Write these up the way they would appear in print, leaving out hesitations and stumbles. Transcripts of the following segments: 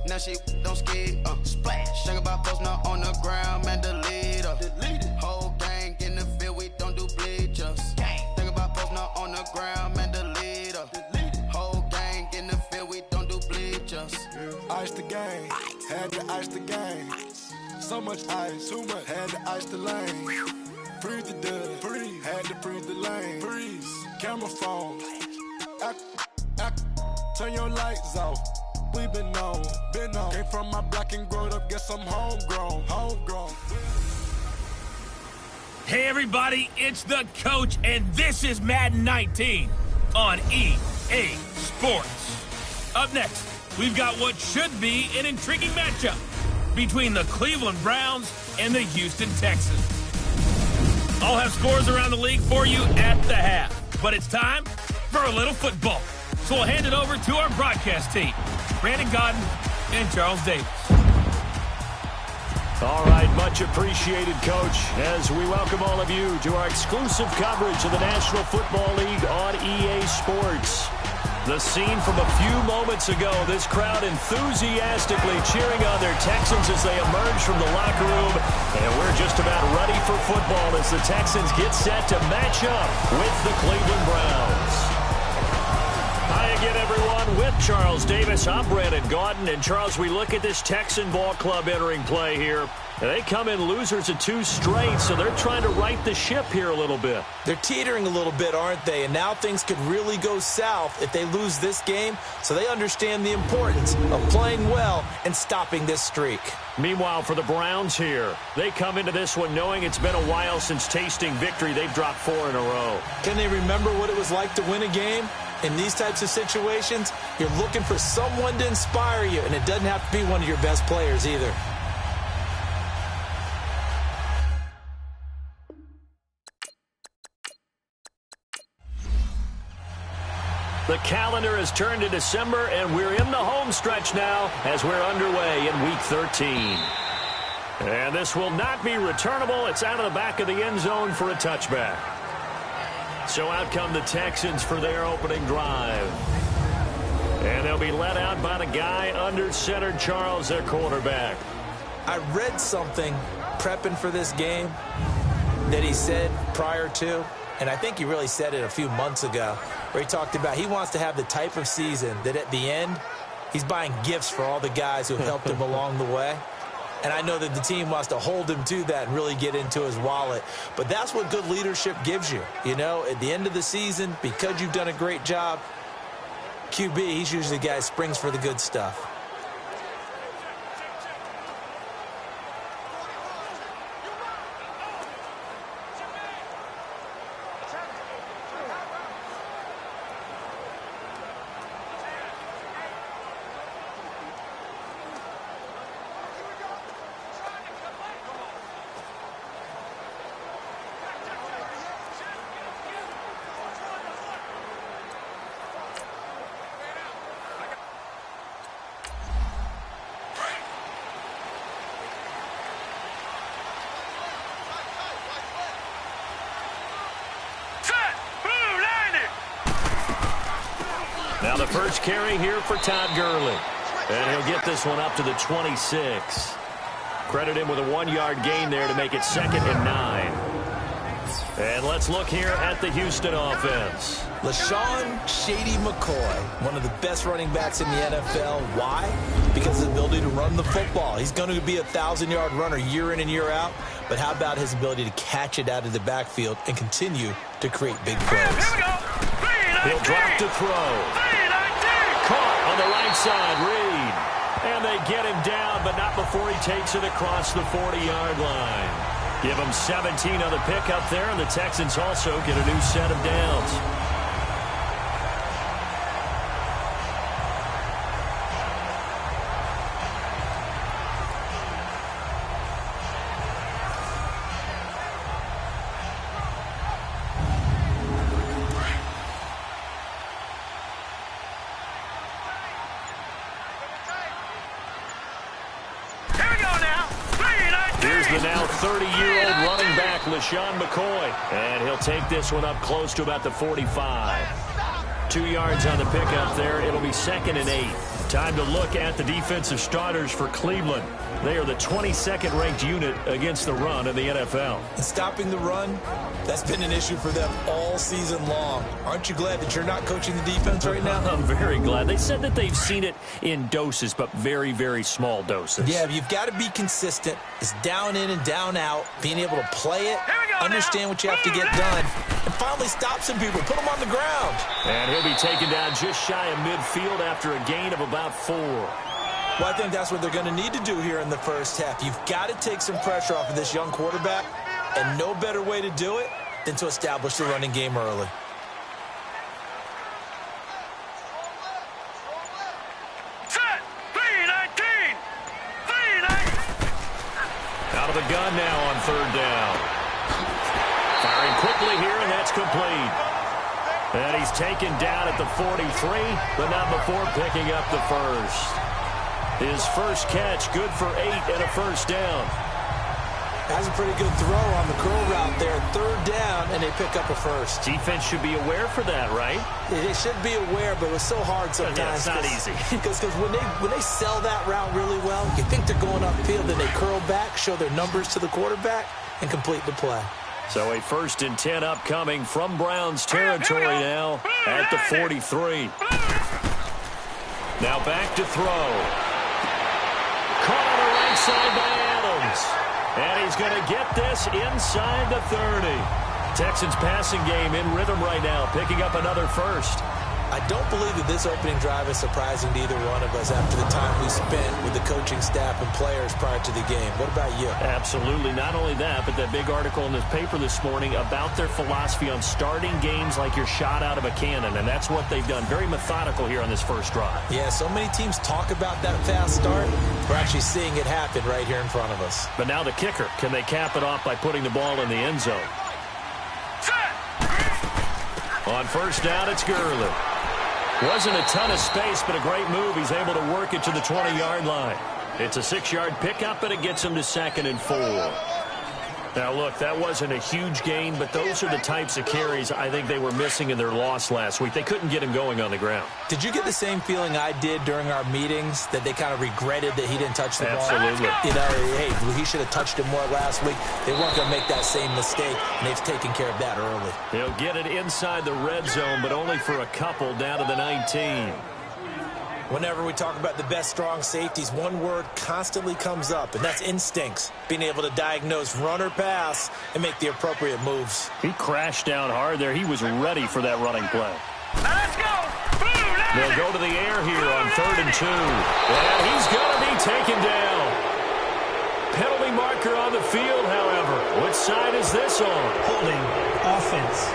Now she don't skid, splash. Think about post now on the ground, man, delete her. Whole gang in the field, we don't do bleachers. Think about post now on the ground, man, delete her. Whole gang in the field, we don't do bleachers. Ice the game, had to ice the game. So much ice, too much, had to ice the lane. Freeze the dust, freeze, had to freeze the lane. Freeze, camera phone. Turn your lights off. We been on. Came from my block and growed up, guess I'm homegrown. Hey everybody, it's the coach, and this is Madden 19 on EA Sports. Up next, we've got what should be an intriguing matchup between the Cleveland Browns and the Houston Texans. I'll have scores around the league for you at the half, but it's time for a little football. So we'll hand it over to our broadcast team, Brandon Godden and Charles Davis. All right, much appreciated, Coach, as we welcome all of you to our exclusive coverage of the National Football League on EA Sports. The scene from a few moments ago, this crowd enthusiastically cheering on their Texans as they emerge from the locker room. And we're just about ready for football as the Texans get set to match up with the Cleveland Browns. Hi again, everyone. With Charles Davis, I'm Brandon Gaudin. And, Charles, we look at this Texan ball club entering play here. And they come in losers of 2 straight, so they're trying to right the ship here a little bit. They're teetering a little bit, aren't they? And now things could really go south if they lose this game. So they understand the importance of playing well and stopping this streak. Meanwhile, for the Browns here, they come into this one knowing it's been a while since tasting victory. They've dropped 4 in a row. Can they remember what it was like to win a game? In these types of situations, you're looking for someone to inspire you, and it doesn't have to be one of your best players either. The calendar has turned to December, and we're in the home stretch now as we're underway in Week 13. And this will not be returnable. It's out of the back of the end zone for a touchback. So out come the Texans for their opening drive. And they'll be let out by the guy under center, Charles, their quarterback. I read something prepping for this game that he said prior to, and I think he really said it a few months ago, where he talked about he wants to have the type of season that at the end, he's buying gifts for all the guys who helped him along the way. And I know that the team wants to hold him to that and really get into his wallet. But that's what good leadership gives you. You know, at the end of the season, because you've done a great job, QB, he's usually the guy who springs for the good stuff. Now the first carry here for Todd Gurley. And he'll get this one up to the 26. Credit him with a 1-yard gain there to make it 2nd and 9. And let's look here at the Houston offense. LaShawn Shady McCoy, one of the best running backs in the NFL. Why? Because of his ability to run the football. He's going to be a 1,000-yard runner year in and year out. But how about his ability to catch it out of the backfield and continue to create big plays? He'll drop to throw. Caught on the right side, Reed. And they get him down, but not before he takes it across the 40-yard line. Give him 17 on the pickup there, and the Texans also get a new set of downs. The now 30-year-old running back, LaShawn McCoy. And he'll take this one up close to about the 45. 2 yards on the pickup there. It'll be 2nd and 8. Time to look at the defensive starters for Cleveland. They are the 22nd ranked unit against the run in the NFL. And stopping the run, that's been an issue for them all season long. Aren't you glad that you're not coaching the defense right now? I'm very glad. They said that they've seen it in doses, but very, very small doses. Yeah, you've got to be consistent. It's down in and down out, being able to play it, understand what you have to get done, and finally stop some people, put them on the ground. And he'll be taken down just shy of midfield after a gain of about 4. Well, I think that's what they're going to need to do here in the first half. You've got to take some pressure off of this young quarterback, and no better way to do it than to establish the running game early. Set! 3-19! 3-19! Out of the gun now on 3rd down. Firing quickly here, and that's complete. And he's taken down at the 43, but not before picking up the first. His first catch, good for 8 and a first down. That's a pretty good throw on the curl route there. 3rd down, and they pick up a first. Defense should be aware for that, right? They should be aware, but it was so hard sometimes. Yeah, it's not easy. Because when they sell that route really well, you think they're going upfield, then they curl back, show their numbers to the quarterback, and complete the play. So a 1st and 10 upcoming from Browns territory now at the 43. Now back to throw. Caught on the right side by Adams. And he's going to get this inside the 30. Texans passing game in rhythm right now, picking up another first. I don't believe that this opening drive is surprising to either one of us after the time we spent with the coaching staff and players prior to the game. What about you? Absolutely. Not only that, but that big article in this paper this morning about their philosophy on starting games like you're shot out of a cannon, and that's what they've done. Very methodical here on this first drive. Yeah, so many teams talk about that fast start. We're actually seeing it happen right here in front of us. But now the kicker. Can they cap it off by putting the ball in the end zone? On 1st down, it's Gurley. Wasn't a ton of space, but a great move. He's able to work it to the 20-yard line. It's a 6-yard pickup, and it gets him to 2nd and 4. Now, look, that wasn't a huge gain, but those are the types of carries I think they were missing in their loss last week. They couldn't get him going on the ground. Did you get the same feeling I did during our meetings, that they kind of regretted that he didn't touch the ball? Absolutely. You know, hey, he should have touched it more last week. They weren't going to make that same mistake, and they've taken care of that early. He'll get it inside the red zone, but only for a couple down to the 19. Whenever we talk about the best strong safeties, one word constantly comes up, and that's instincts. Being able to diagnose run or pass and make the appropriate moves. He crashed down hard there. He was ready for that running play. Let's go! They'll go to the air here on 3rd and 2. And he's going to be taken down. Penalty marker on the field, however. Which side is this on? Holding offense.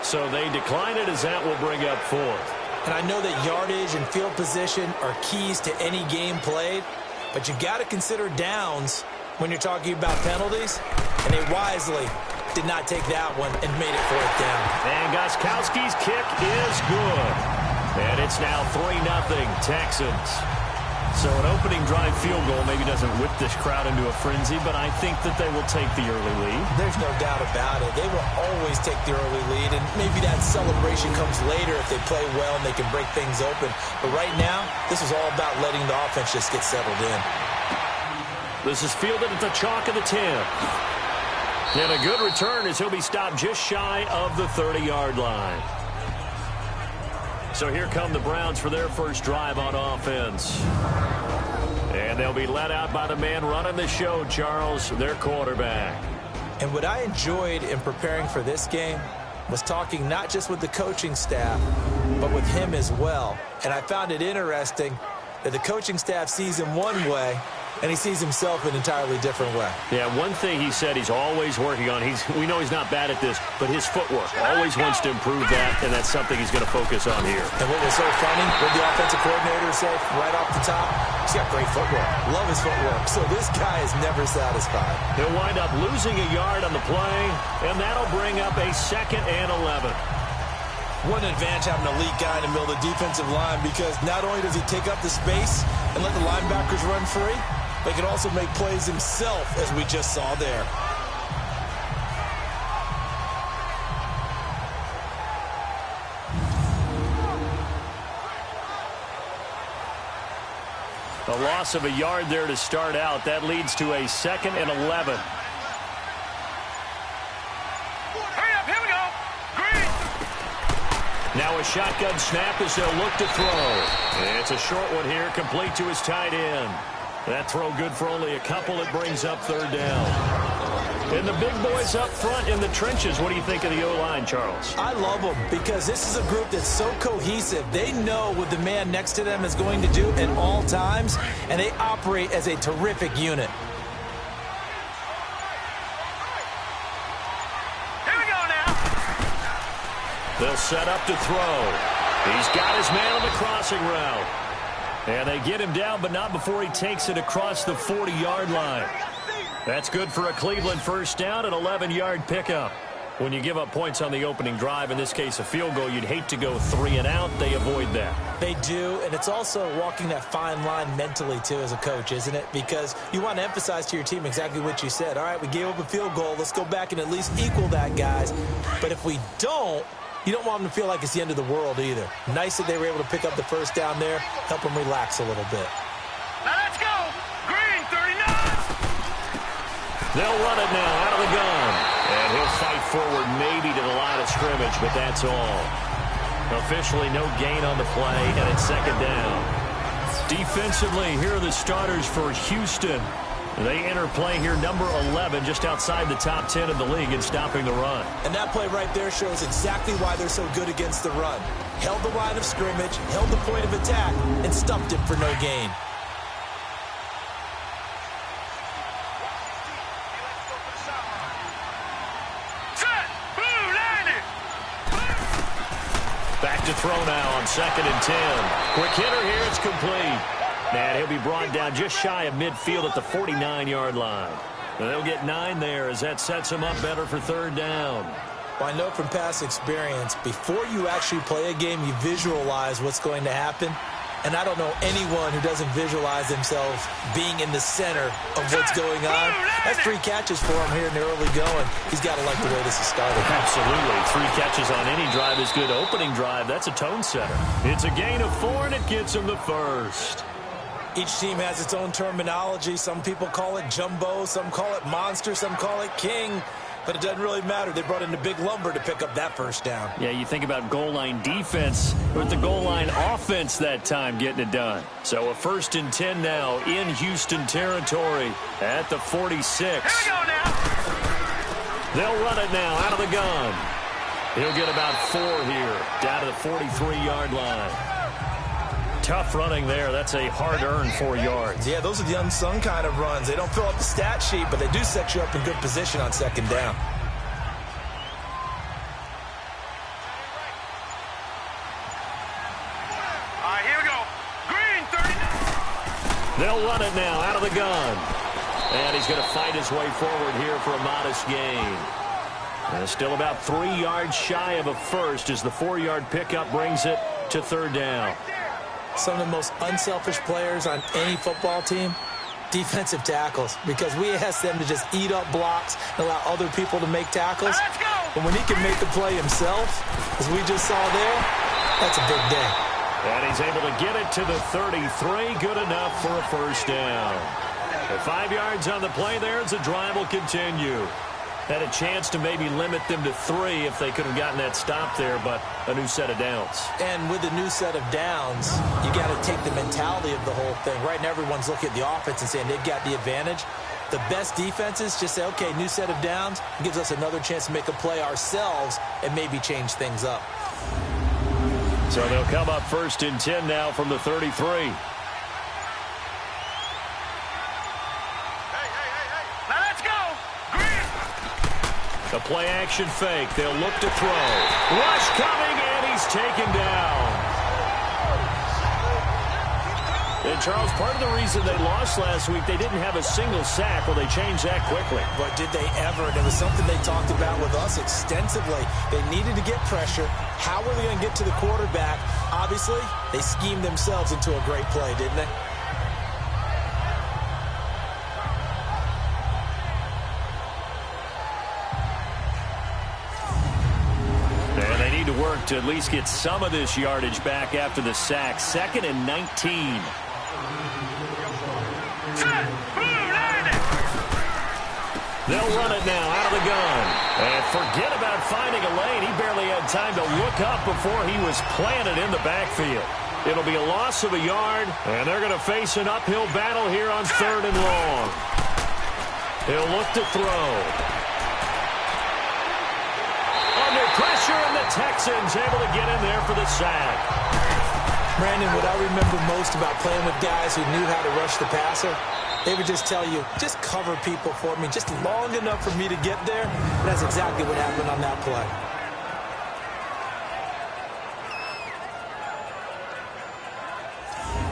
So they decline it as that will bring up 4th. And I know that yardage and field position are keys to any game played, but you got to consider downs when you're talking about penalties, and they wisely did not take that one and made it 4th down. And Gostkowski's kick is good. And it's now 3-0 Texans. So an opening drive field goal maybe doesn't whip this crowd into a frenzy, but I think that they will take the early lead. There's no doubt about it. They will always take the early lead, and maybe that celebration comes later if they play well and they can break things open. But right now, this is all about letting the offense just get settled in. This is fielded at the chalk of the 10. And a good return as he'll be stopped just shy of the 30-yard line. So here come the Browns for their first drive on offense. And they'll be led out by the man running the show, Charles, their quarterback. And what I enjoyed in preparing for this game was talking not just with the coaching staff, but with him as well. And I found it interesting that the coaching staff sees him one way, and he sees himself an entirely different way. Yeah, one thing he said he's always working on, we know he's not bad at this, but his footwork, always wants to improve that, and that's something he's going to focus on here. And what was so funny, what the offensive coordinator said right off the top, he's got great footwork. Love his footwork. So this guy is never satisfied. He'll wind up losing a yard on the play, and that'll bring up a 2nd and 11. What an advantage having an elite guy in the middle of the defensive line, because not only does he take up the space and let the linebackers run free, but he can also make plays himself, as we just saw there. A loss of a yard there to start out. That leads to a 2nd and 11. Hurry up, here we go. Green. Now a shotgun snap as they'll look to throw. It's a short one here, complete to his tight end. That throw good for only a couple. It brings up 3rd down. And the big boys up front in the trenches. What do you think of the O-line, Charles? I love them because this is a group that's so cohesive. They know what the man next to them is going to do at all times, and they operate as a terrific unit. Here we go now. They'll set up to throw. He's got his man on the crossing route. And they get him down, but not before he takes it across the 40-yard line. That's good for a Cleveland first down, an 11-yard pickup. When you give up points on the opening drive, in this case a field goal, you'd hate to go 3 and out. They avoid that. They do, and it's also walking that fine line mentally, too, as a coach, isn't it? Because you want to emphasize to your team exactly what you said. All right, we gave up a field goal. Let's go back and at least equal that, guys. But if we don't, you don't want them to feel like it's the end of the world either. Nice that they were able to pick up the first down there, help them relax a little bit. Now let's go. Green, 39. They'll run it now out of the gun. And he'll fight forward maybe to the line of scrimmage, but that's all. Officially no gain on the play, and it's 2nd down. Defensively, here are the starters for Houston. They enter play here, number 11, just outside the top 10 of the league in stopping the run. And that play right there shows exactly why they're so good against the run. Held the line of scrimmage, held the point of attack, and stuffed it for no gain. Back to throw now on 2nd and 10. Quick hitter here, it's complete. And he'll be brought down just shy of midfield at the 49-yard line. And they'll get 9 there as that sets them up better for 3rd down. Well, I know from past experience, before you actually play a game, you visualize what's going to happen. And I don't know anyone who doesn't visualize themselves being in the center of what's going on. That's 3 catches for him here in the early going. He's got to like the way this is started. Absolutely. 3 catches on any drive is good. Opening drive, that's a tone setter. It's a gain of 4, and it gets him the first. Each team has its own terminology. Some people call it jumbo, some call it monster, some call it king. But it doesn't really matter. They brought in the big lumber to pick up that first down. Yeah, you think about goal line defense with the goal line offense that time getting it done. So a 1st and 10 now in Houston territory at the 46. Here we go now. They'll run it now out of the gun. He'll get about 4 here, down to the 43-yard line. Tough running there. That's a hard-earned 4 yards. Yeah, those are the unsung kind of runs. They don't fill up the stat sheet, but they do set you up in good position on 2nd down. All right, here we go. Green, 39. They'll run it now out of the gun. And he's going to fight his way forward here for a modest gain. And still about 3 yards shy of a first as the 4-yard pickup brings it to 3rd down. Some of the most unselfish players on any football team, defensive tackles, because we ask them to just eat up blocks and allow other people to make tackles. Let's go. But when he can make the play himself, as we just saw there, that's a big day. And he's able to get it to the 33. Good enough for a first down. The 5 yards on the play there as the drive will continue. Had a chance to maybe limit them to 3 if they could have gotten that stop there, but a new set of downs. And with the new set of downs, you got to take the mentality of the whole thing. Right now, everyone's looking at the offense and saying they've got the advantage. The best defenses just say, okay, new set of downs, gives us another chance to make a play ourselves and maybe change things up. So they'll come up 1st and 10 now from the 33. A play-action fake. They'll look to throw. Rush coming, and he's taken down. And, Charles, part of the reason they lost last week, they didn't have a single sack. Well, they changed that quickly. But did they ever? And it was something they talked about with us extensively. They needed to get pressure. How were they going to get to the quarterback? Obviously, they schemed themselves into a great play, didn't they? To at least get some of this yardage back after the sack. 2nd and 19. They'll run it now out of the gun. And forget about finding a lane. He barely had time to look up before he was planted in the backfield. It'll be a loss of a yard, and they're going to face an uphill battle here on 3rd and long. He'll look to throw. Under pressure, and the Texans able to get in there for the sack. Brandon, what I remember most about playing with guys who knew how to rush the passer, they would just tell you, just cover people for me, just long enough for me to get there. And that's exactly what happened on that play.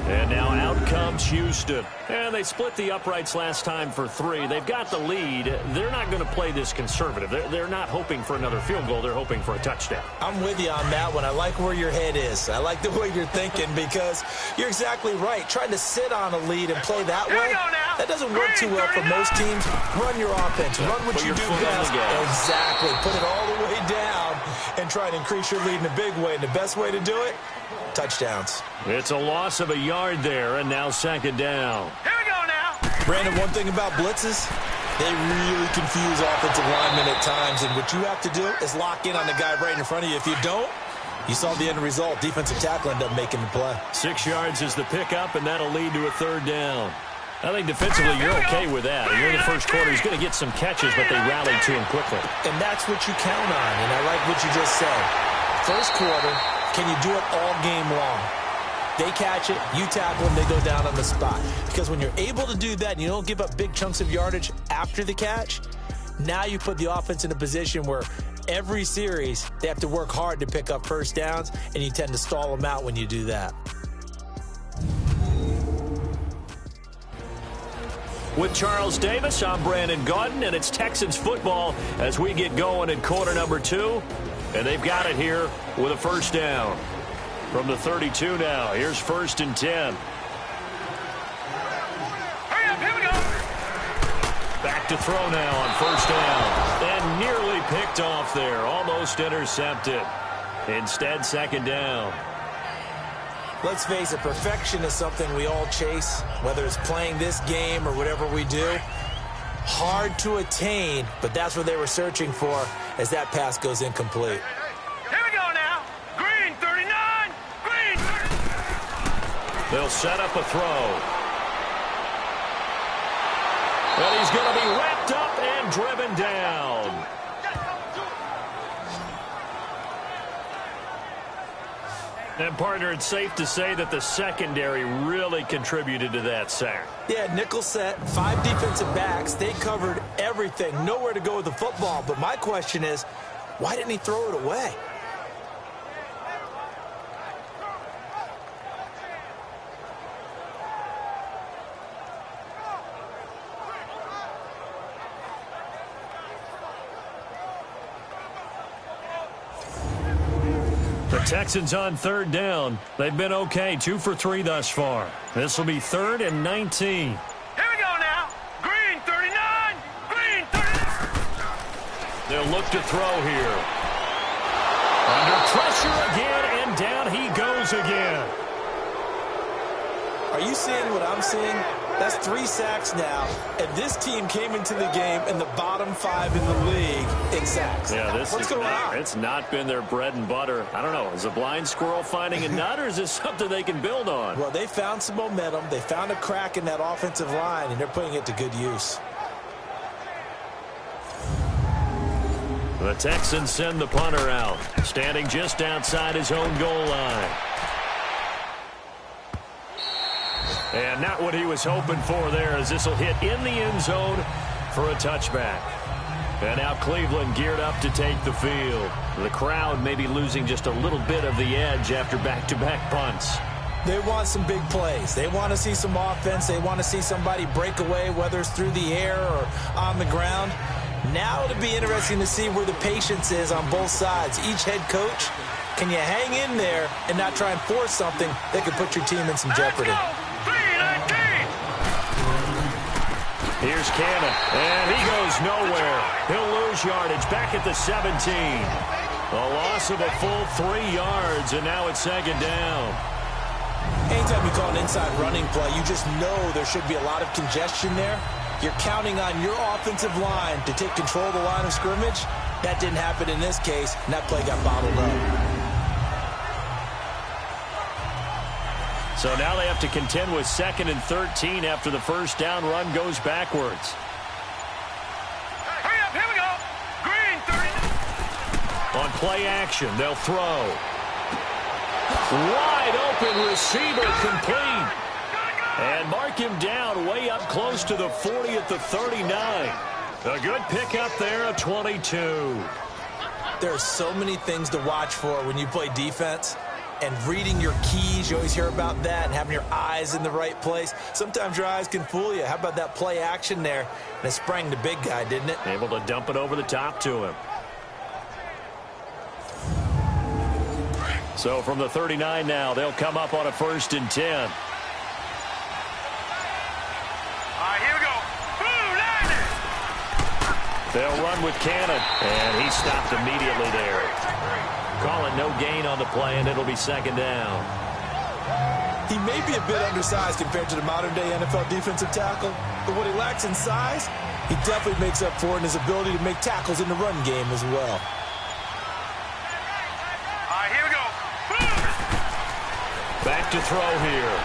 And now out comes Houston. And they split the uprights last time for 3. They've got the lead. They're not going to play this conservative. They're not hoping for another field goal. They're hoping for a touchdown. I'm with you on that one. I like where your head is. I like the way you're thinking because you're exactly right. Trying to sit on a lead and play that way, that doesn't work too well for most teams. Run your offense. Run what you do best. Exactly. Put it all the way down and try to increase your lead in a big way. And the best way to do it, touchdowns. It's a loss of a yard there, and now 2nd down. Here we go now. Brandon, one thing about blitzes, they really confuse offensive linemen at times, and what you have to do is lock in on the guy right in front of you. If you don't, you saw the end result. Defensive tackle ended up making the play. 6 yards is the pickup, and that'll lead to a 3rd down. I think defensively you're okay with that. Here in the first quarter, he's going to get some catches, but they rallied to him quickly. And that's what you count on, and I like what you just said. First quarter, can you do it all game long? They catch it, you tackle them, they go down on the spot. Because when you're able to do that and you don't give up big chunks of yardage after the catch, now you put the offense in a position where every series they have to work hard to pick up first downs, and you tend to stall them out when you do that. With Charles Davis, I'm Brandon Gaudin, and it's Texans football as we get going in quarter number 2. And they've got it here with a 1st down. From the 32 now, here's 1st and 10. Hurry up, here we go. Back to throw now on 1st down. And nearly picked off there, almost intercepted. Instead, 2nd down. Let's face it, perfection is something we all chase, whether it's playing this game or whatever we do. Hard to attain, but that's what they were searching for as that pass goes incomplete. Here we go now. Green 39. Green 30. They'll set up a throw. And he's going to be wrapped up and driven down. And, partner, it's safe to say that the secondary really contributed to that sack. Yeah, nickel set, 5 defensive backs. They covered everything. Nowhere to go with the football. But my question is, why didn't he throw it away? The Texans on 3rd down. They've been okay, 2 for 3 thus far. This will be 3rd and 19. Here we go now. Green 39. Green 39. They'll look to throw here. Under pressure again, and down he goes again. Are you seeing what I'm seeing? That's 3 sacks now, and this team came into the game in the bottom 5 in the league in sacks. Yeah, What's going on? It's not been their bread and butter. I don't know. Is a blind squirrel finding a nut, or is this something they can build on? Well, they found some momentum. They found a crack in that offensive line, and they're putting it to good use. The Texans send the punter out, standing just outside his own goal line. And not what he was hoping for there, as this will hit in the end zone for a touchback. And now Cleveland geared up to take the field. The crowd may be losing just a little bit of the edge after back-to-back punts. They want some big plays. They want to see some offense. They want to see somebody break away, whether it's through the air or on the ground. Now it'll be interesting to see where the patience is on both sides. Each head coach, can you hang in there and not try and force something that could put your team in some jeopardy? Here's Cannon, and he goes nowhere. He'll lose yardage back at the 17. A loss of a full 3 yards, and now it's 2nd down. Anytime you call an inside running play, you just know there should be a lot of congestion there. You're counting on your offensive line to take control of the line of scrimmage. That didn't happen in this case, and that play got bottled up. So now they have to contend with 2nd and 13 after the first down run goes backwards. Hurry up, here we go. Green, 30. On play action, they'll throw. Wide open receiver complete. And mark him down way up close to the 40 at the 39. A good pickup there, a 22. There are so many things to watch for when you play defense. And reading your keys, you always hear about that, and having your eyes in the right place. Sometimes your eyes can fool you. How about that play action there? And it sprang the big guy, didn't it? Able to dump it over the top to him. So from the 39 now, they'll come up on a 1st and 10. Here we go. They'll run with Cannon, and he stopped immediately there. Call it no gain on the play, and it'll be 2nd down. He may be a bit undersized compared to the modern-day NFL defensive tackle, but what he lacks in size, he definitely makes up for in his ability to make tackles in the run game as well. Here we go. Back to throw here.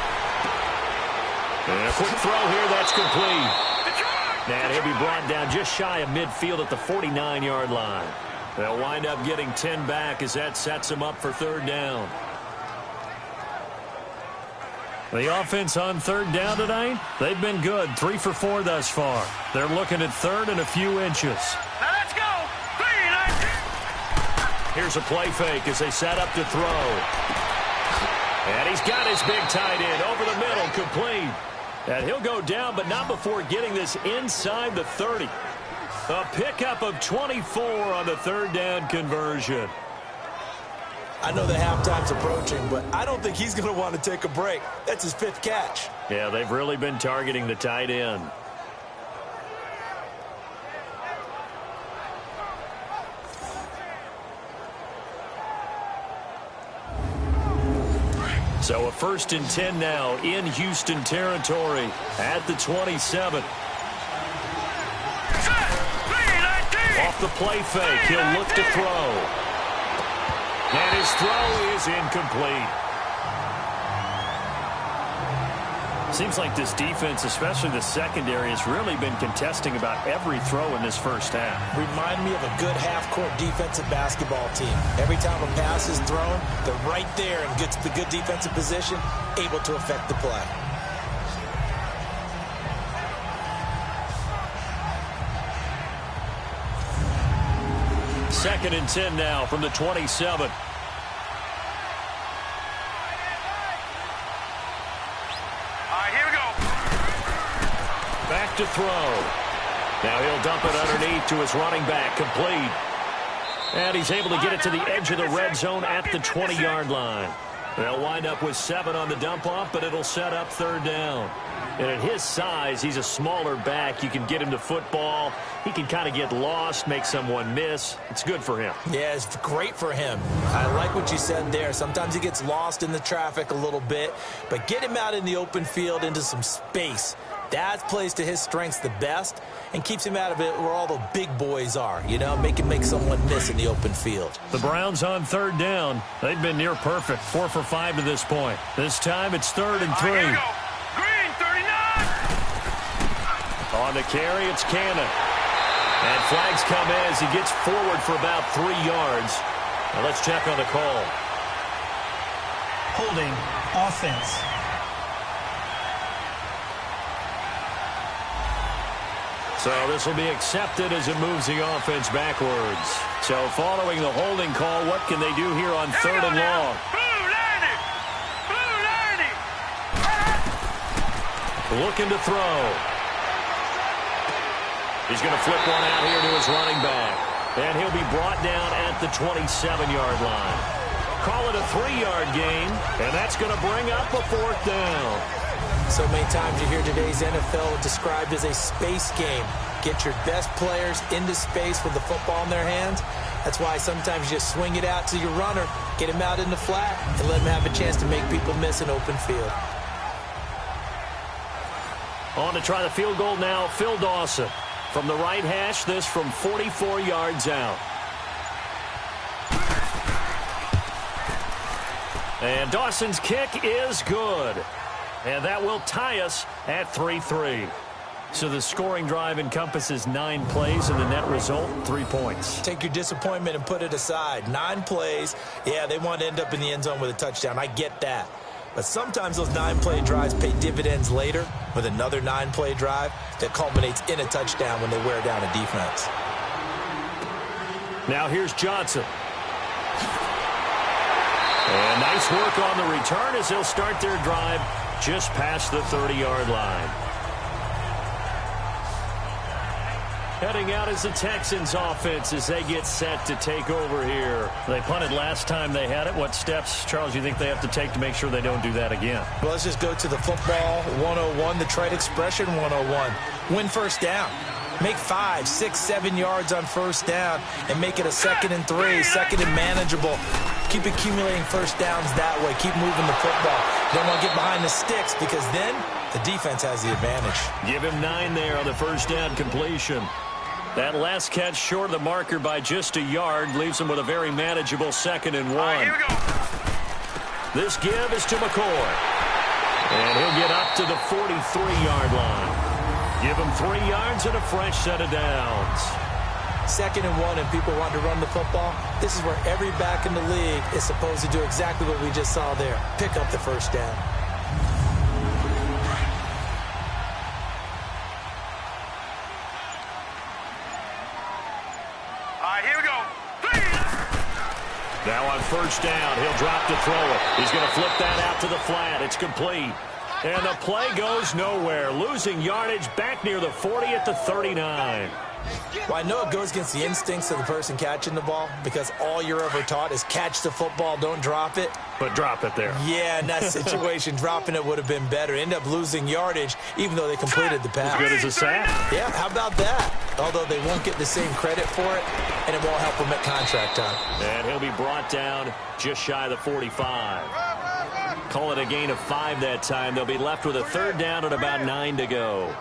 And a quick throw here, that's complete. And he'll be brought down just shy of midfield at the 49-yard line. They'll wind up getting 10 back as that sets them up for 3rd down. The offense on 3rd down tonight, they've been good. 3 for 4 thus far. They're looking at 3rd and a few inches. Now let's go. 3-9. Here's a play fake as they set up to throw. And he's got his big tight end over the middle, complete. And he'll go down, but not before getting this inside the 30. A pickup of 24 on the 3rd down conversion. I know the halftime's approaching, but I don't think he's going to want to take a break. That's his 5th catch. Yeah, they've really been targeting the tight end. So a 1st and 10 now in Houston territory at the 27. Off the play fake, he'll look to throw. And his throw is incomplete. Seems like this defense, especially the secondary, has really been contesting about every throw in this first half. Remind me of a good half-court defensive basketball team. Every time a pass is thrown, they're right there and gets the good defensive position, able to affect the play. Second and 10 now from the 27. Here we go. Back to throw. Now he'll dump it underneath to his running back, complete. And he's able to get it to the edge of the red zone at the 20-yard line. They'll wind up with 7 on the dump-off, but it'll set up 3rd down. And at his size, he's a smaller back. You can get him to football. He can kind of get lost, make someone miss. It's good for him. Yeah, it's great for him. I like what you said there. Sometimes he gets lost in the traffic a little bit, but get him out in the open field into some space. That plays to his strengths the best and keeps him out of it where all the big boys are, you know, make someone miss in the open field. The Browns on 3rd down. They've been near perfect, 4 for 5 to this point. This time it's 3rd and 3. Here we go. Green, 39. On the carry, it's Cannon. And flags come in as he gets forward for about 3 yards. Now let's check on the call. Holding offense. So this will be accepted as it moves the offense backwards. So following the holding call, what can they do here on 3rd and long? Looking to throw. He's going to flip one out here to his running back. And he'll be brought down at the 27-yard line. Call it a 3-yard gain, and that's going to bring up a 4th down. So many times you hear today's NFL described as a space game. Get your best players into space with the football in their hands. That's why sometimes you just swing it out to your runner, get him out in the flat, and let him have a chance to make people miss an open field. On to try the field goal now, Phil Dawson. From the right hash, this from 44 yards out. And Dawson's kick is good. And that will tie us at 3-3. So the scoring drive encompasses 9 plays, and the net result, 3 points. Take your disappointment and put it aside. 9 plays. Yeah, they want to end up in the end zone with a touchdown. I get that. But sometimes those 9-play drives pay dividends later with another 9-play drive that culminates in a touchdown when they wear down a defense. Now here's Johnson. And nice work on the return as they'll start their drive just past the 30-yard line. Heading out is the Texans offense as they get set to take over here. They punted last time they had it. What steps, Charles, you think they have to take to make sure they don't do that again? Well, let's just go to the football 101, the trite expression 101. Win first down. Make 5, 6, 7 yards on first down and make it a 2nd and 3, 2nd and manageable. Keep accumulating first downs that way. Keep moving the football. You don't want to get behind the sticks because then the defense has the advantage. Give him 9 there on the first down completion. That last catch short of the marker by just a yard leaves him with a very manageable 2nd and 1. Here we go. This give is to McCoy. And he'll get up to the 43-yard line. Give him 3 yards and a fresh set of downs. 2nd and 1 and people want to run the football. This is where every back in the league is supposed to do exactly what we just saw there. Pick up the first down. Here we go. Now on first down, he'll drop to throw it. He's going to flip that out to the flat. It's complete. And the play goes nowhere. Losing yardage back near the 40 at the 39. Well, I know it goes against the instincts of the person catching the ball because all you're ever taught is catch the football, don't drop it. But drop it there. Yeah, in that situation, dropping it would have been better. End up losing yardage even though they completed the pass. As good as a sack. Yeah, how about that? Although they won't get the same credit for it, and it won't help them at contract time. And he'll be brought down just shy of the 45. Call it a gain of 5 that time. They'll be left with a 3rd down and about 9 to go.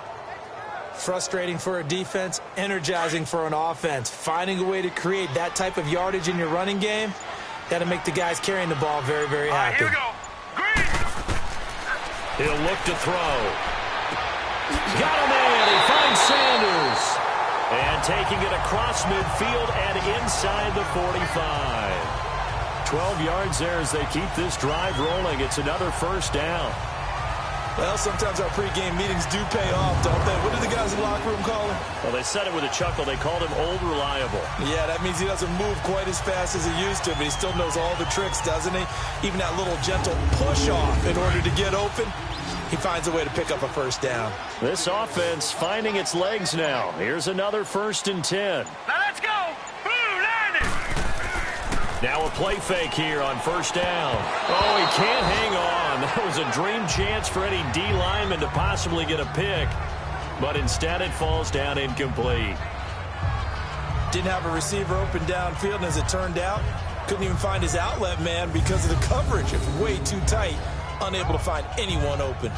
Frustrating for a defense, energizing for an offense. Finding a way to create that type of yardage in your running game, that'll make the guys carrying the ball very, very happy. Here we go. Green. He'll look to throw. Got him in. He finds Sanders. And taking it across midfield and inside the 45. 12 yards there as they keep this drive rolling. It's another first down. Well, sometimes our pregame meetings do pay off, don't they? What did the guys in the locker room call him? Well, they said it with a chuckle. They called him Old Reliable. Yeah, that means he doesn't move quite as fast as he used to, but he still knows all the tricks, doesn't he? Even that little gentle push-off in order to get open. He finds a way to pick up a first down. This offense finding its legs now. Here's another 1st and 10. Now let's go. Blue 90. Now a play fake here on first down. Oh, he can't hang on. That was a dream chance for any D lineman to possibly get a pick. But instead it falls down incomplete. Didn't have a receiver open downfield, and as it turned out, couldn't even find his outlet man because of the coverage. It's way too tight. Unable to find anyone open.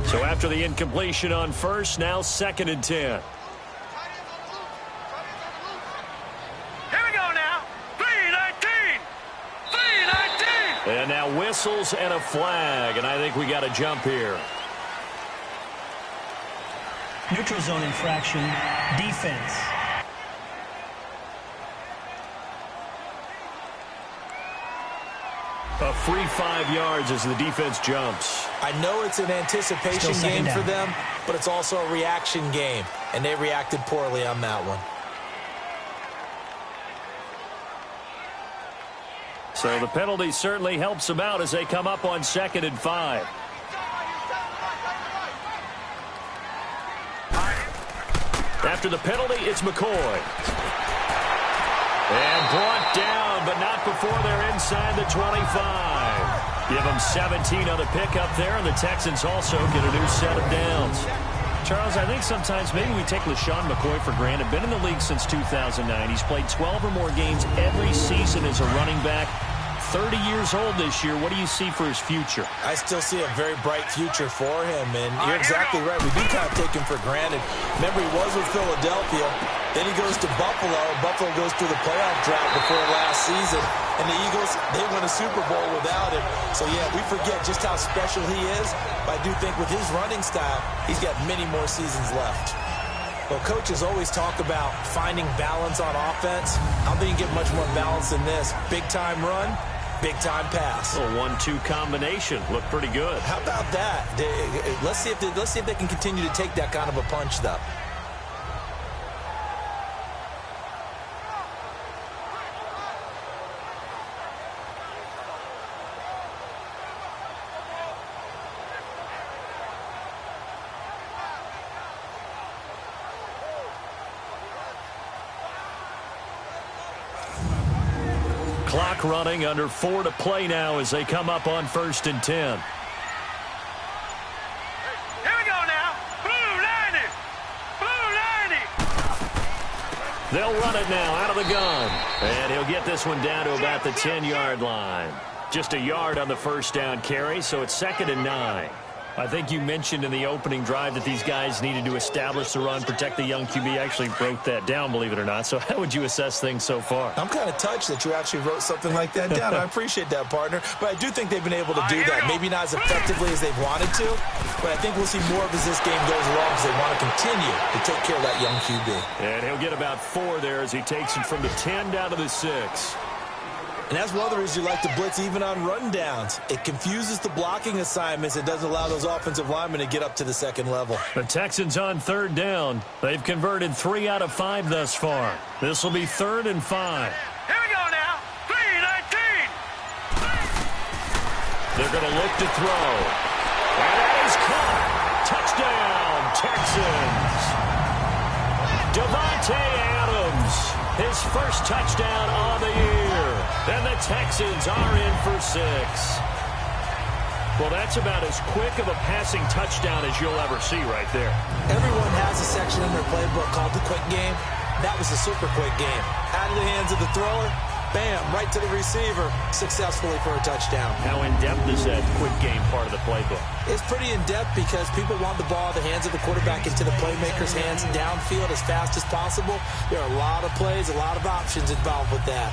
So after the incompletion on first, now 2nd and 10. Here we go now. 3-19. 3-19. And now whistles and a flag, and I think we got a jump here. Neutral zone infraction, defense. A free 5 yards as the defense jumps. I know it's an anticipation game for them, but it's also a reaction game, and they reacted poorly on that one. So the penalty certainly helps them out as they come up on 2nd and 5. After the penalty, it's McCoy. And brought down, but not before they're inside the 25. Give them 17 on the pickup there, and the Texans also get a new set of downs. Charles, I think sometimes maybe we take LaShawn McCoy for granted. Been in the league since 2009. He's played 12 or more games every season as a running back. 30 years old this year. What do you see for his future? I still see a very bright future for him, and you're exactly right. We do kind of take him for granted. Remember, he was with Philadelphia. Then he goes to Buffalo. Buffalo goes through the playoff drought before last season. And the Eagles, they win a Super Bowl without him. So, yeah, we forget just how special he is. But I do think with his running style, he's got many more seasons left. Well, coaches always talk about finding balance on offense. I don't think you get much more balance than this. Big-time run, big-time pass. A 1-2 combination. Looked pretty good. How about that? Let's see if they can continue to take that kind of a punch, though. Clock running, under 4 to play now as they come up on 1st and 10. Here we go now. Blue 90. Blue 90. They'll run it now out of the gun. And he'll get this one down to about the 10-yard line. Just a yard on the first down carry, so it's 2nd and 9. I think you mentioned in the opening drive that these guys needed to establish the run, protect the young QB. Actually wrote that down, believe it or not. So how would you assess things so far? I'm kind of touched that you actually wrote something like that down. I appreciate that, partner. But I do think they've been able to do that. Maybe not as effectively as they've wanted to, but I think we'll see more of as this game goes along because they want to continue to take care of that young QB. And he'll get about 4 there as he takes it from the 10 down to the 6. And that's one of the reasons you like to blitz even on rundowns. It confuses the blocking assignments. It doesn't allow those offensive linemen to get up to the second level. The Texans on 3rd down. They've converted 3 out of 5 thus far. This will be 3rd and 5. Here we go now. 3-19. They're going to look to throw. And that is caught. Touchdown, Texans. Devontae Adams. His first touchdown on the year. And the Texans are in for 6. Well, that's about as quick of a passing touchdown as you'll ever see right there. Everyone has a section in their playbook called the quick game. That was a super quick game. Out of the hands of the thrower, bam, right to the receiver, successfully for a touchdown. How in-depth is that quick game part of the playbook? It's pretty in-depth because people want the ball in the hands of the quarterback into the playmaker's hands downfield as fast as possible. There are a lot of plays, a lot of options involved with that.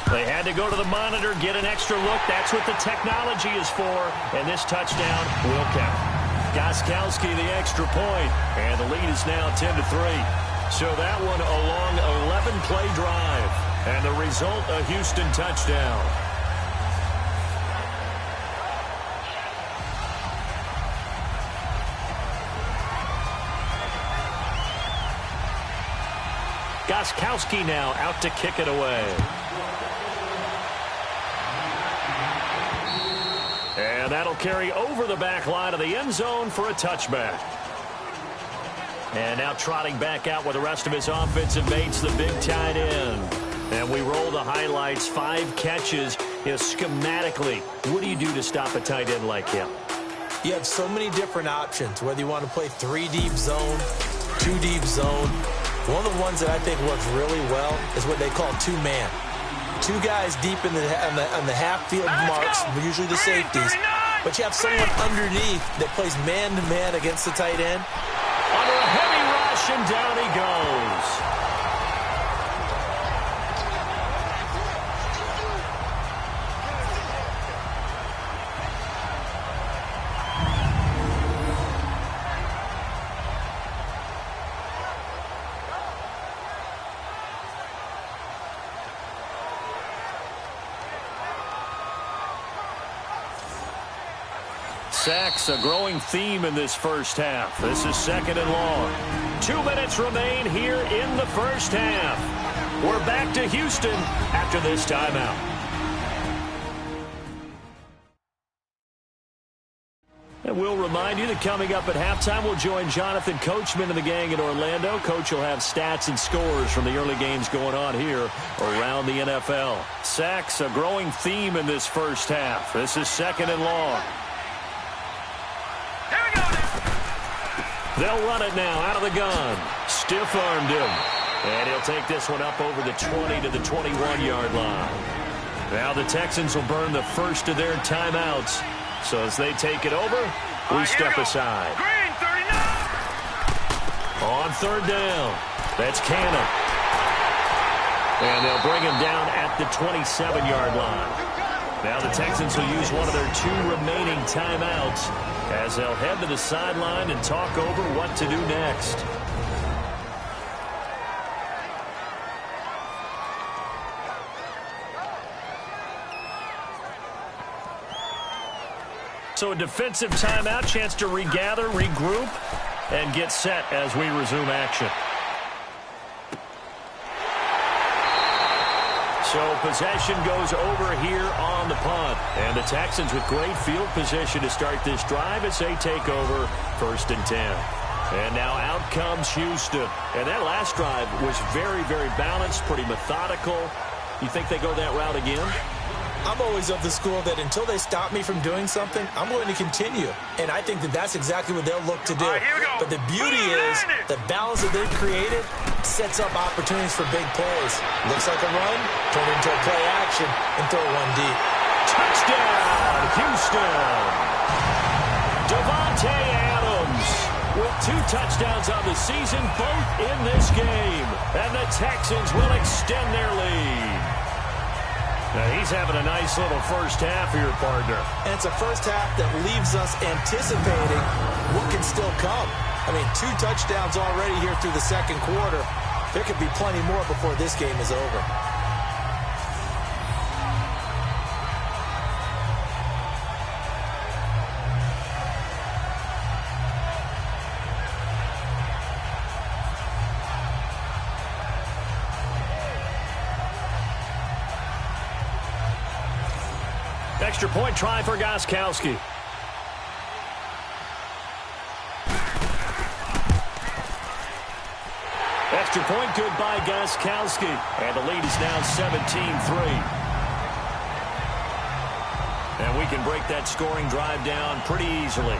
They had to go to the monitor, get an extra look. That's what the technology is for. And this touchdown will count. Gostkowski the extra point. And the lead is now 10-3. So that one a long 11-play drive. And the result, a Houston touchdown. Gostkowski now out to kick it away. And that'll carry over the back line of the end zone for a touchback. And now trotting back out with the rest of his offensive mates, the big tight end. And we roll the highlights, 5 catches. Schematically, what do you do to stop a tight end like him? You have so many different options, whether you want to play 3-deep zone, 2-deep zone. One of the ones that I think works really well is what they call 2-man. 2 guys deep in on the half-field marks, usually the safeties. But you have someone underneath that plays man-to-man against the tight end. Under a heavy rush, and down he goes. Sacks, a growing theme in this first half. This is 2nd and long. 2 minutes remain here in the first half. We're back to Houston after this timeout. And we'll remind you that coming up at halftime, we'll join Jonathan Coachman and the gang in Orlando. Coach will have stats and scores from the early games going on here around the NFL. Sacks, a growing theme in this first half. This is 2nd and long. Here we go now. They'll run it now out of the gun. Stiff-armed him. And he'll take this one up over the 20 to the 21-yard line. Now the Texans will burn the first of their timeouts. So as they take it over, we step aside. Green 39. On 3rd down, that's Cannon. And they'll bring him down at the 27-yard line. Now the Texans will use one of their 2 remaining timeouts as they'll head to the sideline and talk over what to do next. So a defensive timeout, chance to regather, regroup, and get set as we resume action. So possession goes over here on the punt. And the Texans with great field position to start this drive as they take over 1st and 10. And now out comes Houston. And that last drive was very, very balanced, pretty methodical. You think they go that route again? I'm always of the school that until they stop me from doing something, I'm going to continue. And I think that that's exactly what they'll look to do. Right, here we go. But the beauty is the balance that they've created sets up opportunities for big plays. Looks like a run, turn into a play action, and throw one deep. Touchdown, Houston! Devontae Adams with 2 touchdowns on the season, both in this game. And the Texans will extend their lead. Now he's having a nice little first half here, partner. And it's a first half that leaves us anticipating what can still come. I mean, 2 touchdowns already here through the 2nd quarter. There could be plenty more before this game is over. Extra point try for Gostkowski. Extra point good by Gostkowski. And the lead is now 17-3. And we can break that scoring drive down pretty easily.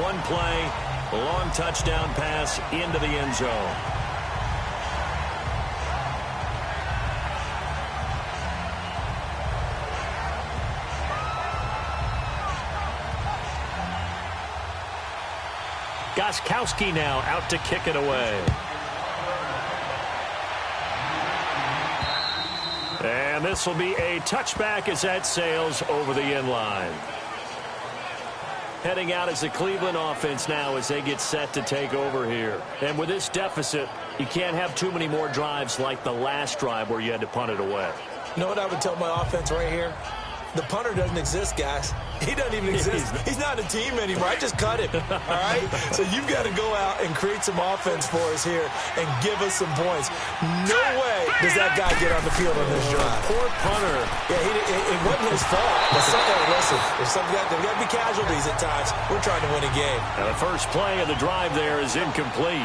1 play, long touchdown pass into the end zone. Gostkowski now out to kick it away. And this will be a touchback as that sails over the end line. Heading out as the Cleveland offense now as they get set to take over here. And with this deficit, you can't have too many more drives like the last drive where you had to punt it away. You know what I would tell my offense right here? The punter doesn't exist, guys. He doesn't even exist. He's not a team anymore. I just cut him, all right? So you've got to go out and create some offense for us here and give us some points. No way does that guy get on the field on this drive. Poor punter. Yeah, it wasn't his fault. But listen, there's got to be casualties at times. We're trying to win a game. And the first play of the drive there is incomplete.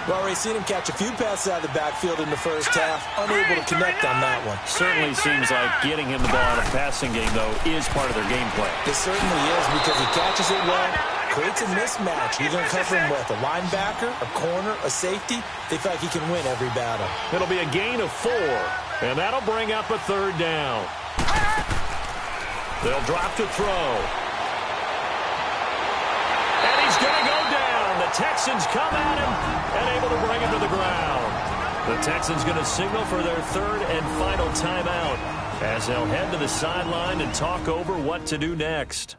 We've already seen him catch a few passes out of the backfield in the first half. Unable to connect on that one. Certainly seems like getting him the ball out of the passing game, though, is part of their game plan. It certainly is because he catches it well, creates a mismatch. You're going to cover him with a linebacker, a corner, a safety. They feel like he can win every battle. It'll be a gain of 4, and that'll bring up a 3rd down. They'll drop to throw. And he's going to go down. The Texans come at him and able to bring him to the ground. The Texans going to signal for their 3rd and final timeout as they'll head to the sideline and talk over what to do next.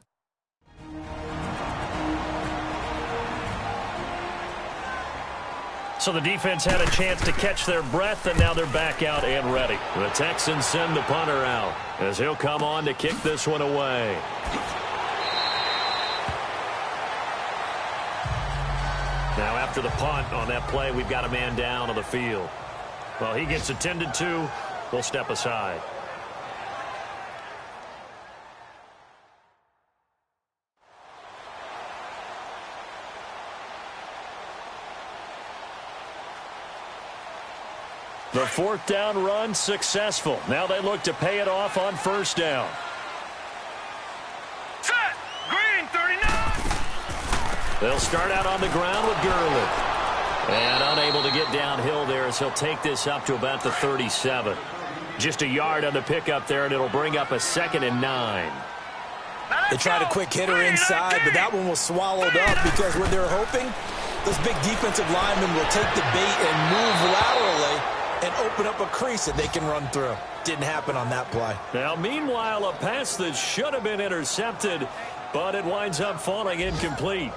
So the defense had a chance to catch their breath, and now they're back out and ready. The Texans send the punter out as he'll come on to kick this one away. Now after the punt on that play, we've got a man down on the field. Well, he gets attended to. We'll step aside. The fourth down run successful. Now they look to pay it off on first down. Set. Green 39. They'll start out on the ground with Gurley. And unable to get downhill there as he'll take this up to about the 37. Just a yard on the pickup there, and it'll bring up a 2nd and 9. They tried a quick hitter inside, but that one was swallowed up because what they're hoping, those big defensive linemen will take the bait and move laterally and open up a crease that they can run through. Didn't happen on that play. Now, meanwhile, a pass that should have been intercepted, but it winds up falling incomplete.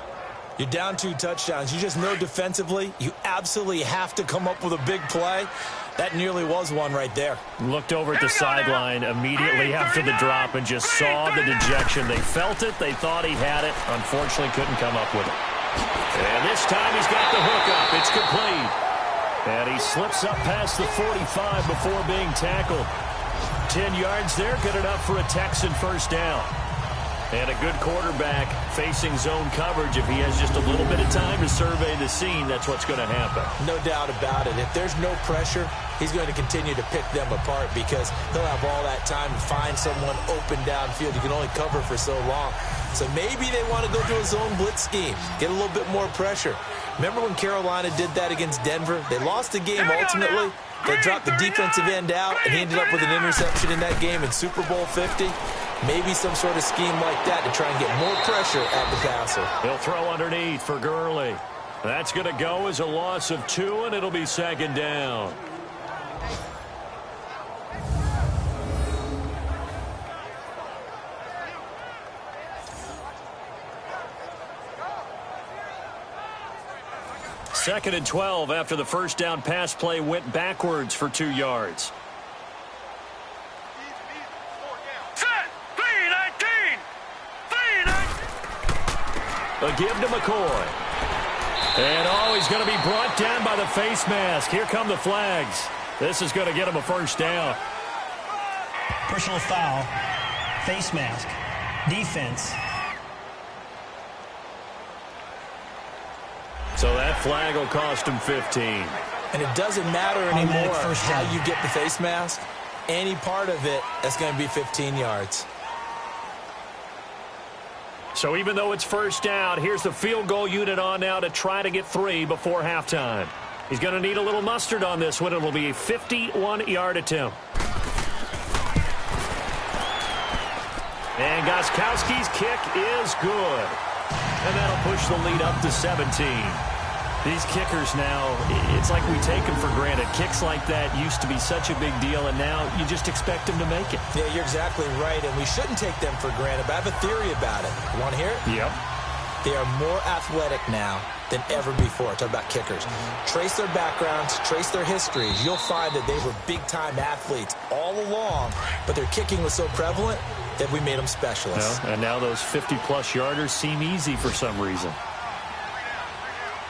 You're down 2 touchdowns. You just know defensively you absolutely have to come up with a big play. That nearly was one right there. Looked over at the sideline immediately after the drop and just saw the dejection. They felt it. They thought he had it. Unfortunately, couldn't come up with it. And this time he's got the hook up. It's complete. And he slips up past the 45 before being tackled. 10 yards there. Good enough for a Texan first down. And a good quarterback facing zone coverage. If he has just a little bit of time to survey the scene, that's what's going to happen. No doubt about it. If there's no pressure, he's going to continue to pick them apart because he'll have all that time to find someone open downfield. You can only cover for so long. So maybe they want to go to a zone blitz scheme, get a little bit more pressure. Remember when Carolina did that against Denver? They lost the game ultimately. They dropped the defensive end out, and he ended up with an interception in that game in Super Bowl 50. Maybe some sort of scheme like that to try and get more pressure at the passer. He'll throw underneath for Gurley. That's going to go as a loss of 2, and it'll be 2nd down. Second and 12 after the first down pass play went backwards for 2 yards. Set. 3-19. 3-19. A give to McCoy. And he's going to be brought down by the face mask. Here come the flags. This is going to get him a first down. Personal foul. Face mask. Defense. So that flag will cost him 15. And it doesn't matter anymore how you get the face mask. Any part of it, that's going to be 15 yards. So even though it's first down, here's the field goal unit on now to try to get 3 before halftime. He's going to need a little mustard on this one. It'll be a 51-yard attempt. And Gostkowski's kick is good. And that'll push the lead up to 17. These kickers now, it's like we take them for granted. Kicks like that used to be such a big deal, and now you just expect them to make it. Yeah, you're exactly right, and we shouldn't take them for granted, but I have a theory about it. You want to hear it? Yep. They are more athletic now than ever before. Talk about kickers. Trace their backgrounds, trace their histories. You'll find that they were big-time athletes all along, but their kicking was so prevalent that we made them specialists. Well, and now those 50-plus yarders seem easy for some reason.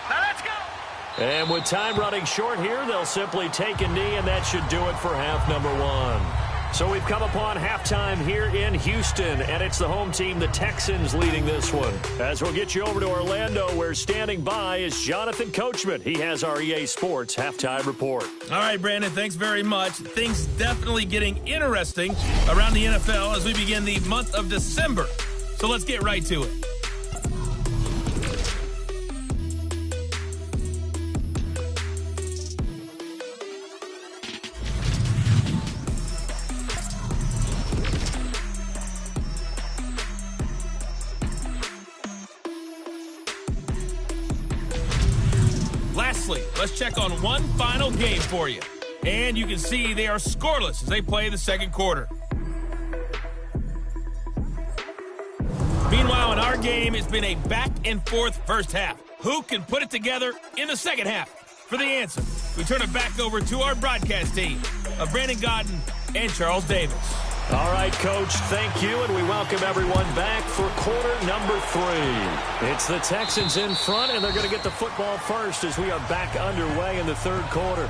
Now let's go. And with time running short here, they'll simply take a knee, and that should do it for half number 1. So we've come upon halftime here in Houston, and it's the home team, the Texans, leading this one. As we'll get you over to Orlando, where standing by is Jonathan Coachman. He has our EA Sports halftime report. All right, Brandon, thanks very much. Things definitely getting interesting around the NFL as we begin the month of December. So let's get right to it. Lastly, let's check on one final game for you. And you can see they are scoreless as they play the second quarter. Meanwhile, in our game, it's been a back-and-forth first half. Who can put it together in the second half? For the answer, we turn it back over to our broadcast team of Brandon Godden and Charles Davis. All right, Coach, thank you, and we welcome everyone back for quarter number 3. It's the Texans in front, and they're going to get the football first as we are back underway in the third quarter.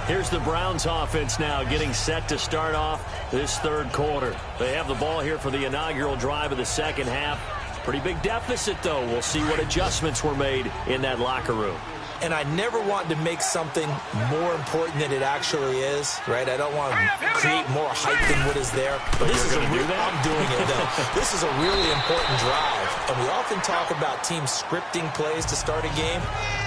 Here's the Browns offense now getting set to start off this third quarter. They have the ball here for the inaugural drive of the second half. Pretty big deficit, though. We'll see what adjustments were made in that locker room. And I never want to make something more important than it actually is, right? I don't want to create more hype than what is there. But this is I'm doing it, though. This is a really important drive. And we often talk about teams scripting plays to start a game.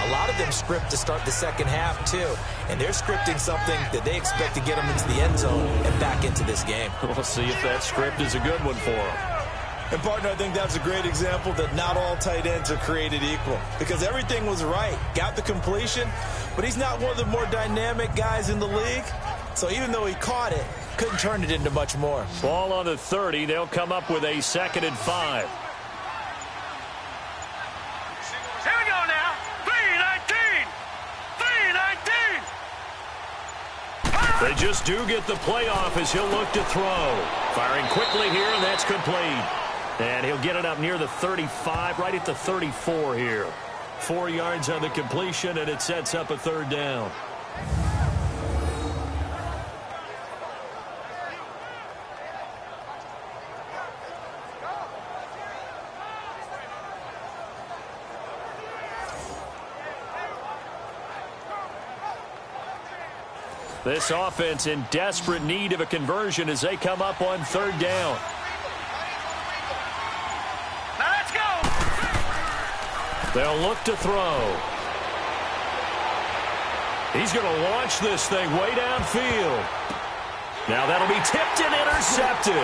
A lot of them script to start the second half, too. And they're scripting something that they expect to get them into the end zone and back into this game. We'll see if that script is a good one for them. And, partner, I think that's a great example that not all tight ends are created equal. Because everything was right. Got the completion, but he's not one of the more dynamic guys in the league. So even though he caught it, couldn't turn it into much more. Ball on the 30. They'll come up with a 2nd and 5. Here we go now. 3-19. 3-19. They just do get the playoff as he'll look to throw. Firing quickly here, and that's complete. And he'll get it up near the 35, right at the 34 here. 4 yards on the completion, and it sets up a 3rd down. This offense in desperate need of a conversion as they come up on 3rd down. Now let's go. They'll look to throw. He's going to launch this thing way downfield. Now that'll be tipped and intercepted.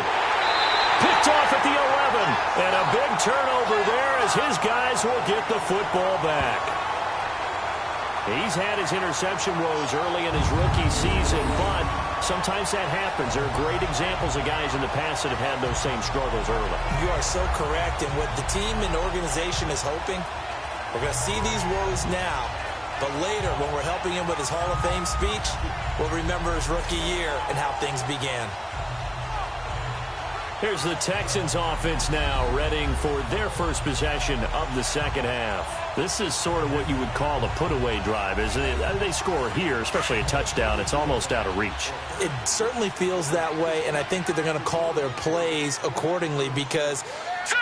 Picked off at the 11. And a big turnover there as his guys will get the football back. He's had his interception woes early in his rookie season, but sometimes that happens. There are great examples of guys in the past that have had those same struggles early. You are so correct, and what the team and organization is hoping, we're going to see these woes now, but later when we're helping him with his Hall of Fame speech, we'll remember his rookie year and how things began. Here's the Texans offense now, readying for their first possession of the second half. This is sort of what you would call a put-away drive, isn't it? They score here, especially a touchdown. It's almost out of reach. It certainly feels that way, and I think that they're going to call their plays accordingly because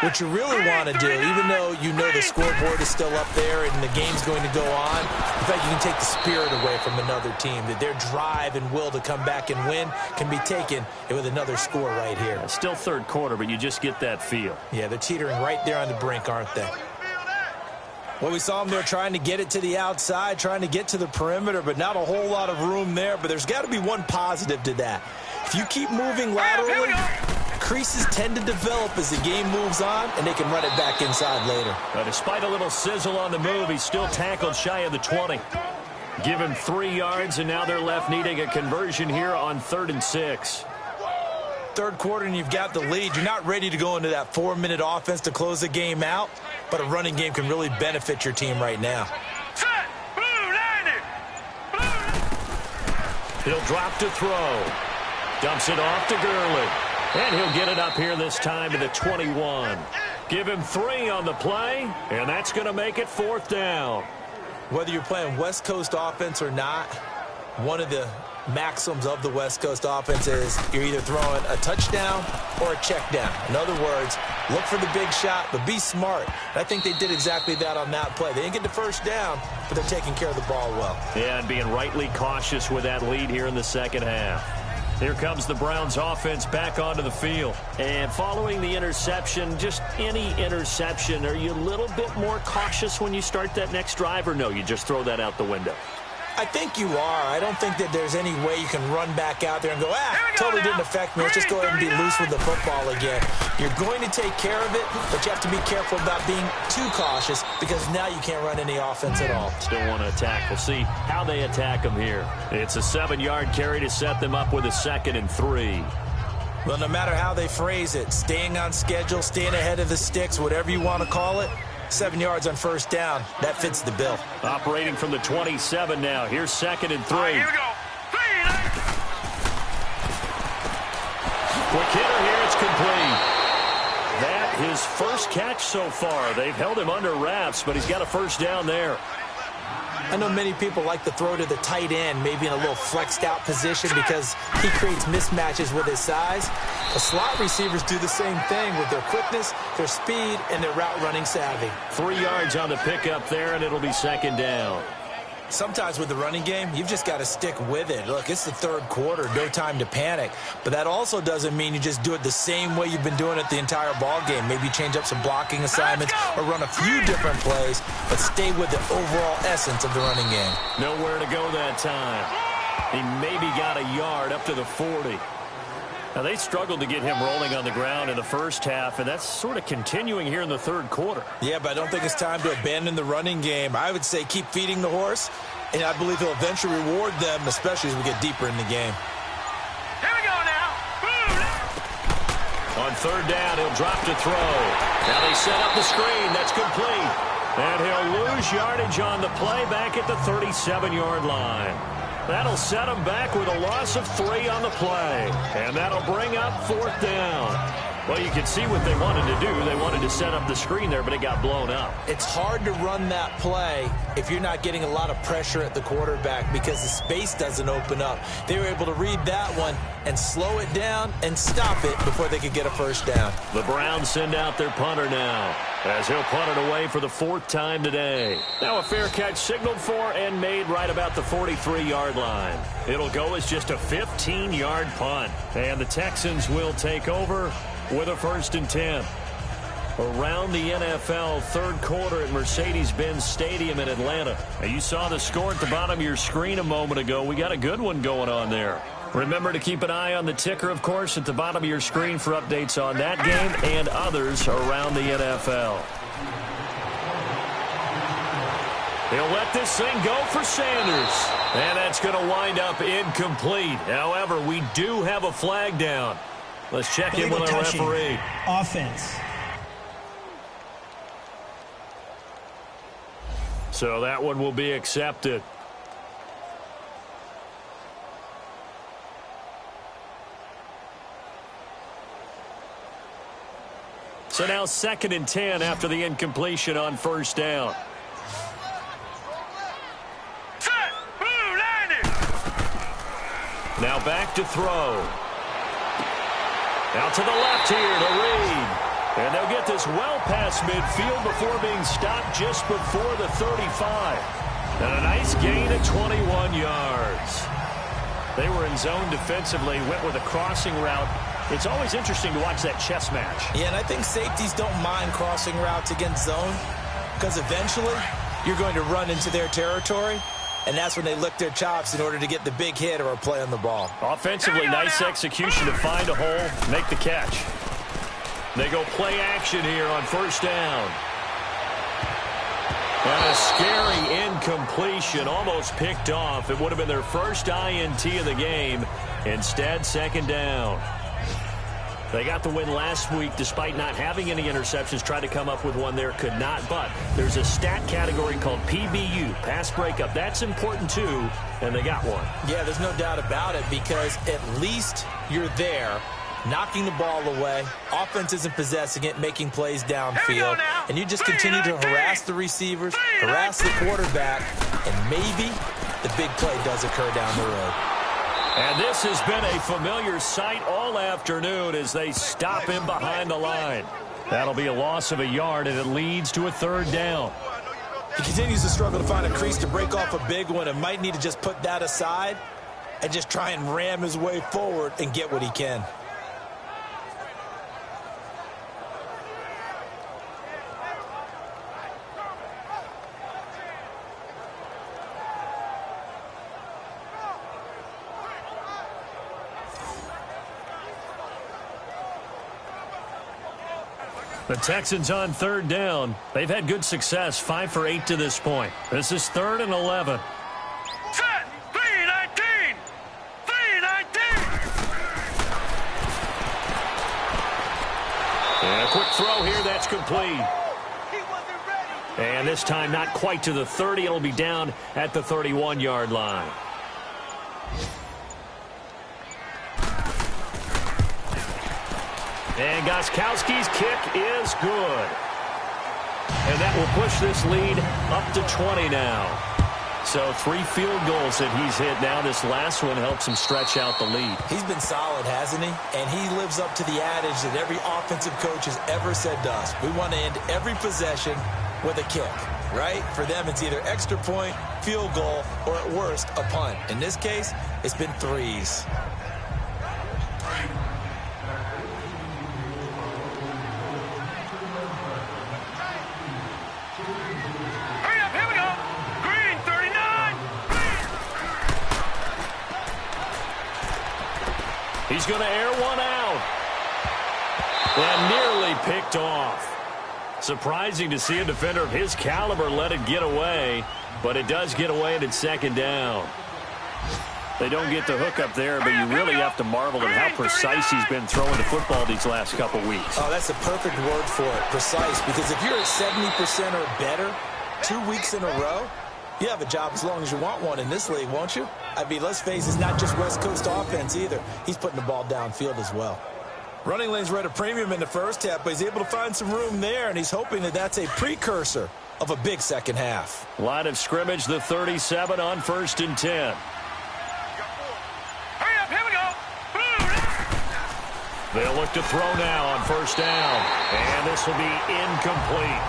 what you really want to do, even though you know the scoreboard is still up there and the game's going to go on, in fact, you can take the spirit away from another team, that their drive and will to come back and win can be taken with another score right here. It's still 3rd quarter, but you just get that feel. Yeah, they're teetering right there on the brink, aren't they? Well, we saw them there trying to get it to the outside, trying to get to the perimeter, but not a whole lot of room there. But there's got to be one positive to that. If you keep moving laterally, creases tend to develop as the game moves on, and they can run it back inside later. But despite a little sizzle on the move, he's still tackled shy of the 20. Give him 3 yards, and now they're left needing a conversion here on 3rd and 6. 3rd quarter, and you've got the lead. You're not ready to go into that 4-minute offense to close the game out, but a running game can really benefit your team right now. Set. Blue 90. He'll drop to throw. Dumps it off to Gurley. And he'll get it up here this time to the 21. Give him 3 on the play, and that's going to make it 4th down. Whether you're playing West Coast offense or not, one of the maxims of the West Coast offense is you're either throwing a touchdown or a check down. In other words, look for the big shot, but be smart. And I think they did exactly that on that play. They didn't get the 1st down, but they're taking care of the ball well. Yeah, and being rightly cautious with that lead here in the second half. Here comes the Browns offense back onto the field. And following the interception, just any interception, are you a little bit more cautious when you start that next drive, or no, you just throw that out the window? I think you are. I don't think that there's any way you can run back out there and go, totally didn't affect me. Let's just go ahead and be loose with the football again. You're going to take care of it, but you have to be careful about being too cautious because now you can't run any offense at all. Still want to attack. We'll see how they attack them here. It's a 7-yard carry to set them up with a 2nd and 3. Well, no matter how they phrase it, staying on schedule, staying ahead of the sticks, whatever you want to call it, 7 yards on 1st down. That fits the bill. Operating from the 27 now. Here's 2nd and 3. Here we go. 3. Quick hitter here. It's complete. That his first catch so far. They've held him under wraps, but he's got a 1st down there. I know many people like to throw to the tight end, maybe in a little flexed out position because he creates mismatches with his size. The slot receivers do the same thing with their quickness, their speed, and their route running savvy. 3 yards on the pickup there, and it'll be 2nd down. Sometimes with the running game, you've just got to stick with it. Look, it's the third quarter, no time to panic. But that also doesn't mean you just do it the same way you've been doing it the entire ball game. Maybe change up some blocking assignments or run a few different plays, but stay with the overall essence of the running game. Nowhere to go that time. He maybe got a yard up to the 40. Now, they struggled to get him rolling on the ground in the first half, and that's sort of continuing here in the third quarter. Yeah, but I don't think it's time to abandon the running game. I would say keep feeding the horse, and I believe he'll eventually reward them, especially as we get deeper in the game. Here we go now. On third down, he'll drop to throw. Now they set up the screen. That's complete. And he'll lose yardage on the play back at the 37-yard line. That'll set him back with a loss of 3 on the play. And that'll bring up fourth down. Well, you can see what they wanted to do. They wanted to set up the screen there, but it got blown up. It's hard to run that play if you're not getting a lot of pressure at the quarterback because the space doesn't open up. They were able to read that one and slow it down and stop it before they could get a first down. The Browns send out their punter now, as he'll punt it away for the 4th time today. Now a fair catch signaled for and made right about the 43-yard line. It'll go as just a 15-yard punt. And the Texans will take over with a 1st and 10. Around the NFL, third quarter at Mercedes-Benz Stadium in Atlanta. Now, you saw the score at the bottom of your screen a moment ago. We got a good one going on there. Remember to keep an eye on the ticker, of course, at the bottom of your screen for updates on that game and others around the NFL. He'll let this thing go for Sanders. And that's going to wind up incomplete. However, we do have a flag down. Let's check in with our referee. Offense. So that one will be accepted. So now 2nd and 10 after the incompletion on first down. Set. Blue landing. Now back to throw. Out to the left here to Reed. And they'll get this well past midfield before being stopped just before the 35. And a nice gain of 21 yards. They were in zone defensively, went with a crossing route. It's always interesting to watch that chess match. Yeah, and I think safeties don't mind crossing routes against zone because eventually you're going to run into their territory, and that's when they lick their chops in order to get the big hit or a play on the ball. Offensively, nice execution to find a hole, make the catch. They go play action here on first down. And a scary incompletion, almost picked off. It would have been their first INT of the game. Instead, 2nd down. They got the win last week despite not having any interceptions. Tried to come up with one there, could not. But there's a stat category called PBU, pass breakup. That's important too, and they got one. Yeah, there's no doubt about it because at least you're there, knocking the ball away. Offense isn't possessing it, making plays downfield. And you just continue to harass the receivers, harass the quarterback, and maybe the big play does occur down the road. And this has been a familiar sight all afternoon as they stop him behind the line. That'll be a loss of a yard, and it leads to a 3rd down. He continues to struggle to find a crease to break off a big one and might need to just put that aside and just try and ram his way forward and get what he can. The Texans on 3rd down. They've had good success, 5 for 8 to this point. This is 3rd and 11. Set. 3-19. 3-19. And a quick throw here, that's complete. And this time not quite to the 30. It'll be down at the 31-yard line. And Gostkowski's kick is good. And that will push this lead up to 20 now. So 3 field goals that he's hit now. This last one helps him stretch out the lead. He's been solid, hasn't he? And he lives up to the adage that every offensive coach has ever said to us. We want to end every possession with a kick. right? For them, it's either extra point, field goal, or at worst, a punt. In this case, it's been threes. Hurry up, here we go. Green, 39. He's going to air one out. And nearly picked off. Surprising to see a defender of his caliber let it get away, but it does get away and it's second down. They don't get the hook up there, but you really have to marvel at how precise he's been throwing the football these last couple weeks. Oh, that's the perfect word for it, precise, because if you're at 70% or better 2 weeks in a row, you have a job as long as you want one in this league, won't you? I mean, let's face it, it's not just West Coast offense either. He's putting the ball downfield as well. Running lanes were at a premium in the first half, but he's able to find some room there, and he's hoping that that's a precursor of a big second half. Line of scrimmage, the 37 on 1st and 10. Hurry up, here we go. They'll look to throw now on 1st down, and this will be incomplete.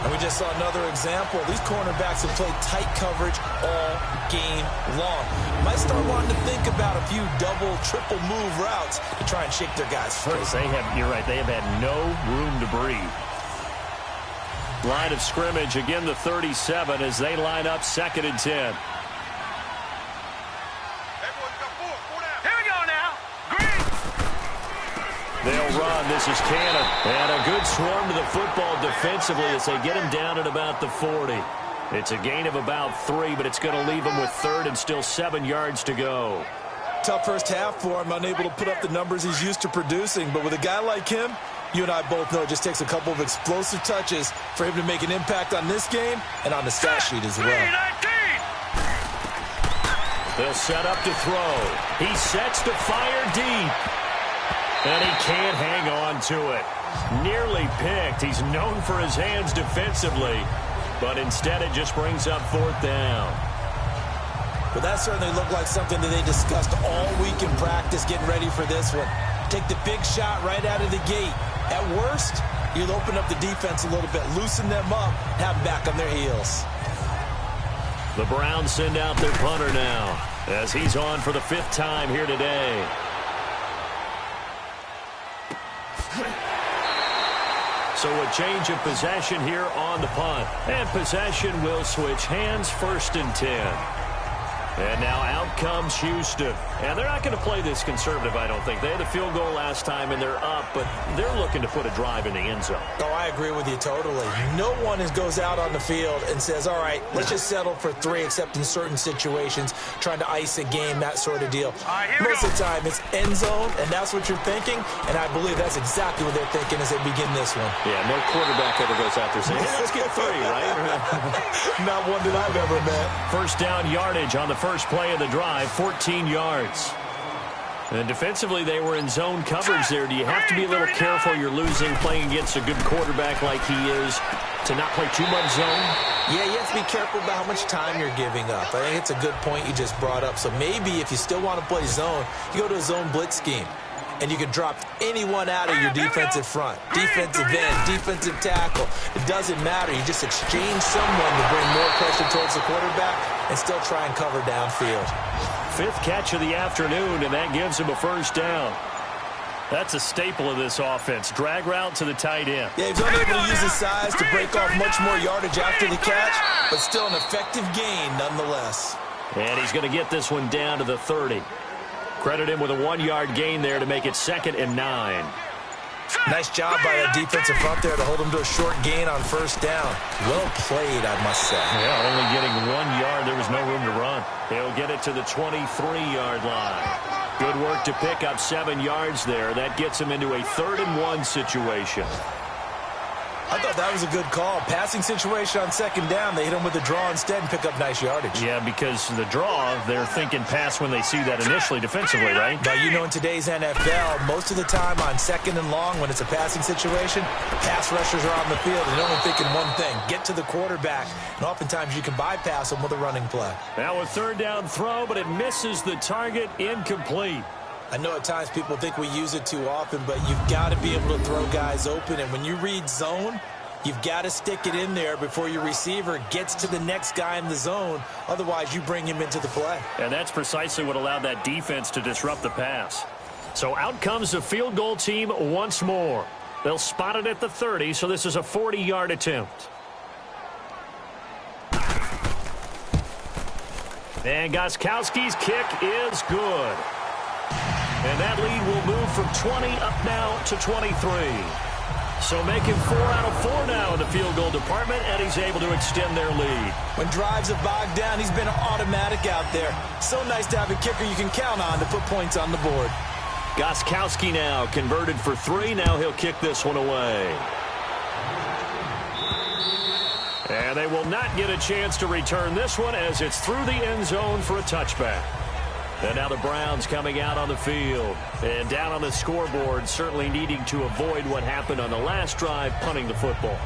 And we just saw another example. These cornerbacks have played tight coverage all game long. Might start wanting to think about a few double, triple move routes to try and shake their guys free. You're right, they have had no room to breathe. Line of scrimmage, again the 37 as they line up 2nd and 10. Here we go now. Green. They'll run. This is Cannon. And a good swarm to the football defensively as they get him down at about the 40. It's a gain of about 3, but it's going to leave him with 3rd and still 7 yards to go. Tough first half for him, unable to put up the numbers he's used to producing. But with a guy like him, you and I both know it just takes a couple of explosive touches for him to make an impact on this game and on the stat sheet as well. 3-19. They'll set up to throw. He sets to fire deep. And he can't hang on to it. Nearly picked. He's known for his hands defensively. But instead it just brings up 4th down. Well, that certainly looked like something that they discussed all week in practice getting ready for this one. Take the big shot right out of the gate. At worst, you'll open up the defense a little bit, loosen them up, have them back on their heels. The Browns send out their punter now as he's on for the 5th time here today. So a change of possession here on the punt. And possession will switch hands, 1st and 10. And now out comes Houston. And they're not going to play this conservative, I don't think. They had the field goal last time, and they're up, but they're looking to put a drive in the end zone. Oh, I agree with you totally. No one goes out on the field and says, all right, let's just settle for 3, except in certain situations, trying to ice a game, that sort of deal. Most of the time, it's end zone, and that's what you're thinking, and I believe that's exactly what they're thinking as they begin this one. Yeah, no quarterback ever goes out there saying, hey, let's get 3, right? Not one that I've ever met. 1st down yardage on the first play of the drive, 14 yards. And defensively, they were in zone coverage there. Do you have to be a little careful? You're losing playing against a good quarterback like he is to not play too much zone? Yeah, you have to be careful about how much time you're giving up. I think it's a good point you just brought up. So maybe if you still want to play zone, you go to a zone blitz scheme. And you can drop anyone out of your defensive front. Defensive end, defensive tackle. It doesn't matter. You just exchange someone to bring more pressure towards the quarterback and still try and cover downfield. 5th catch of the afternoon, and that gives him a 1st down. That's a staple of this offense. Drag route to the tight end. Yeah, he's unable to use his size to break off much more yardage after the catch, but still an effective gain nonetheless. And he's going to get this one down to the 30. Credit him with a 1-yard gain there to make it 2nd and 9. Nice job by that defensive front there to hold him to a short gain on 1st down. Well played, I must say. Yeah, only getting 1 yard. There was no room to run. He'll get it to the 23-yard line. Good work to pick up 7 yards there. That gets him into a 3rd and 1 situation. I thought that was a good call. Passing situation on 2nd down. They hit him with a draw instead and pick up nice yardage. Yeah, because the draw, they're thinking pass when they see that initially defensively, right? But you know, in today's NFL, most of the time on 2nd and long, when it's a passing situation, pass rushers are on the field and they're only thinking one thing, get to the quarterback. And oftentimes you can bypass them with a running play. Now a 3rd down throw, but it misses the target, incomplete. I know at times people think we use it too often, but you've got to be able to throw guys open. And when you read zone, you've got to stick it in there before your receiver gets to the next guy in the zone. Otherwise, you bring him into the play. And that's precisely what allowed that defense to disrupt the pass. So out comes the field goal team once more. They'll spot it at the 30, so this is a 40-yard attempt. And Gostkowski's kick is good. And that lead will move from 20 up now to 23. So making 4 out of 4 now in the field goal department, and he's able to extend their lead. When drives have bogged down, he's been an automatic out there. So nice to have a kicker you can count on to put points on the board. Gostkowski now converted for 3. Now he'll kick this one away. And they will not get a chance to return this one as it's through the end zone for a touchback. And now the Browns coming out on the field. And down on the scoreboard, certainly needing to avoid what happened on the last drive, punting the football.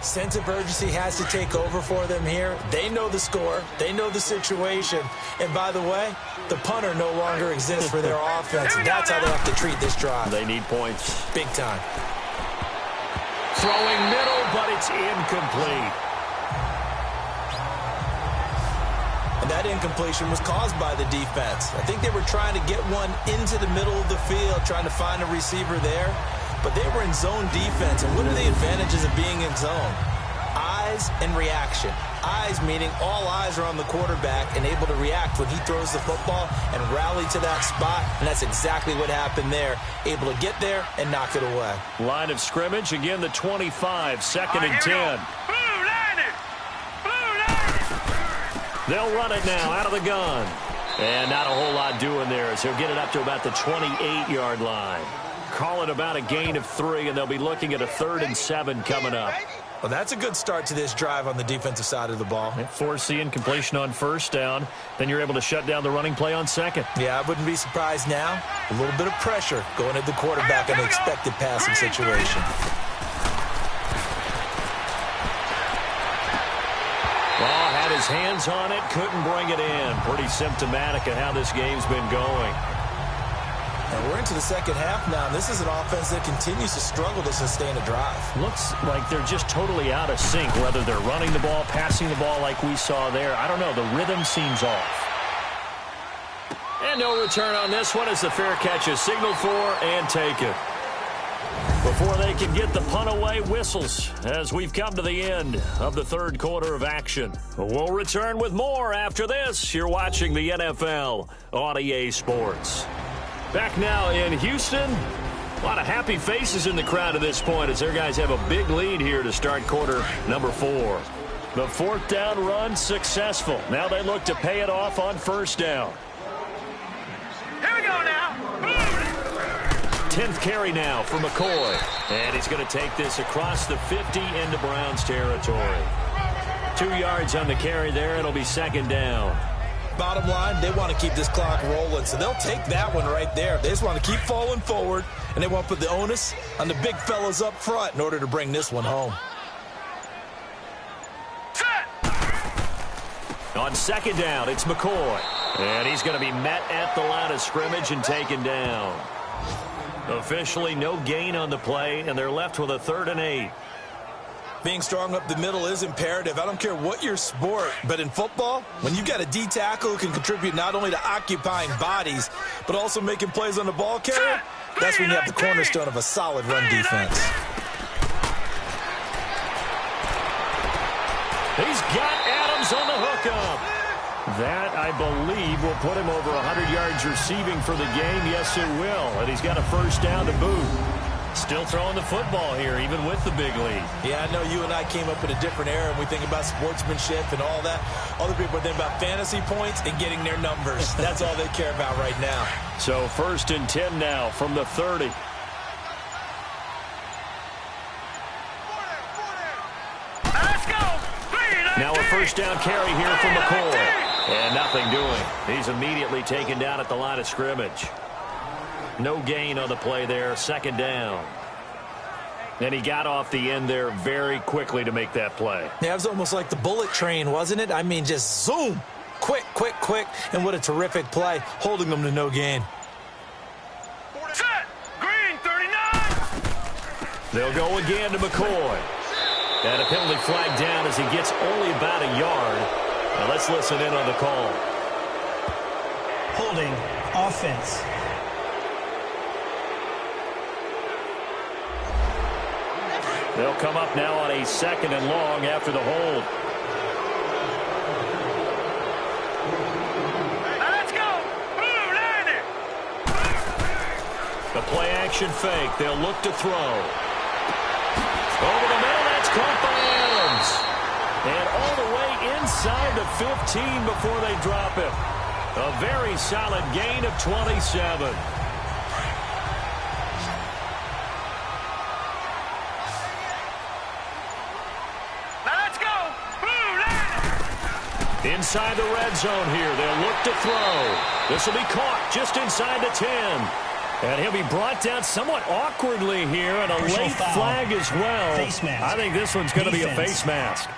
Sense of urgency has to take over for them here. They know the score. They know the situation. And by the way, the punter no longer exists for their offense. And that's how they have to treat this drive. They need points. Big time. Throwing middle, but it's incomplete. And that incompletion was caused by the defense. I think they were trying to get one into the middle of the field, trying to find a receiver there. But they were in zone defense. And what are the advantages of being in zone? Eyes and reaction. Eyes meaning all eyes are on the quarterback and able to react when he throws the football and rally to that spot. And that's exactly what happened there. Able to get there and knock it away. Line of scrimmage, again the 25, second and 10. They'll run it now out of the gun. And not a whole lot doing there as he'll get it up to about the 28-yard line. Call it about a gain of 3, and they'll be looking at a 3rd and 7 coming up. Well, that's a good start to this drive on the defensive side of the ball. Force the incompletion on first down. Then you're able to shut down the running play on second. Yeah, I wouldn't be surprised now. A little bit of pressure going at the quarterback in an expected passing situation. Well, had his hands on it, couldn't bring it in. Pretty symptomatic of how this game's been going. And we're into the second half now, and this is an offense that continues to struggle to sustain a drive. Looks like they're just totally out of sync, whether they're running the ball, passing the ball like we saw there. I don't know. The rhythm seems off. And no return on this one as the fair catch is signaled for and taken. Before they can get the punt away, whistles as we've come to the end of the third quarter of action. We'll return with more after this. You're watching the NFL on EA Sports. Back now in Houston. A lot of happy faces in the crowd at this point as their guys have a big lead here to start quarter number 4. The 4th down run successful. Now they look to pay it off on first down. Here we go now. 10th carry now for McCoy. And he's going to take this across the 50 into Browns territory. 2 yards on the carry there. It'll be second down. Bottom line, they want to keep this clock rolling, so they'll take that one right there. They just want to keep falling forward, and they want to put the onus on the big fellas up front in order to bring this one home. On second down, it's McCoy. And he's going to be met at the line of scrimmage and taken down. Officially no gain on the play, and they're left with a 3rd and 8. Being strong up the middle is imperative. I don't care what your sport, but in football, when you've got a D tackle who can contribute not only to occupying bodies, but also making plays on the ball carrier, that's when you have the cornerstone of a solid run defense. He's got Adams on the hookup. That, I believe, will put him over 100 yards receiving for the game. Yes, it will. And he's got a first down to boot. Still throwing the football here, even with the big lead. Yeah, I know you and I came up in a different era, and we think about sportsmanship and all that. Other people think about fantasy points and getting their numbers. That's all they care about right now. So 1st and 10 now from the 30. Let's go. Now a first down carry here from McCoy. And nothing doing. He's immediately taken down at the line of scrimmage. No gain on the play there. Second down. And he got off the end there very quickly to make that play. Yeah, it was almost like the bullet train, wasn't it? I mean, just zoom. Quick, quick, quick. And what a terrific play, holding them to no gain. They'll go again to McCoy. And a penalty flag down as he gets only about a yard. Now let's listen in on the call. Holding, offense. They'll come up now on a 2nd and long after the hold. Now let's go. Blue line it. The play action fake. They'll look to throw. Over the middle, that's caught by Adams. And all the way inside the 15 before they drop him. A very solid gain of 27. Inside the red zone here. They'll look to throw. This will be caught just inside the 10. And he'll be brought down somewhat awkwardly here, and a late flag as well. Face mask. I think this one's going to be a face mask.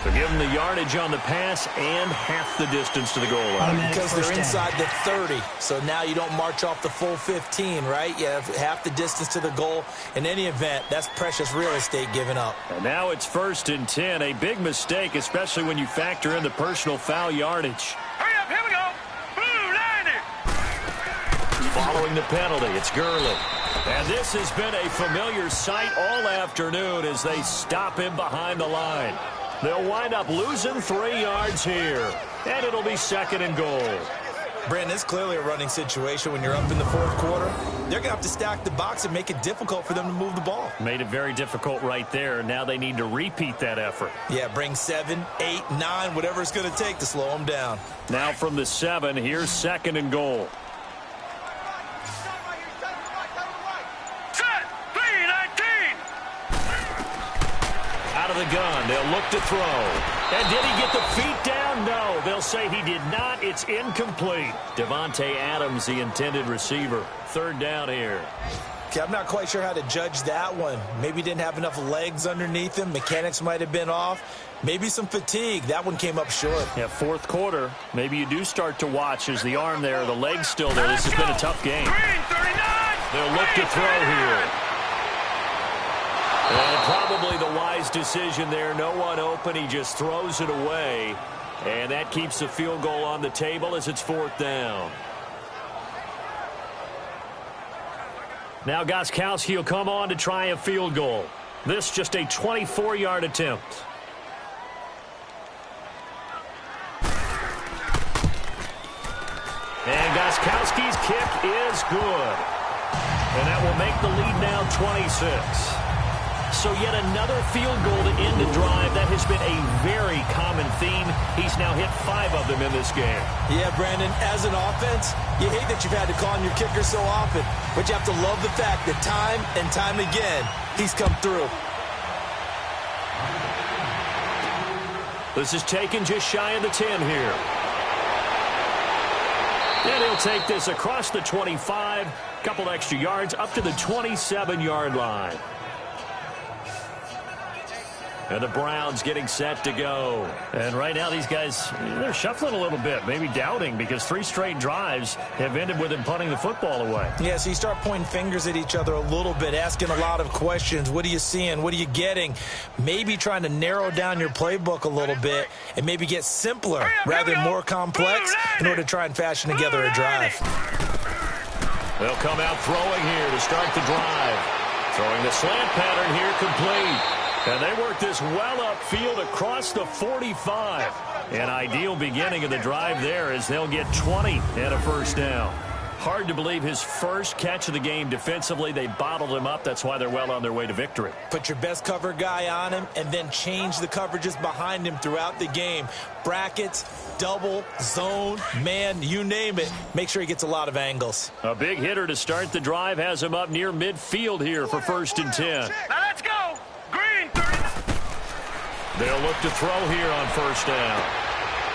So give them the yardage on the pass and half the distance to the goal line. Because they're inside the 30, so now you don't march off the full 15, right? You have half the distance to the goal. In any event, that's precious real estate given up. And now it's 1st and 10, a big mistake, especially when you factor in the personal foul yardage. Hurry up, here we go. Blue line it. Following the penalty, it's Gurley. And this has been a familiar sight all afternoon as they stop him behind the line. They'll wind up losing 3 yards here, and it'll be 2nd and goal. Brandon, it's clearly a running situation when you're up in the 4th quarter. They're going to have to stack the box and make it difficult for them to move the ball. Made it very difficult right there. Now they need to repeat that effort. Yeah, bring 7, 8, 9, whatever it's going to take to slow them down. Now from the 7, here's 2nd and goal. Out of the gun, they'll look to throw. And did he get the feet down? No, they'll say he did not. It's incomplete. Devontae Adams, the intended receiver. 3rd down here. Okay, I'm not quite sure how to judge that one. Maybe didn't have enough legs underneath him. Mechanics might have been off. Maybe some fatigue. That one came up short. Yeah, 4th quarter. Maybe you do start to watch as the arm there, the leg's still there. This has been a tough game. They'll look to throw here. And probably the wise decision there. No one open. He just throws it away. And that keeps the field goal on the table as it's 4th down. Now Gostkowski will come on to try a field goal. This just a 24-yard attempt. And Gostkowski's kick is good. And that will make the lead now 26. So yet another field goal to end the drive. That has been a very common theme. He's now hit 5 of them in this game. Yeah, Brandon, as an offense, you hate that you've had to call on your kicker so often, but you have to love the fact that time and time again, he's come through. This is taken just shy of the 10 here. And he'll take this across the 25, couple extra yards up to the 27-yard line. And the Browns getting set to go. And right now these guys, they're shuffling a little bit, maybe doubting, because 3 straight drives have ended with them punting the football away. Yeah, so you start pointing fingers at each other a little bit, asking a lot of questions. What are you seeing? What are you getting? Maybe trying to narrow down your playbook a little bit and maybe get simpler rather than more complex in order to try and fashion together a drive. They'll come out throwing here to start the drive. Throwing the slant pattern here complete. And they work this well upfield across the 45. An ideal beginning of the drive there as they'll get 20 and a 1st down. Hard to believe his first catch of the game defensively. They bottled him up. That's why they're well on their way to victory. Put your best cover guy on him and then change the coverages behind him throughout the game. Brackets, double, zone, man, you name it. Make sure he gets a lot of angles. A big hitter to start the drive has him up near midfield here for 1st and 10. Now let's go. Green 30. They'll look to throw here on 1st down.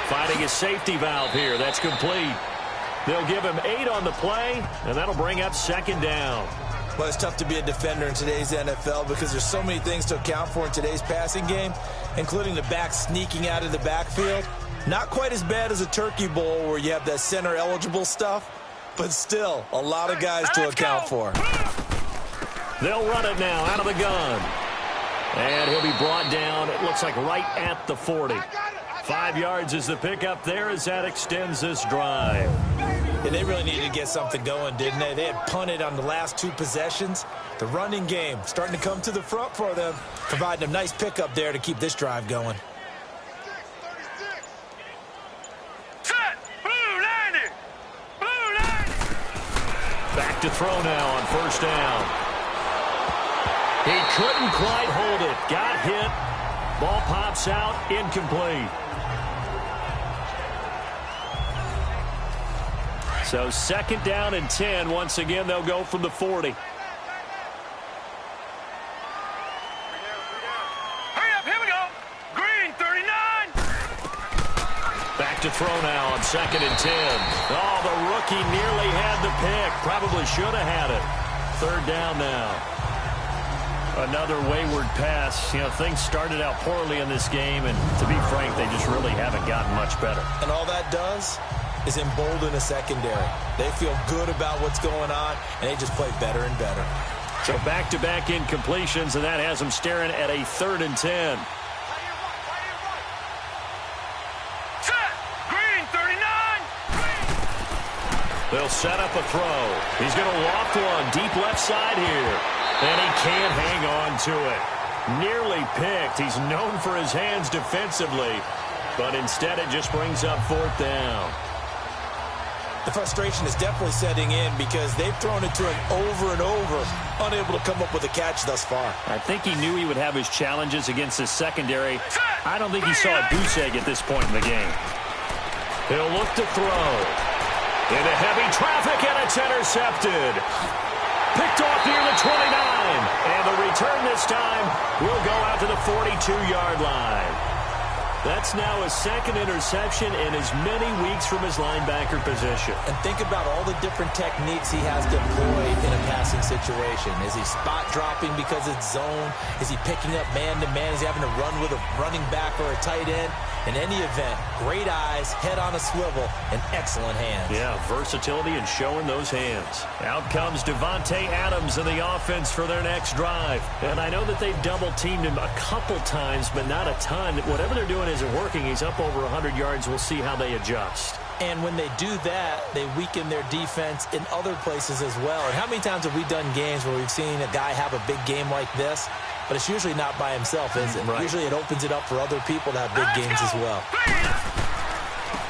Finding a safety valve here. That's complete. They'll give him 8 on the play, and that'll bring up 2nd down. Well, it's tough to be a defender in today's NFL because there's so many things to account for in today's passing game, including the back sneaking out of the backfield. Not quite as bad as a turkey bowl where you have that center eligible stuff, but still, a lot of guys to account for. They'll run it now out of the gun. And he'll be brought down, it looks like right at the 40. 5 yards is the pickup there as that extends this drive. And they really needed to get something going, didn't they? They had punted on the last 2 possessions. The running game starting to come to the front for them, providing a nice pickup there to keep this drive going. Set! Blue 90! Blue 90! Back to throw now on first down. He couldn't quite hold it. Got hit. Ball pops out. Incomplete. So 2nd down and 10. Once again, they'll go from the 40. Hurry up, here we go! Green 39! Back to throw now on 2nd and 10. Oh, the rookie nearly had the pick. Probably should have had it. 3rd down now. Another wayward pass. You know, things started out poorly in this game, and to be frank, they just really haven't gotten much better. And all that does is embolden a secondary. They feel good about what's going on, and they just play better and better. So back-to-back incompletions, and that has them staring at a 3rd and 10. Set! Green 39! They'll set up a throw. He's going to loft one deep left side here. And he can't hang on to it. Nearly picked. He's known for his hands defensively. But instead it just brings up 4th down. The frustration is definitely setting in because they've thrown it to him over and over, unable to come up with a catch thus far. I think he knew he would have his challenges against his secondary. I don't think he saw a goose egg at this point in the game. He'll look to throw. Into heavy traffic, and it's intercepted. Picked off near the 29. And the return this time will go out to the 42-yard line. That's now his 2nd interception in as many weeks from his linebacker position. And think about all the different techniques he has to employ in a passing situation. Is he spot dropping because it's zone? Is he picking up man-to-man? Is he having to run with a running back or a tight end? In any event, great eyes, head on a swivel, and excellent hands. Yeah, versatility and showing those hands. Out comes Devontae Adams in the offense for their next drive. And I know that they've double-teamed him a couple times, but not a ton. Whatever they're doing isn't working. He's up over 100 yards. We'll see how they adjust. And when they do that, they weaken their defense in other places as well. And how many times have we done games where we've seen a guy have a big game like this? But it's usually not by himself, is it? Right. Usually it opens it up for other people to have big games as well.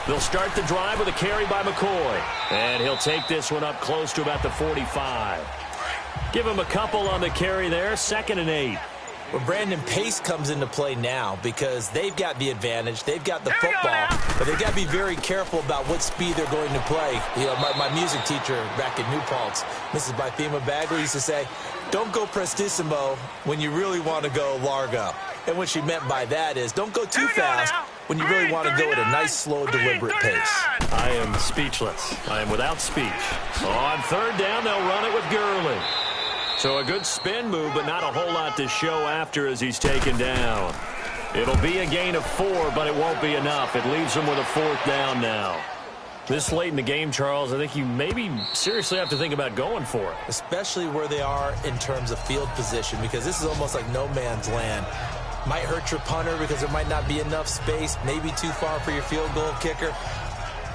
They'll start the drive with a carry by McCoy. And he'll take this one up close to about the 45. Give him a couple on the carry there. 2nd and 8. Well, Brandon, pace comes into play now because they've got the advantage. They've got the football, but they've got to be very careful about what speed they're going to play. You know, my music teacher back at New Paltz, Mrs. Bythema Bagley, used to say, don't go prestissimo when you really want to go largo. And what she meant by that is don't go too fast when you really want to go at a nice, slow, deliberate pace. I am speechless. I am without speech. On 3rd down, they'll run it with Gurley. So a good spin move, but not a whole lot to show after as he's taken down. It'll be a gain of 4, but it won't be enough. It leaves him with a 4th down now. This late in the game, Charles, I think you maybe seriously have to think about going for it. Especially where they are in terms of field position, because this is almost like no man's land. Might hurt your punter because there might not be enough space, maybe too far for your field goal kicker.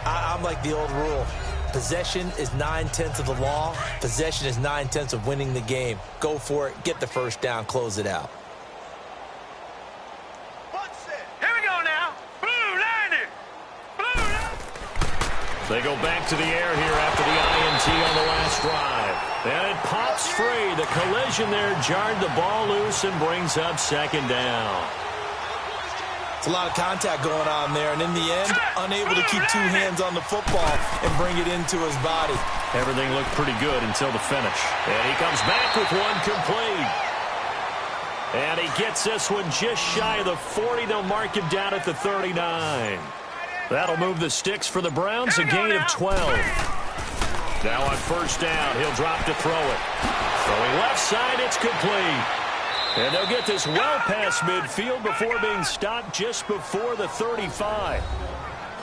I'm like the old rule. Possession is 9/10 of the law. Possession is 9/10 of winning the game. Go for it. Get the first down. Close it out. Here we go now. Blue 90! Blue 90! They go back to the air here after the INT on the last drive. And it pops free. The collision there jarred the ball loose and brings up 2nd down. It's a lot of contact going on there, and in the end, unable to keep 2 hands on the football and bring it into his body. Everything looked pretty good until the finish. And he comes back with one complete. And he gets this one just shy of the 40. They'll mark him down at the 39. That'll move the sticks for the Browns, a gain of 12. Now on first down, he'll drop to throw it. Throwing left side, it's complete. And they'll get this well past midfield before being stopped just before the 35.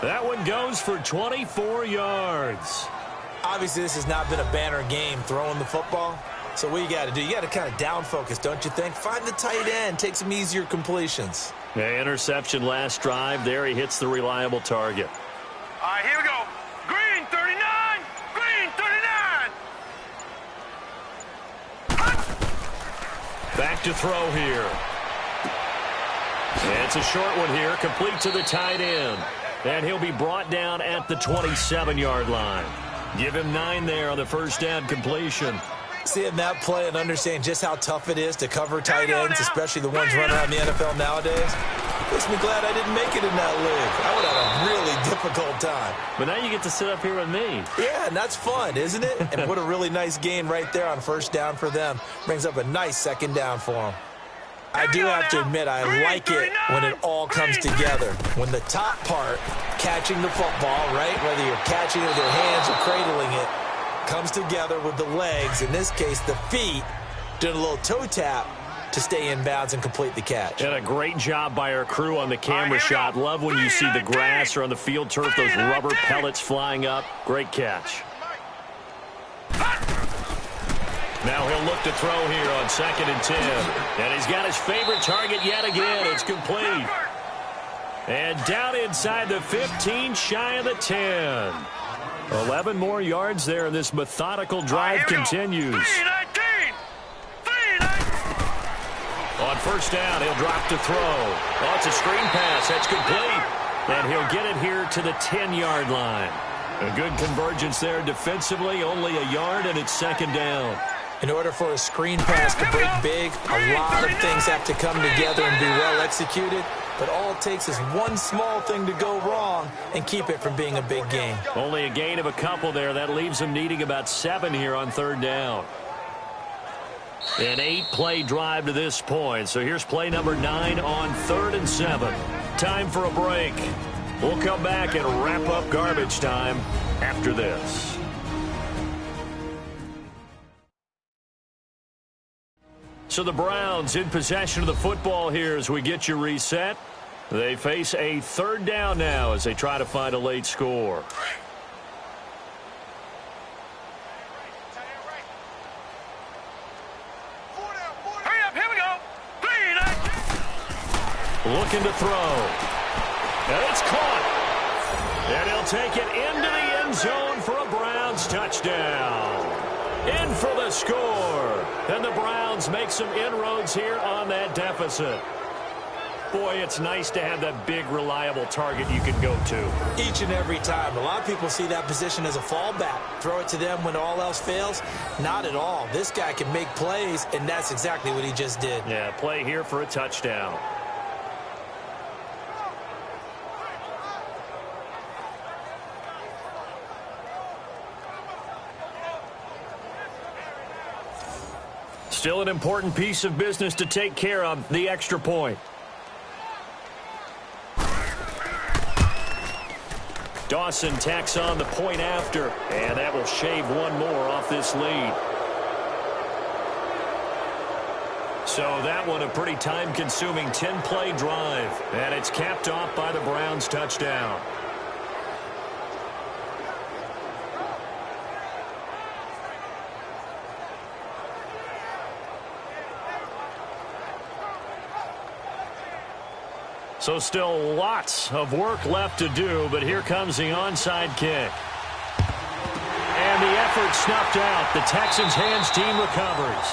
That one goes for 24 yards. Obviously, this has not been a banner game throwing the football. So what you got to do, you got to kind of down focus, don't you think? Find the tight end, take some easier completions. Yeah, interception last drive. There he hits the reliable target. All right, here we go. Green 39. Green 39. Back to throw here. And it's a short one here, complete to the tight end. And he'll be brought down at the 27-yard line. Give him 9 there on the first down completion. Seeing that play and understanding just how tough it is to cover tight ends, especially the ones running around the NFL nowadays, makes me glad I didn't make it in that league. I would have a really difficult time. But now you get to sit up here with me. Yeah, and that's fun, isn't it? And what a really nice gain right there on first down for them. Brings up a nice second down for them. I do have to admit, I like it when it all comes together. When the top part, catching the football, right, whether you're catching it with your hands or cradling it, comes together with the legs, in this case the feet, doing a little toe tap to stay in bounds and complete the catch. And a great job by our crew on the camera shot. Love when you see the grass or on the field turf, those rubber pellets flying up. Great catch. Now he'll look to throw here on 2nd and 10. And he's got his favorite target yet again. It's complete. And down inside the 15, shy of the 10. 11 more yards there, and this methodical drive continues. On first down, he'll drop to throw. Oh, it's a screen pass. That's complete. And he'll get it here to the 10-yard line. A good convergence there defensively, only a yard, and it's 2nd down. In order for a screen pass to break big, a lot of things have to come together and be well executed. But all it takes is one small thing to go wrong and keep it from being a big gain. Only a gain of a couple there. That leaves them needing about 7 here on 3rd down. An 8-play drive to this point. So here's play number 9 on 3rd and 7. Time for a break. We'll come back and wrap up garbage time after this. So the Browns in possession of the football here as we get you reset. They face a 3rd down now as they try to find a late score. Hurry up, here we go. 3, 9. Looking to throw. And it's caught. And he'll take it into the end zone for a Browns touchdown. In for the score. And the Browns make some inroads here on that deficit. Boy, it's nice to have that big, reliable target you can go to. Each and every time. A lot of people see that position as a fallback. Throw it to them when all else fails. Not at all. This guy can make plays, and that's exactly what he just did. Yeah, play here for a touchdown. Still an important piece of business to take care of, the extra point. Dawson tacks on the point after, and that will shave one more off this lead. So that one a pretty time-consuming 10-play drive, and it's capped off by the Browns' touchdown. So still lots of work left to do, but here comes the onside kick. And the effort snuffed out. The Texans hands team recovers.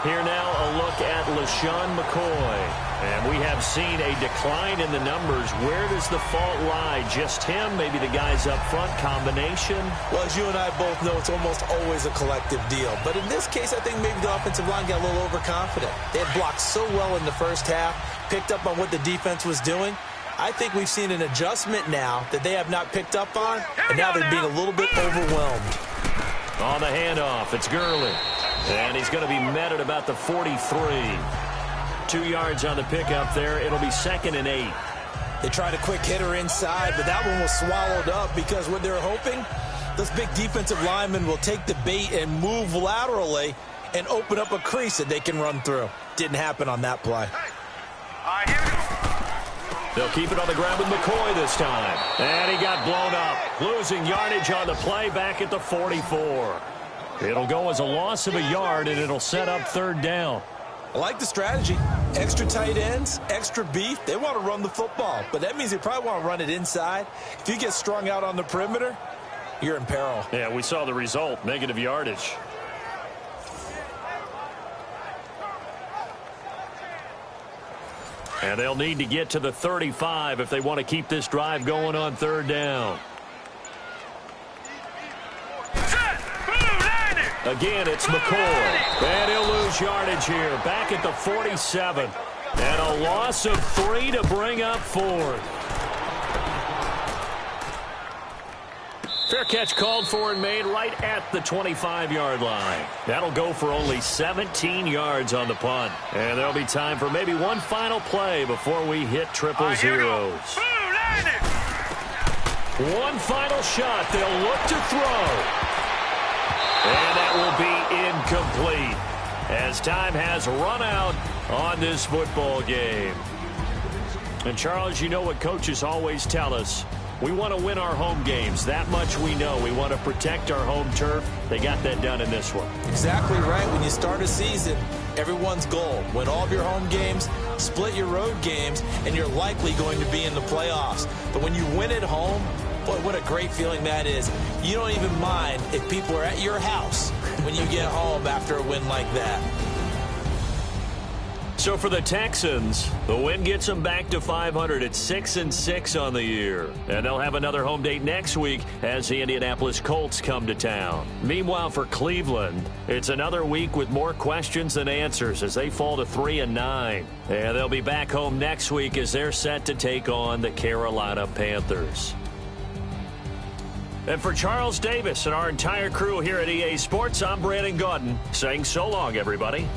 Here now a look at LaShawn McCoy. And we have seen a decline in the numbers. Where does the fault lie? Just him? Maybe the guys up front? Combination? Well, as you and I both know, it's almost always a collective deal. But in this case, I think maybe the offensive line got a little overconfident. They had blocked so well in the first half, picked up on what the defense was doing. I think we've seen an adjustment now that they have not picked up on, and now they're being a little bit overwhelmed. On the handoff, it's Gurley. And he's going to be met at about the 43. 2 yards on the pickup there. It'll be 2nd and 8. They tried a quick hitter inside, but that one was swallowed up because what they're hoping, those big defensive linemen will take the bait and move laterally and open up a crease that they can run through. Didn't happen on that play. All right, here we go. They'll keep it on the ground with McCoy this time. And he got blown up. Losing yardage on the play back at the 44. It'll go as a loss of a yard, and it'll set up third down. I like the strategy. Extra tight ends, extra beef. They want to run the football, but that means they probably want to run it inside. If you get strung out on the perimeter, you're in peril. Yeah, we saw the result, negative yardage. And they'll need to get to the 35 if they want to keep this drive going on third down. Again, it's McCoy. And he'll lose yardage here. Back at the 47. And a loss of 3 to bring up fourth. Fair catch called for and made right at the 25-yard line. That'll go for only 17 yards on the punt. And there'll be time for maybe one final play before we hit triple zeros. One final shot. They'll look to throw. And that will be incomplete as time has run out on this football game. And, Charles, you know what coaches always tell us. We want to win our home games. That much we know. We want to protect our home turf. They got that done in this one. Exactly right. When you start a season, everyone's goal, win all of your home games, split your road games, and you're likely going to be in the playoffs. But when you win at home, boy, what a great feeling that is. You don't even mind if people are at your house when you get home after a win like that. So for the Texans, the win gets them back to 500 at 6-6 on the year. And they'll have another home date next week as the Indianapolis Colts come to town. Meanwhile, for Cleveland, it's another week with more questions than answers as they fall to 3-9. And they'll be back home next week as they're set to take on the Carolina Panthers. And for Charles Davis and our entire crew here at EA Sports, I'm Brandon Gaudin saying so long, everybody.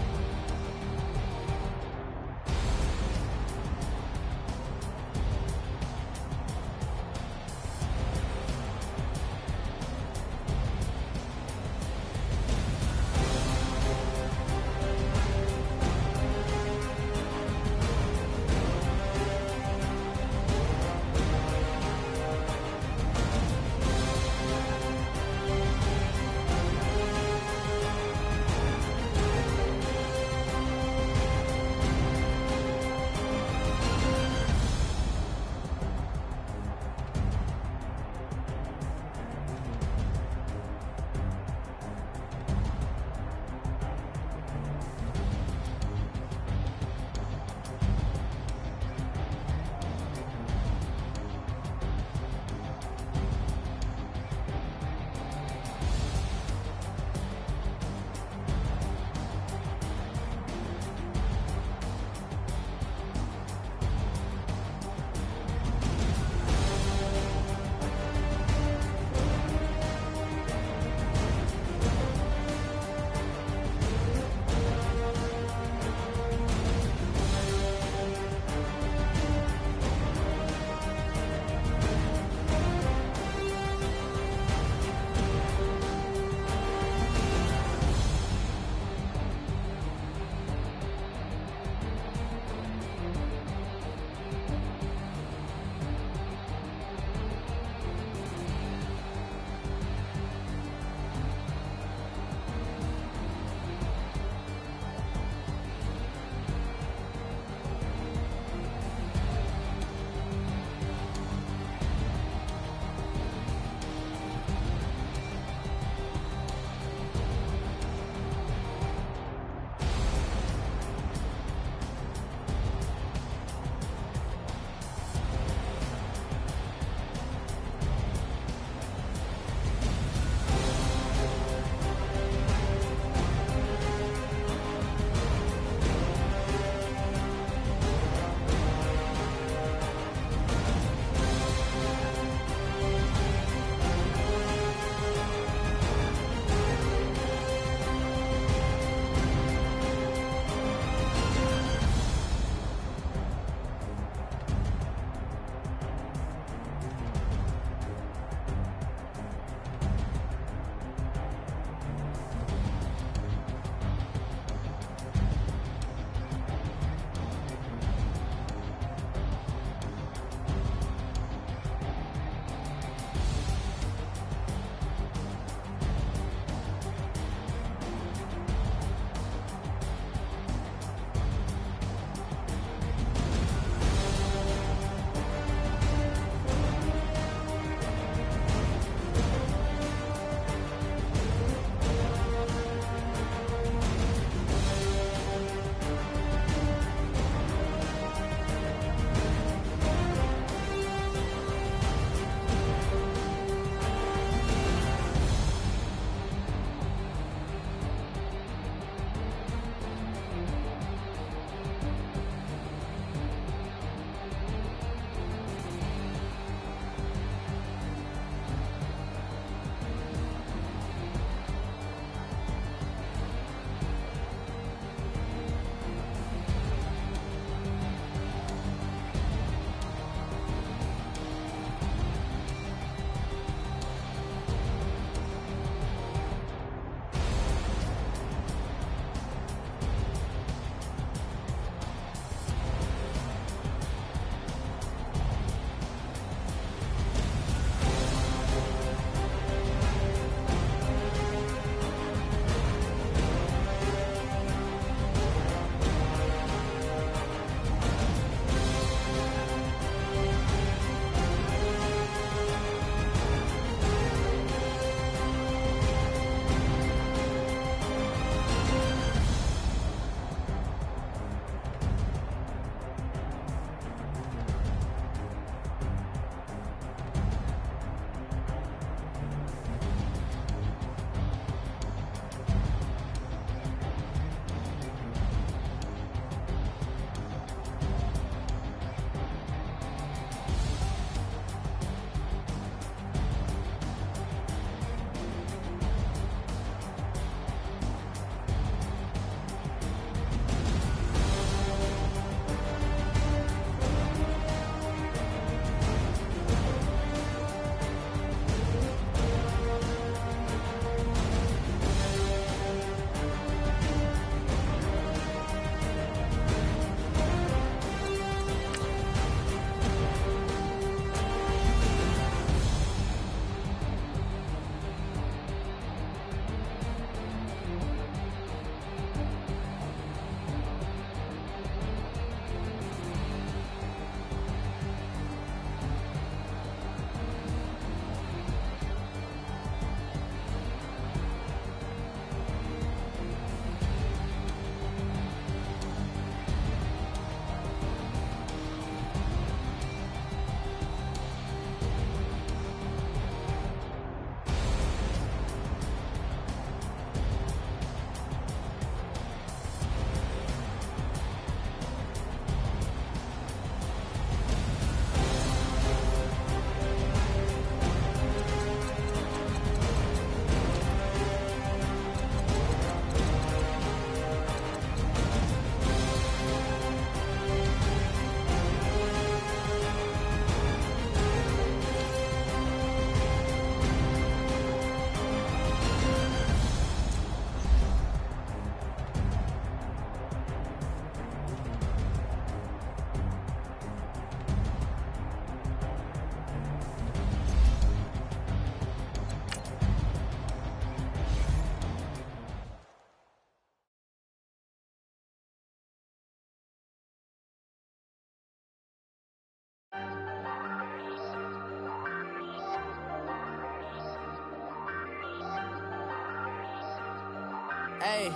Hey,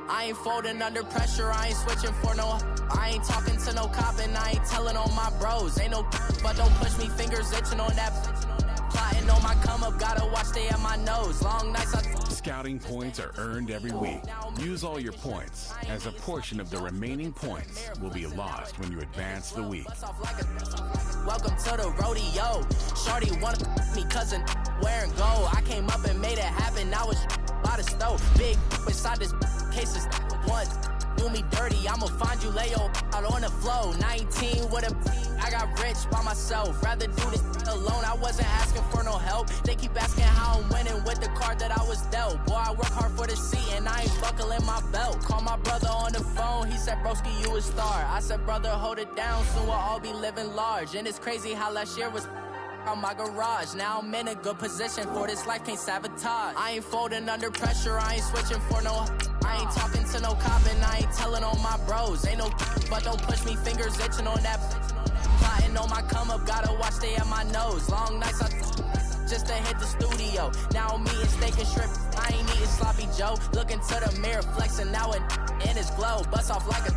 I ain't folding under pressure, I ain't switching for no. I ain't talking to no cop and I ain't telling on my bros. Ain't no, but don't push me, fingers itching on that. Plotting on my come up, gotta watch stay at my nose. Long nights Scouting points are earned every week. Use all your points, as a portion of the remaining points will be lost when you advance the week. Welcome to the rodeo. Shorty wanna me cousin wearing gold. I came up and made it happen. I was by the stove. Big beside this case is once. Do me dirty, I'ma find you, lay your out on the floor. 19 with a I got rich by myself. Rather do this alone, I wasn't asking for no help. They keep asking how I'm winning with the card that I was dealt. Boy, I work hard for the seat and I ain't buckling my belt. Call my brother on the phone, he said, broski, you a star. I said, brother, hold it down, soon we'll all be living large. And it's crazy how last year was on my garage. Now I'm in a good position for this life, can't sabotage. I ain't folding under pressure, I ain't switching for no. I ain't talking to no cop and I ain't telling on my bros. Ain't no, but don't push me, fingers itching on that. Plotting on my come up, gotta watch stay at my nose. Long nights just to hit the studio. Now I'm eating steak and shrimp, I ain't eating sloppy Joe. Looking to the mirror, flexing now it in his glow. Bust off like a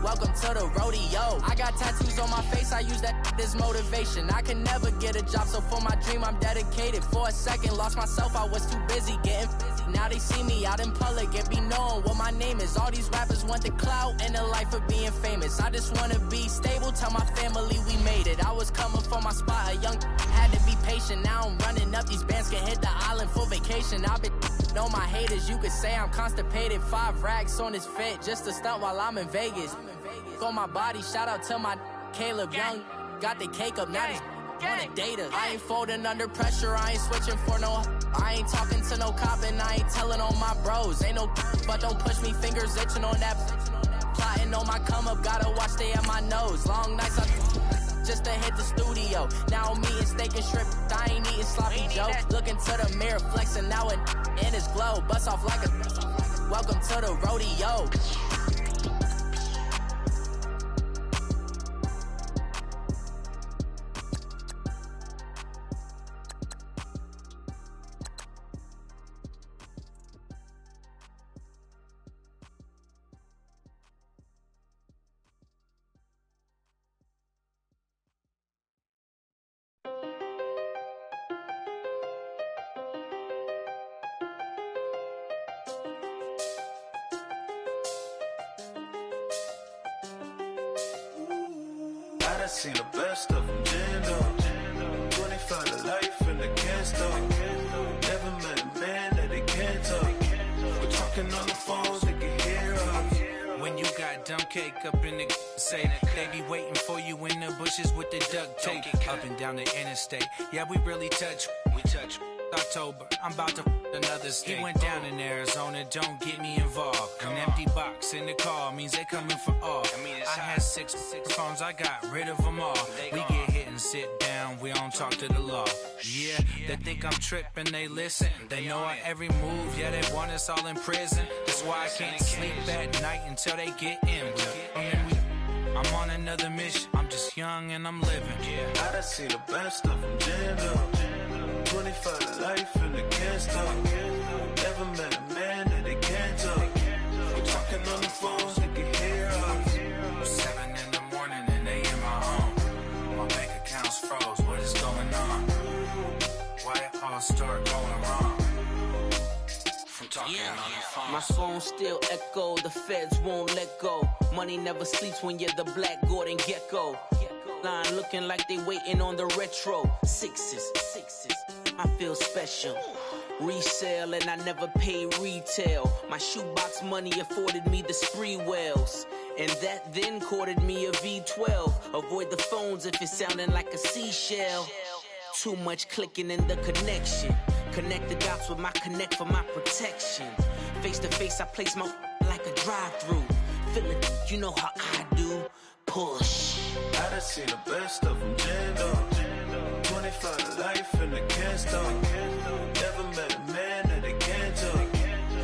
welcome to the rodeo. I got tattoos on my face, I use that as motivation. I can never get a job, so for my dream I'm dedicated. For a second, lost myself, I was too busy getting busy. Now they see me out in public and be knowing what my name is. All these rappers want the clout and the life of being famous. I just wanna be stable, tell my family we made it. I was coming for my spot, a young had to be patient. Now I'm running up, these bands can hit the island for vacation. I've been know my haters, you could say I'm constipated. 5 racks on his fit, just to stunt while I'm in Vegas. On my body, shout out to my Caleb Young. Got the cake up, now he's on a data. I ain't folding under pressure, I ain't switching for no. I ain't talking to no cop and I ain't telling on my bros. Ain't no, but don't push me, fingers itching on that. Plotting on my come up, gotta watch stay at my nose. Long nights just to hit the studio. Now I'm eating steak and shrimp, I ain't eating sloppy Joe. Looking to the mirror, flexing now it in his glow. Bust off like a welcome to the rodeo. I seen the best of them, Jando. 25 to life in the can't stop. Never met a man that they can't talk. We're talking on the phones, they can hear us. When you got dumb cake up in the say, they be waiting for you in the bushes with the duct tape. Up and down the interstate, yeah, we really touch. We touch. October, I'm about to another state. He went down in Arizona, don't get me involved. An empty box in the car means they coming for all. I had six phones, I got rid of them all. We get hit and sit down, we don't talk to the law. Yeah, they think I'm tripping, they listen. They know our every move, yeah, they want us all in prison. That's why I can't sleep at night until they get in. I'm on another mission, I'm just young and I'm living. I done seen the best of them, Jando. 25 to life in the can't stop. Never met a man that they can't talk. We're talking on the phones, they can hear us. 7 in the morning and they in my home. My bank account's froze, what is going on? Why it all start going wrong? From talking on the phone. My phone still echo, the feds won't let go. Money never sleeps when you're the black Gordon Gecko. Line looking like they waiting on the retro. Sixes, I feel special. Resale and I never pay retail. My shoebox money afforded me the spree wells. And that then courted me a V12. Avoid the phones if it's sounding like a seashell. Too much clicking in the connection. Connect the dots with my connect for my protection. Face to face, I place my like a drive-through. Feel it, you know how I do. Push. I done seen the best of them, Jando. 25 to life in the can't stop. Never met a man that they can't talk.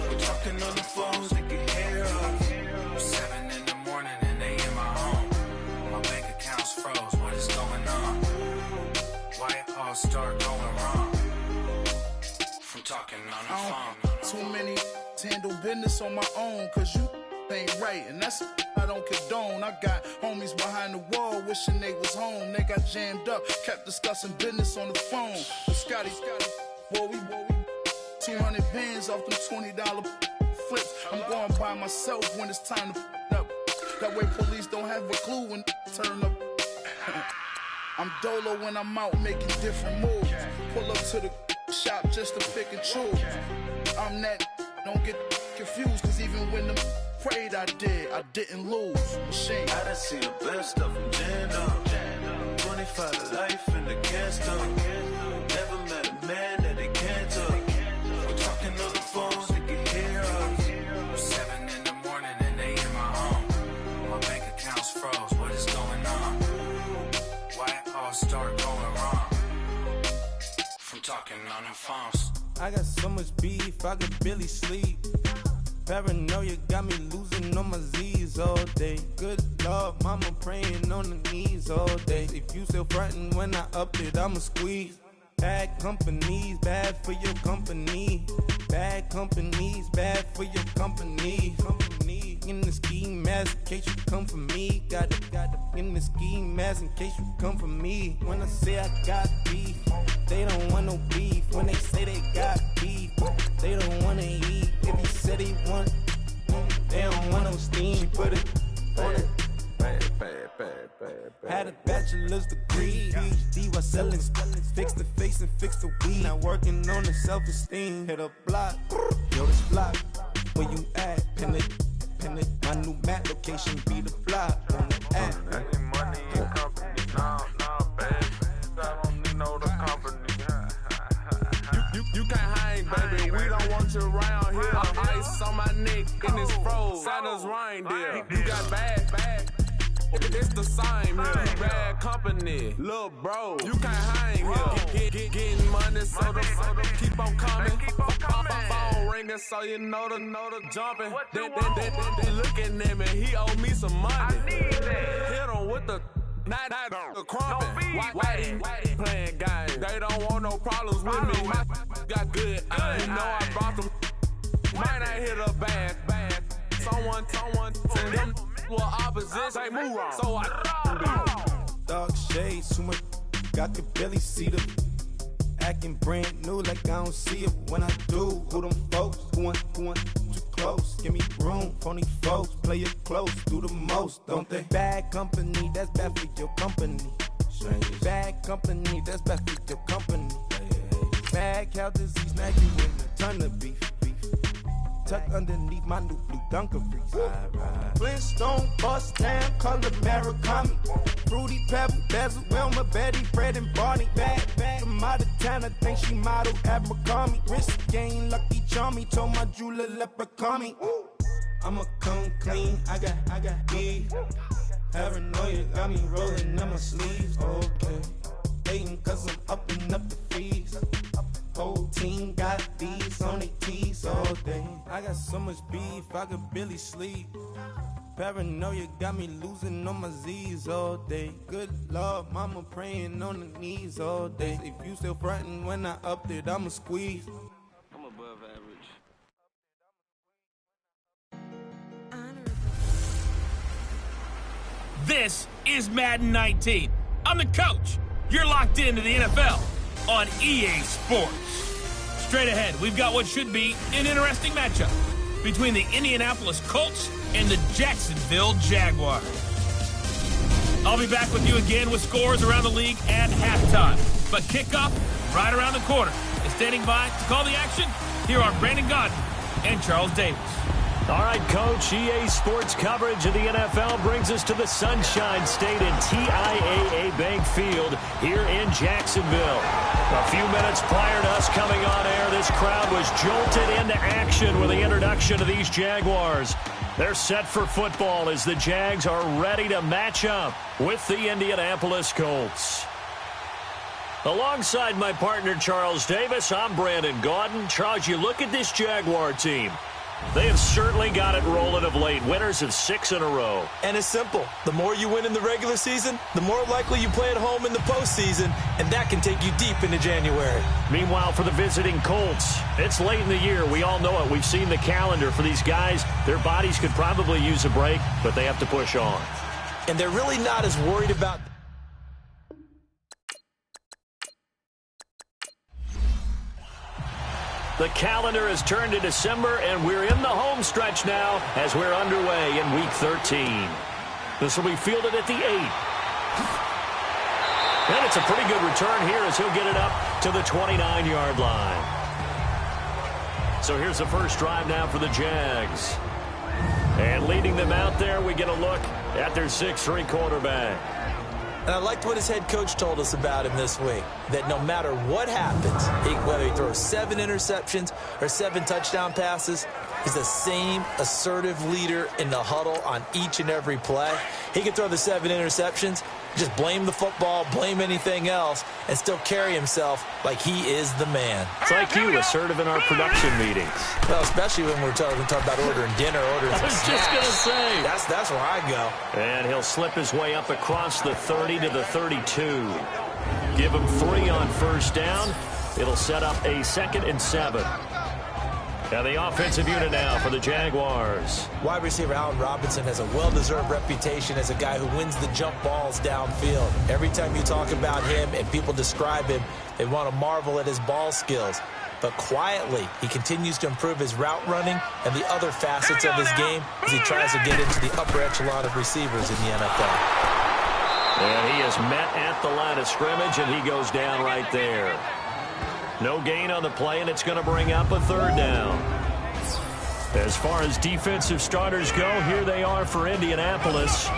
We're talking on the phones, they can hear us. 7 in the morning and they in my home. My bank account's froze, what is going on? Why it all start going wrong? From talking on the phone. Too many handle business on my own, cause you ain't right, and that's I don't condone. I got homies behind the wall wishing they was home. They got jammed up, kept discussing business on the phone. But Scotty, boy, we 200 bands off them $20 flips. I'm going by myself when it's time to up. That way police don't have a clue when turn up. I'm dolo when I'm out making different moves. Pull up to the shop just to pick and choose. I'm that, don't get confused, cause even when the prayed I didn't lose. Machine. I done seen the best of them jammed up. 25 to life in the can't stop. Never met a man that they can't talk. We're talking on the phones, they can hear us. 7 in the morning and they in my home. My bank account's froze, what is going on? Why it all start going wrong? From talking on the phones. I got so much beef, I could barely sleep. Paranoia got me losing on my Z's all day. Good Lord, mama praying on the knees all day. If you still frontin' when I up it, I'ma squeeze. Bad companies, bad for your company. Bad companies, bad for your company. Company in the ski mask in case you come for me. Got it in the ski mask in case you come for me. When I say I got beef, they don't want no beef. When they say they got beef, they don't wanna eat. If he said he want, they don't want no steam. She put it on it. Had a bachelor's degree, PhD while selling. Fix the face and fix the weed. Now working on the self-esteem. Hit a block, yo this block. Where you at? Pin it. My new map location be the block on the app. I need money and company. Nah, bad. I don't need no company. You can't hang, baby. We don't want you around here. Ice on my neck in this froze. Santa's reindeer. You got bad. It's the same here. Bad company, little bro. You can't hang here. Getting money, so the keep on coming. Phone ringing, so you know the jumping. They looking at me. He owe me some money. I need that. Hit him with the. Not the crumpin'. Why they playing games? They don't want no problems with me. My got good. You know I brought them. Might not hit a bad. Someone send them well opposition. They move wrong. So I dark shades, too much. I could barely see them. Acting brand new like I don't see it when I do. Who them folks? Who want too close? Give me room, phony folks. Play it close, do the most, don't they? Bad company, that's bad for your company. Bad company, that's bad for your company. Bad cow disease, now you in a ton of beef. Tuck underneath my new blue Dunkaroos. Flintstone, bust down, color Murakami. Fruity Pebble, Bezel, Wilma, Betty, Fred, and Barney. Bad, from out of town, I think she model Abercrombie. Wrist game, Lucky Charmy, told my jeweler, leprechaun. I'ma come clean, I got beef. Paranoia got me rolling on my sleeves, okay. Hating cause I'm upping up the fees. Whole team got these on their tees all day. I got so much beef, I could barely sleep. Paranoia got me losing on my Z's all day. Good Lord, mama praying on the knees all day. If you still frontin' when I upped it, I'ma squeeze. I'm above average. This is Madden 19. I'm the coach. You're locked into the NFL on EA Sports. Straight ahead, we've got what should be an interesting matchup between the Indianapolis Colts and the Jacksonville Jaguars. I'll be back with you again with scores around the league at halftime. But kickoff right around the corner. And standing by to call the action, here are Brandon Godden and Charles Davis. All right, Coach, EA Sports coverage of the NFL brings us to the Sunshine State and TIAA Bank Field here in Jacksonville. A few minutes prior to us coming on air, this crowd was jolted into action with the introduction of these Jaguars. They're set for football as the Jags are ready to match up with the Indianapolis Colts. Alongside my partner, Charles Davis, I'm Brandon Gaudin. Charles, you look at this Jaguar team. They have certainly got it rolling of late. Winners of 6 in a row. And it's simple. The more you win in the regular season, the more likely you play at home in the postseason, and that can take you deep into January. Meanwhile, for the visiting Colts, it's late in the year. We all know it. We've seen the calendar for these guys. Their bodies could probably use a break, but they have to push on. And they're really not as worried about... The calendar has turned to December, and we're in the home stretch now as we're underway in Week 13. This will be fielded at the 8. And it's a pretty good return here as he'll get it up to the 29-yard line. So here's the first drive now for the Jags. And leading them out there, we get a look at their 6'3" quarterback. And I liked what his head coach told us about him this week, that no matter what happens, whether he throws 7 interceptions or 7 touchdown passes, he's the same assertive leader in the huddle on each and every play. He can throw the 7 interceptions, just blame the football, blame anything else, and still carry himself like he is the man. It's like you, assertive in our production meetings. Well, especially when we're talking about ordering dinner, ordering I was snacks. just going to say. That's where I go. And he'll slip his way up across the 30 to the 32. Give him 3 on first down. It'll set up a 2nd and 7. Now the offensive unit now for the Jaguars. Wide receiver Allen Robinson has a well-deserved reputation as a guy who wins the jump balls downfield. Every time you talk about him and people describe him, they want to marvel at his ball skills. But quietly, he continues to improve his route running and the other facets of his game as he tries to get into the upper echelon of receivers in the NFL. And he is met at the line of scrimmage, and he goes down right there. No gain on the play, and it's going to bring up a 3rd down. As far as defensive starters go, here they are for Indianapolis.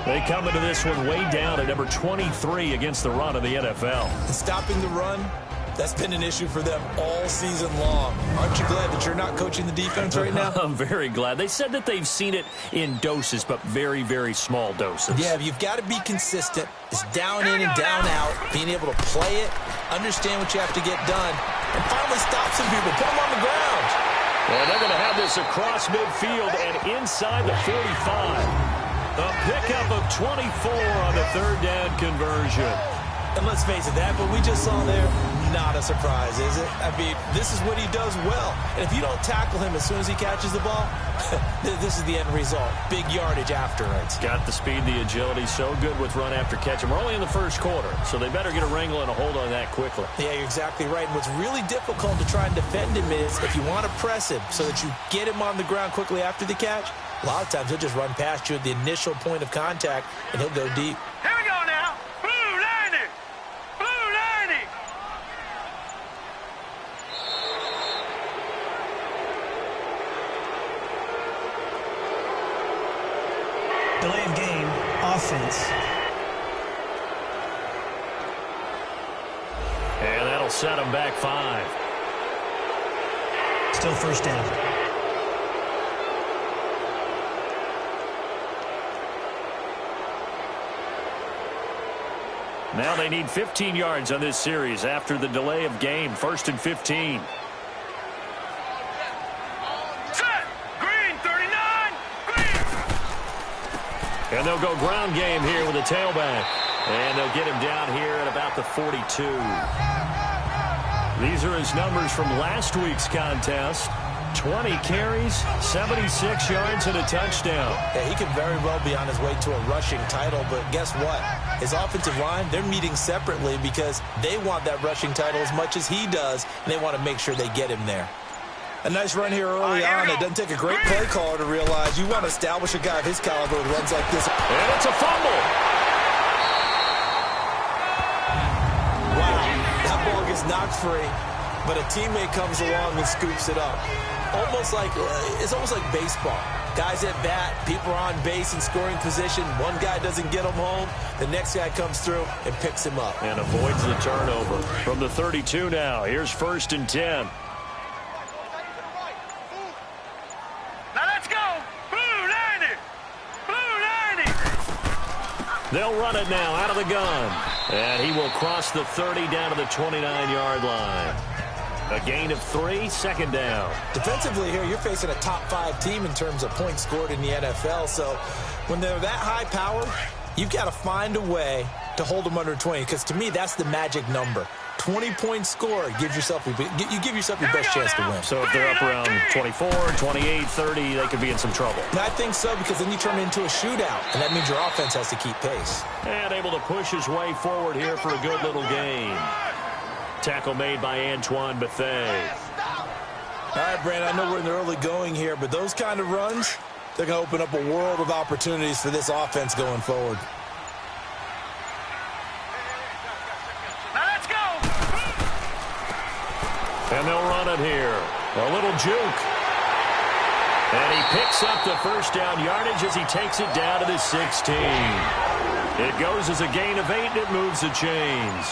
They come into this one way down at number 23 against the run of the NFL. And stopping the run, that's been an issue for them all season long. Aren't you glad that you're not coaching the defense right now? I'm very glad. They said that they've seen it in doses, but very, very small doses. Yeah, you've got to be consistent. It's down in and down out, being able to play it, understand what you have to get done, and finally stop some people, put them on the ground. And they're going to have this across midfield and inside the 45. A pickup of 24 on the 3rd down conversion. And let's face it, that what we just saw there, not a surprise, is it? I mean, this is what he does well. And if you don't tackle him as soon as he catches the ball, this is the end result. Big yardage after it. Got the speed, the agility, so good with run after catch. And we're only in the first quarter, so they better get a wrangle and a hold on that quickly. Yeah, you're exactly right. And what's really difficult to try and defend him is if you want to press him so that you get him on the ground quickly after the catch, a lot of times he'll just run past you at the initial point of contact, and he'll go deep. Here we go now. Blue 90. Blue 90. Delay of game, offense. And that'll set him back 5. Still first down. Now they need 15 yards on this series after the delay of game. 1st and 15. Set. Green 39. Green. And they'll go ground game here with a tailback. And they'll get him down here at about the 42. These are his numbers from last week's contest. 20 carries, 76 yards, and a touchdown. Yeah, he could very well be on his way to a rushing title, but guess what? His offensive line, they're meeting separately because they want that rushing title as much as he does, and they want to make sure they get him there. A nice run here early on. It doesn't take a great play caller to realize you want to establish a guy of his caliber who runs like this. And it's a fumble. Wow, that ball gets knocked free, but a teammate comes along and scoops it up. It's almost like baseball. Guys at bat, people are on base in scoring position. One guy doesn't get him home. The next guy comes through and picks him up. And avoids the turnover. From the 32 now, here's 1st and 10. Now let's go. Blue 90. Blue 90. They'll run it now out of the gun. And he will cross the 30 down to the 29-yard line. A gain of 3, second down. Defensively here, you're facing a top-5 team in terms of points scored in the NFL. So when they're that high-powered, you've got to find a way to hold them under 20, because to me, that's the magic number. 20-point score, you give yourself your best chance to win. So if they're up around 24, 28, 30, they could be in some trouble. And I think so, because then you turn it into a shootout, and that means your offense has to keep pace. And able to push his way forward here for a good little gain. Tackle made by Antoine Bethea. All right, Brandon, I know we're in the early going here, but those kind of runs, they're going to open up a world of opportunities for this offense going forward. And they'll run it here. A little juke. And he picks up the first down yardage as he takes it down to the 16. It goes as a gain of 8, and it moves the chains.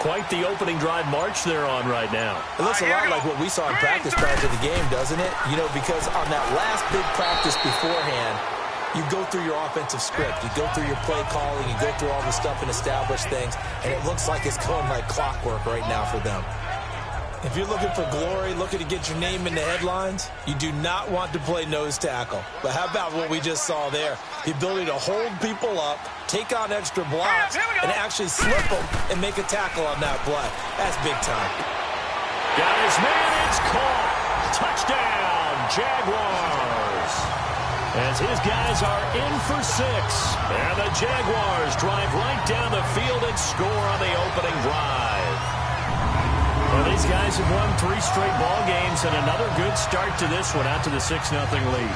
Quite the opening drive march they're on right now. It looks a lot like what we saw in practice prior to the game, doesn't it? You know, because on that last big practice beforehand, you go through your offensive script. You go through your play calling. You go through all the stuff and establish things. And it looks like it's going like clockwork right now for them. If you're looking for glory, looking to get your name in the headlines, you do not want to play nose tackle. But how about what we just saw there? The ability to hold people up, take on extra blocks, and actually slip them and make a tackle on that play. That's big time. Got his man, it's caught. Touchdown, Jaguars. As his guys are in for 6. And the Jaguars drive right down the field and score on the opening drive. Well, these guys have won 3 straight ball games, and another good start to this one, out to the 6-0 lead.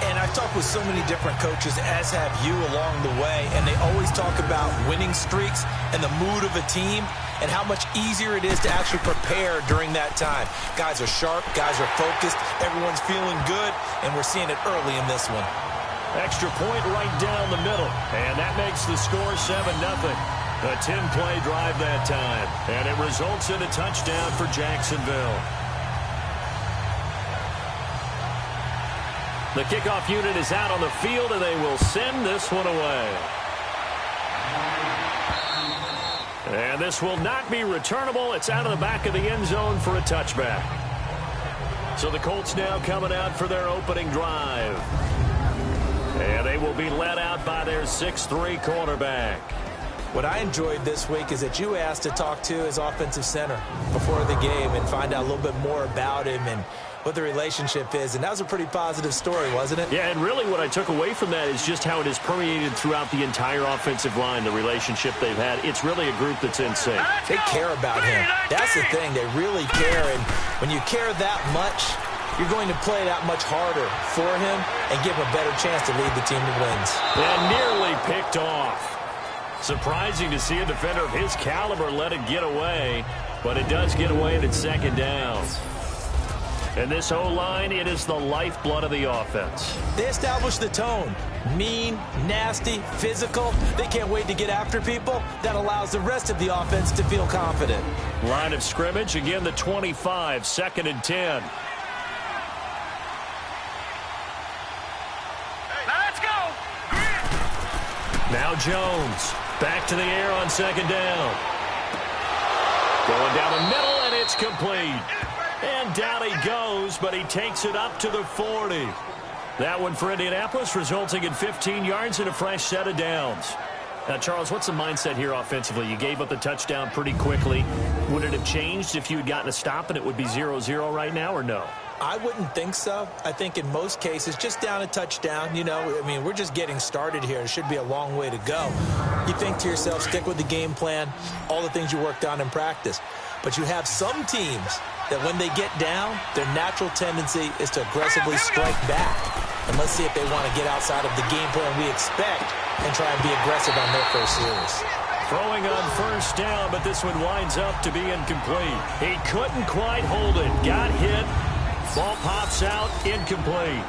And I've talked with so many different coaches, as have you along the way, and they always talk about winning streaks and the mood of a team and how much easier it is to actually prepare during that time. Guys are sharp, guys are focused, everyone's feeling good, and we're seeing it early in this one. Extra point right down the middle, and that makes the score 7-0. A 10-play drive that time, and it results in a touchdown for Jacksonville. The kickoff unit is out on the field, and they will send this one away. And this will not be returnable. It's out of the back of the end zone for a touchback. So the Colts now coming out for their opening drive. And they will be led out by their 6'3" quarterback. What I enjoyed this week is that you asked to talk to his offensive center before the game and find out a little bit more about him and what the relationship is. And that was a pretty positive story, wasn't it? Yeah, and really what I took away from that is just how it has permeated throughout the entire offensive line, the relationship they've had. It's really a group that's in sync. They care about him. That's the thing. They really care. And when you care that much, you're going to play that much harder for him and give him a better chance to lead the team to wins. And nearly picked off. Surprising to see a defender of his caliber let it get away, but it does get away and it's second down. And this O-line, it is the lifeblood of the offense. They establish the tone. Mean, nasty, physical. They can't wait to get after people. That allows the rest of the offense to feel confident. Line of scrimmage, again the 25, 2nd and 10. Now Jones, back to the air on 2nd down. Going down the middle, and it's complete. And down he goes, but he takes it up to the 40. That one for Indianapolis, resulting in 15 yards and a fresh set of downs. Now, Charles, what's the mindset here offensively? You gave up the touchdown pretty quickly. Would it have changed if you had gotten a stop and it would be 0-0 right now, or no? I wouldn't think so. I think in most cases, just down a touchdown, you know, I mean, we're just getting started here. It should be a long way to go. You think to yourself, stick with the game plan, all the things you worked on in practice. But you have some teams that when they get down, their natural tendency is to aggressively strike back. And let's see if they want to get outside of the game plan we expect and try and be aggressive on their first series. Throwing on first down, but this one winds up to be incomplete. He couldn't quite hold it. Got hit. Ball pops out, incomplete.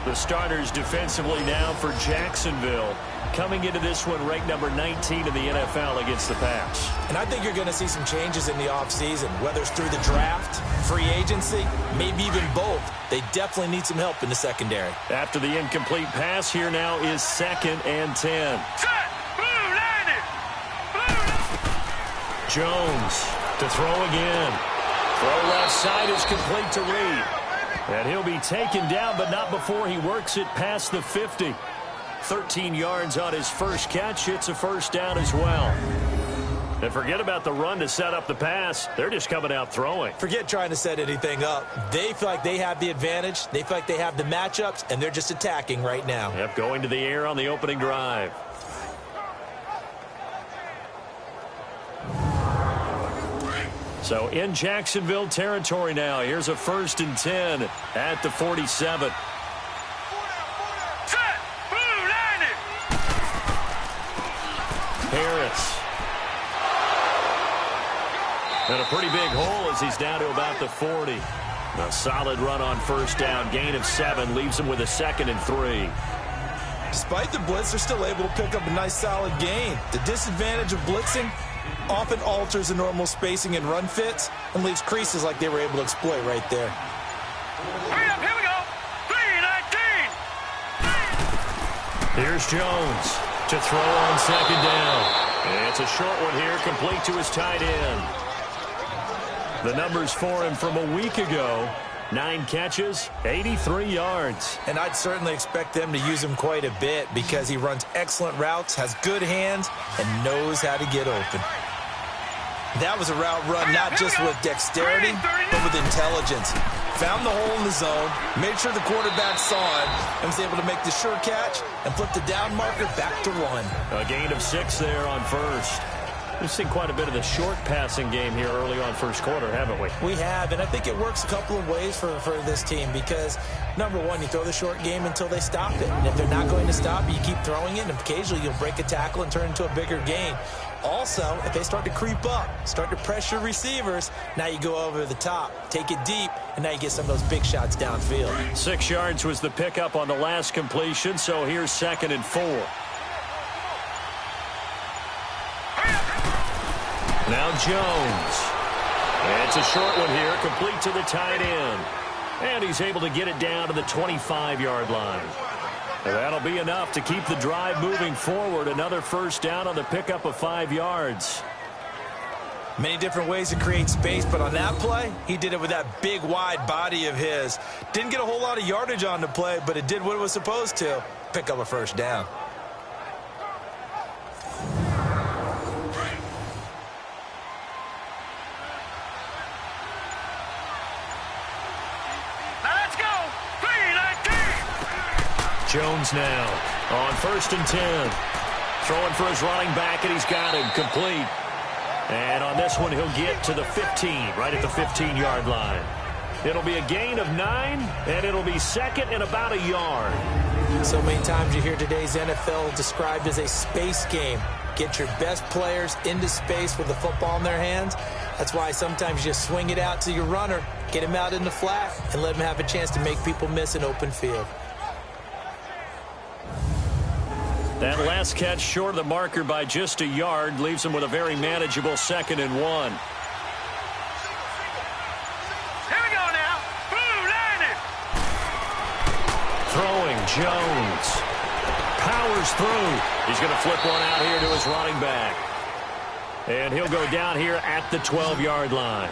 The starters defensively now for Jacksonville. Coming into this one ranked number 19 in the NFL against the pass. And I think you're going to see some changes in the offseason, whether it's through the draft, free agency, maybe even both. They definitely need some help in the secondary. After the incomplete pass, here now is 2nd and 10. Jones to throw again. Throw left side is complete to Reed. And he'll be taken down, but not before he works it past the 50. 13 yards on his first catch. It's a first down as well. And forget about the run to set up the pass. They're just coming out throwing. Forget trying to set anything up. They feel like they have the advantage. They feel like they have the matchups, and they're just attacking right now. Yep, going to the air on the opening drive. So in Jacksonville territory now. Here's a 1st and 10 at the 47. Harris. And a pretty big hole as he's down to about the 40. A solid run on first down. Gain of 7 leaves him with a 2nd and 3. Despite the blitz, they're still able to pick up a nice solid gain. The disadvantage of blitzing often alters the normal spacing and run fits and leaves creases like they were able to exploit right there. Hurry up, here we go. 3-19. Here's Jones to throw on 2nd down. And it's a short one here, complete to his tight end. The numbers for him from a week ago: 9 catches, 83 yards. And I'd certainly expect them to use him quite a bit because he runs excellent routes, has good hands, and knows how to get open. That was a route run not just with dexterity, but with intelligence. Found the hole in the zone, made sure the quarterback saw it, and was able to make the sure catch and flip the down marker back to 1. A gain of 6 there on first. We've seen quite a bit of the short passing game here early on first quarter, haven't we? We have, and I think it works a couple of ways for this team because, number one, you throw the short game until they stop it. And if they're not going to stop it, you keep throwing it, and occasionally you'll break a tackle and turn into a bigger gain. Also, if they start to creep up, start to pressure receivers, now you go over the top, take it deep, and now you get some of those big shots downfield. 6 yards was the pickup on the last completion, so here's 2nd and 4. Now Jones. It's a short one here, complete to the tight end. And he's able to get it down to the 25-yard line. And that'll be enough to keep the drive moving forward. Another first down on the pickup of 5 yards. Many different ways to create space, but on that play, he did it with that big, wide body of his. Didn't get a whole lot of yardage on the play, but it did what it was supposed to. Pick up a first down. Jones now on 1st and 10. Throwing for his running back, and he's got him complete. And on this one, he'll get to the 15, right at the 15-yard line. It'll be a gain of 9, and it'll be 2nd and about a yard. So many times you hear today's NFL described as a space game. Get your best players into space with the football in their hands. That's why sometimes you just swing it out to your runner, get him out in the flat, and let him have a chance to make people miss an open field. That last catch short of the marker by just a yard leaves him with a very manageable 2nd and 1. Here we go now. Blue line it. Throwing Jones. Powers through. He's going to flip one out here to his running back. And he'll go down here at the 12-yard line.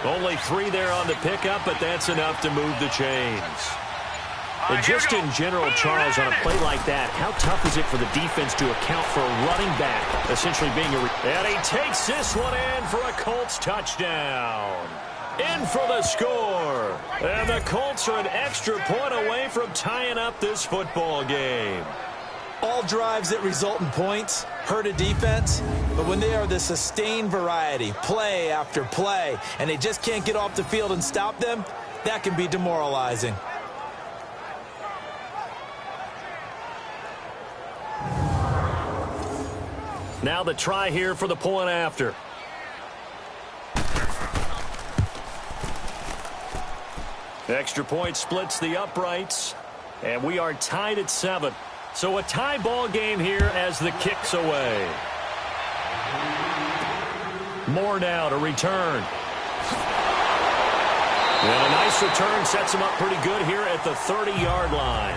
Only 3 there on the pickup, but that's enough to move the chains. And just in general, Charles, on a play like that, how tough is it for the defense to account for a running back essentially being a... And he takes this one in for a Colts touchdown. In for the score. And the Colts are an extra point away from tying up this football game. All drives that result in points hurt a defense, but when they are the sustained variety, play after play, and they just can't get off the field and stop them, that can be demoralizing. Now the try here for the point after. Extra point splits the uprights, and we are tied at 7. So a tie ball game here as the kick's away. Moore now to return. And a nice return sets him up pretty good here at the 30-yard line.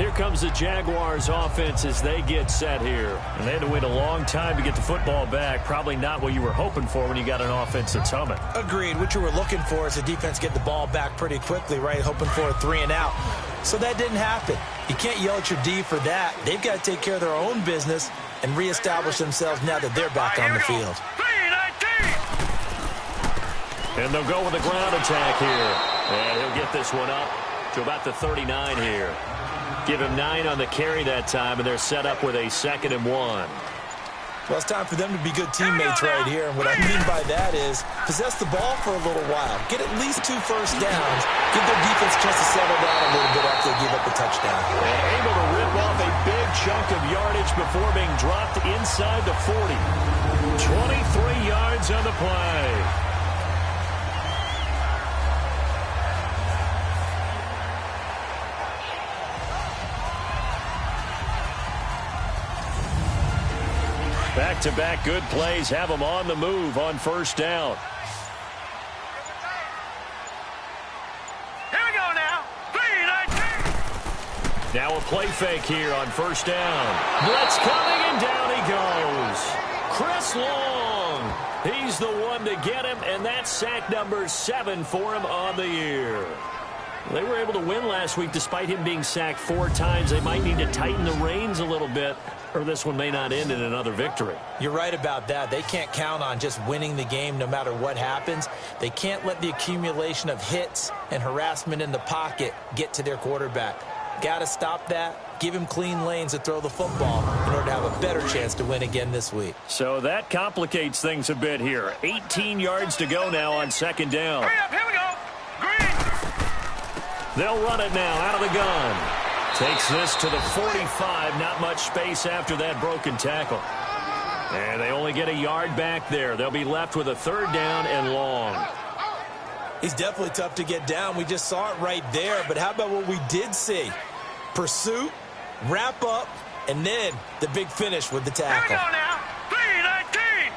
Here comes the Jaguars offense as they get set here. And they had to wait a long time to get the football back. Probably not what you were hoping for when you got an offense that's humming. Agreed. What you were looking for is the defense get the ball back pretty quickly, right? Hoping for a 3 and out. So that didn't happen. You can't yell at your D for that. They've got to take care of their own business and reestablish themselves now that they're back on the field. And they'll go with a ground attack here. And he'll get this one up to about the 39 here. Give him 9 on the carry that time, and they're set up with a 2nd and 1. Well, it's time for them to be good teammates right here. And what I mean by that is possess the ball for a little while. Get at least 2 first downs. Give their defense a chance to settle down a little bit after they give up a touchdown. And able to rip off a big chunk of yardage before being dropped inside the 40. 23 yards on the play. Back-to-back good plays have them on the move on first down. Here we go now. 3-19. Now a play fake here on first down. Blitz coming, and down he goes. Chris Long. He's the one to get him, and that's sack number 7 for him on the year. They were able to win last week despite him being sacked 4 times. They might need to tighten the reins a little bit, or this one may not end in another victory. You're right about that. They can't count on just winning the game no matter what happens. They can't let the accumulation of hits and harassment in the pocket get to their quarterback. Got to stop that. Give him clean lanes to throw the football in order to have a better chance to win again this week. So that complicates things a bit here. 18 yards to go now on second down. Hurry up, here we go. Green. They'll run it now out of the gun. Takes this to the 45. Not much space after that broken tackle. And they only get a yard back there. They'll be left with a 3rd down and long. He's definitely tough to get down. We just saw it right there. But how about what we did see? Pursuit, wrap up, and then the big finish with the tackle. Here we go now. 3-19.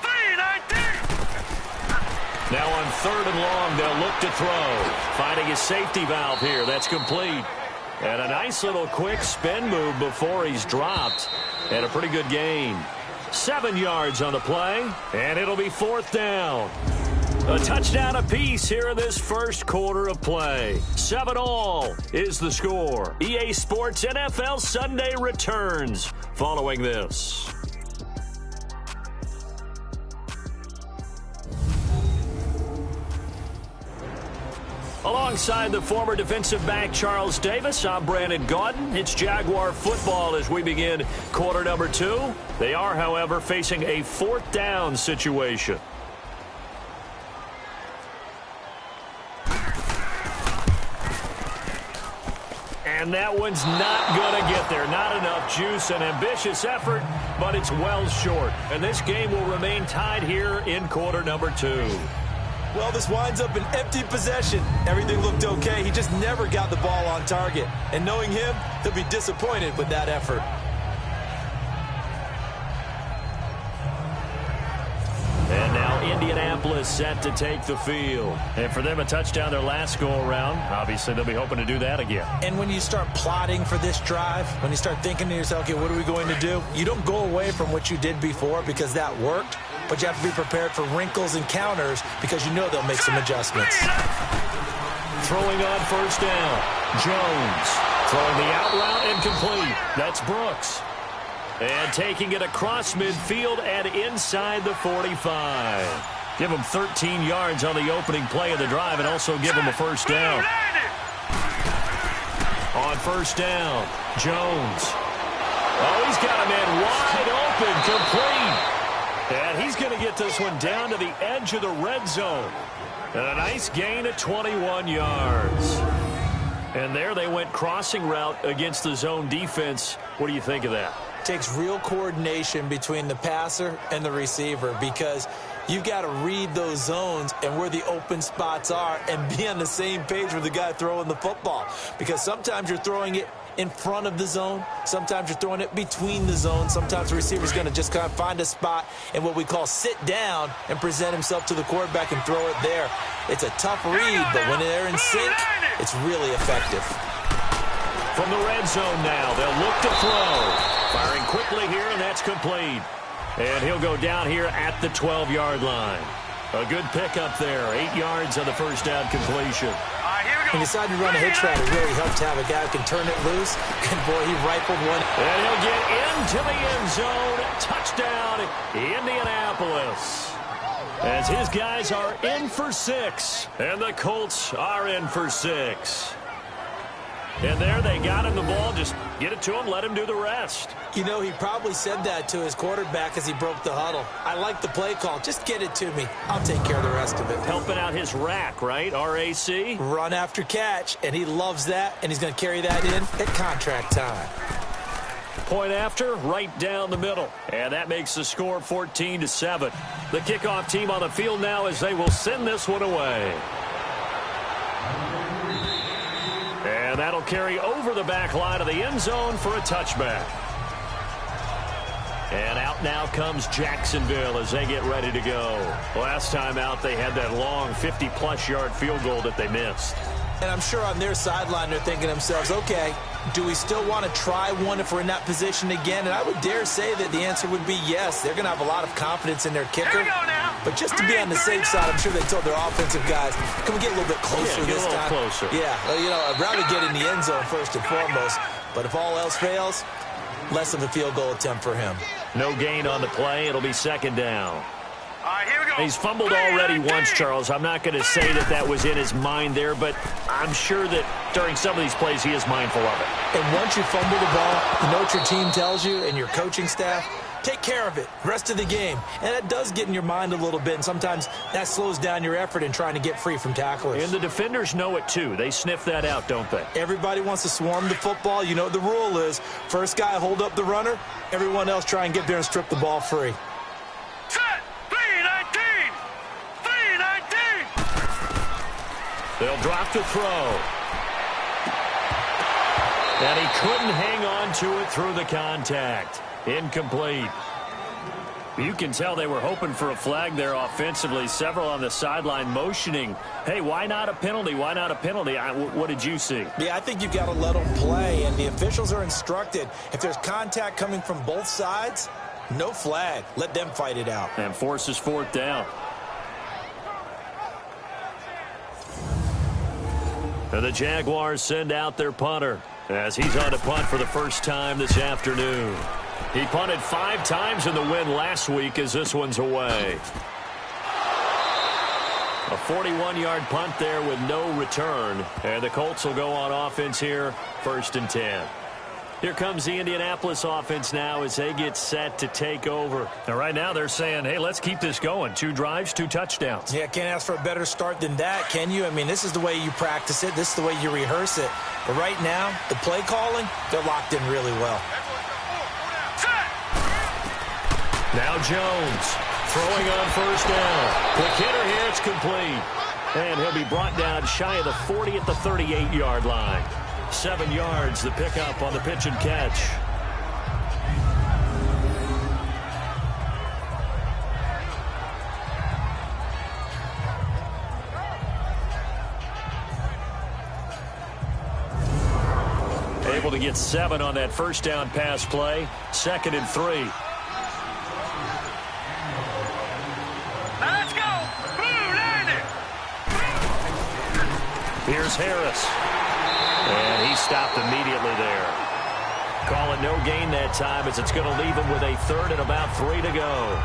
3-19. Now on 3rd and long, they'll look to throw. Finding a safety valve here. That's complete. And a nice little quick spin move before he's dropped. And a pretty good gain. 7 yards on the play, and it'll be 4th down. A touchdown apiece here in this first quarter of play. 7-all is the score. EA Sports NFL Sunday returns following this. Alongside the former defensive back Charles Davis, I'm Brandon Gaudin. It's Jaguar football as we begin quarter number 2. They are, however, facing a 4th down situation. And that one's not going to get there. Not enough juice. An ambitious effort, but it's well short. And this game will remain tied here in quarter number 2. Well, this winds up an empty possession. Everything looked okay. He just never got the ball on target. And knowing him, he'll be disappointed with that effort. And now Indianapolis set to take the field. And for them, a touchdown their last go-around. Obviously, they'll be hoping to do that again. And when you start plotting for this drive, when you start thinking to yourself, okay, what are we going to do? You don't go away from what you did before because that worked. But you have to be prepared for wrinkles and counters because you know they'll make some adjustments. Throwing on first down. Jones throwing the out route incomplete. That's Brooks. And taking it across midfield and inside the 45. Give him 13 yards on the opening play of the drive and also give him a first down. On first down, Jones. Oh, he's got a man wide open, complete. And he's going to get this one down to the edge of the red zone. And a nice gain of 21 yards. And there they went crossing route against the zone defense. What do you think of that? Takes real coordination between the passer and the receiver because you've got to read those zones and where the open spots are and be on the same page with the guy throwing the football. Because sometimes you're throwing it in front of the zone. Sometimes you're throwing it between the zones. Sometimes the receiver's going to just kind of find a spot and what we call sit down and present himself to the quarterback and throw it there. It's a tough read, but when they're in sync, it's really effective. From the red zone now, they'll look to throw. Firing quickly here, and that's complete. And he'll go down here at the 12-yard line. A good pickup there. 8 yards on the first down completion. He decided to run a hitch route. It really helped to have a guy who can turn it loose. And, boy, he rifled one. And he'll get into the end zone. Touchdown, Indianapolis. As his guys are in for 6. And the Colts are in for 6. And there they got him the ball. Just get it to him, let him do the rest. You know, he probably said that to his quarterback as he broke the huddle. I like the play call. Just get it to me. I'll take care of the rest of it. Helping out his rack, right? RAC? Run after catch, and he loves that, and he's going to carry that in at contract time. Point after, right down the middle. And that makes the score 14-7. The kickoff team on the field now as they will send this one away. And that'll carry over the back line of the end zone for a touchback. And out now comes Jacksonville as they get ready to go. Last time out, they had that long 50-plus yard field goal that they missed. And I'm sure on their sideline they're thinking to themselves, okay, do we still want to try one if we're in that position again? And I would dare say that the answer would be yes. They're going to have a lot of confidence in their kicker. But just to be on the safe side, I'm sure they told their offensive guys, can we get a little bit closer this time? Closer. Yeah, well, you know, I'd rather get in the end zone first and foremost. But if all else fails, less of a field goal attempt for him. No gain on the play. It'll be second down. All right, here we go. He's fumbled already once, Charles. I'm not going to say that that was in his mind there, but I'm sure that during some of these plays he is mindful of it. And once you fumble the ball, you know what your team tells you and your coaching staff? Take care of it rest of the game. And it does get in your mind a little bit, and sometimes that slows down your effort in trying to get free from tacklers. And the defenders know it, too. They sniff that out, don't they? Everybody wants to swarm the football. You know what the rule is. First guy hold up the runner. Everyone else try and get there and strip the ball free. Set! 3-19! 3-19! They'll drop to throw. And he couldn't hang on to it through the contact. Incomplete. You can tell they were hoping for a flag there offensively. Several on the sideline motioning, hey, why not a penalty? Why not a penalty? What did you see? Yeah, I think you've got to let them play, and the officials are instructed. If there's contact coming from both sides, no flag. Let them fight it out. And forces fourth down. And the Jaguars send out their punter as he's on to punt for the first time this afternoon. He punted 5 times in the win last week as this one's away. A 41-yard punt there with no return. And the Colts will go on offense here, 1st and 10. Here comes the Indianapolis offense now as they get set to take over. And right now they're saying, hey, let's keep this going. 2 drives, 2 touchdowns. Yeah, can't ask for a better start than that, can you? I mean, this is the way you practice it. This is the way you rehearse it. But right now, the play calling, they're locked in really well. Now Jones throwing on 1st down. Quick hitter here, it's complete. And he'll be brought down shy of the 40 at the 38-yard line. 7 yards, the pickup on the pitch and catch. Able to get 7 on that 1st down pass play. 2nd and 3. Let's go! Blue landing! Here's Harris. And he stopped immediately there. Call it no gain that time as it's going to leave him with a 3rd and about 3 to go.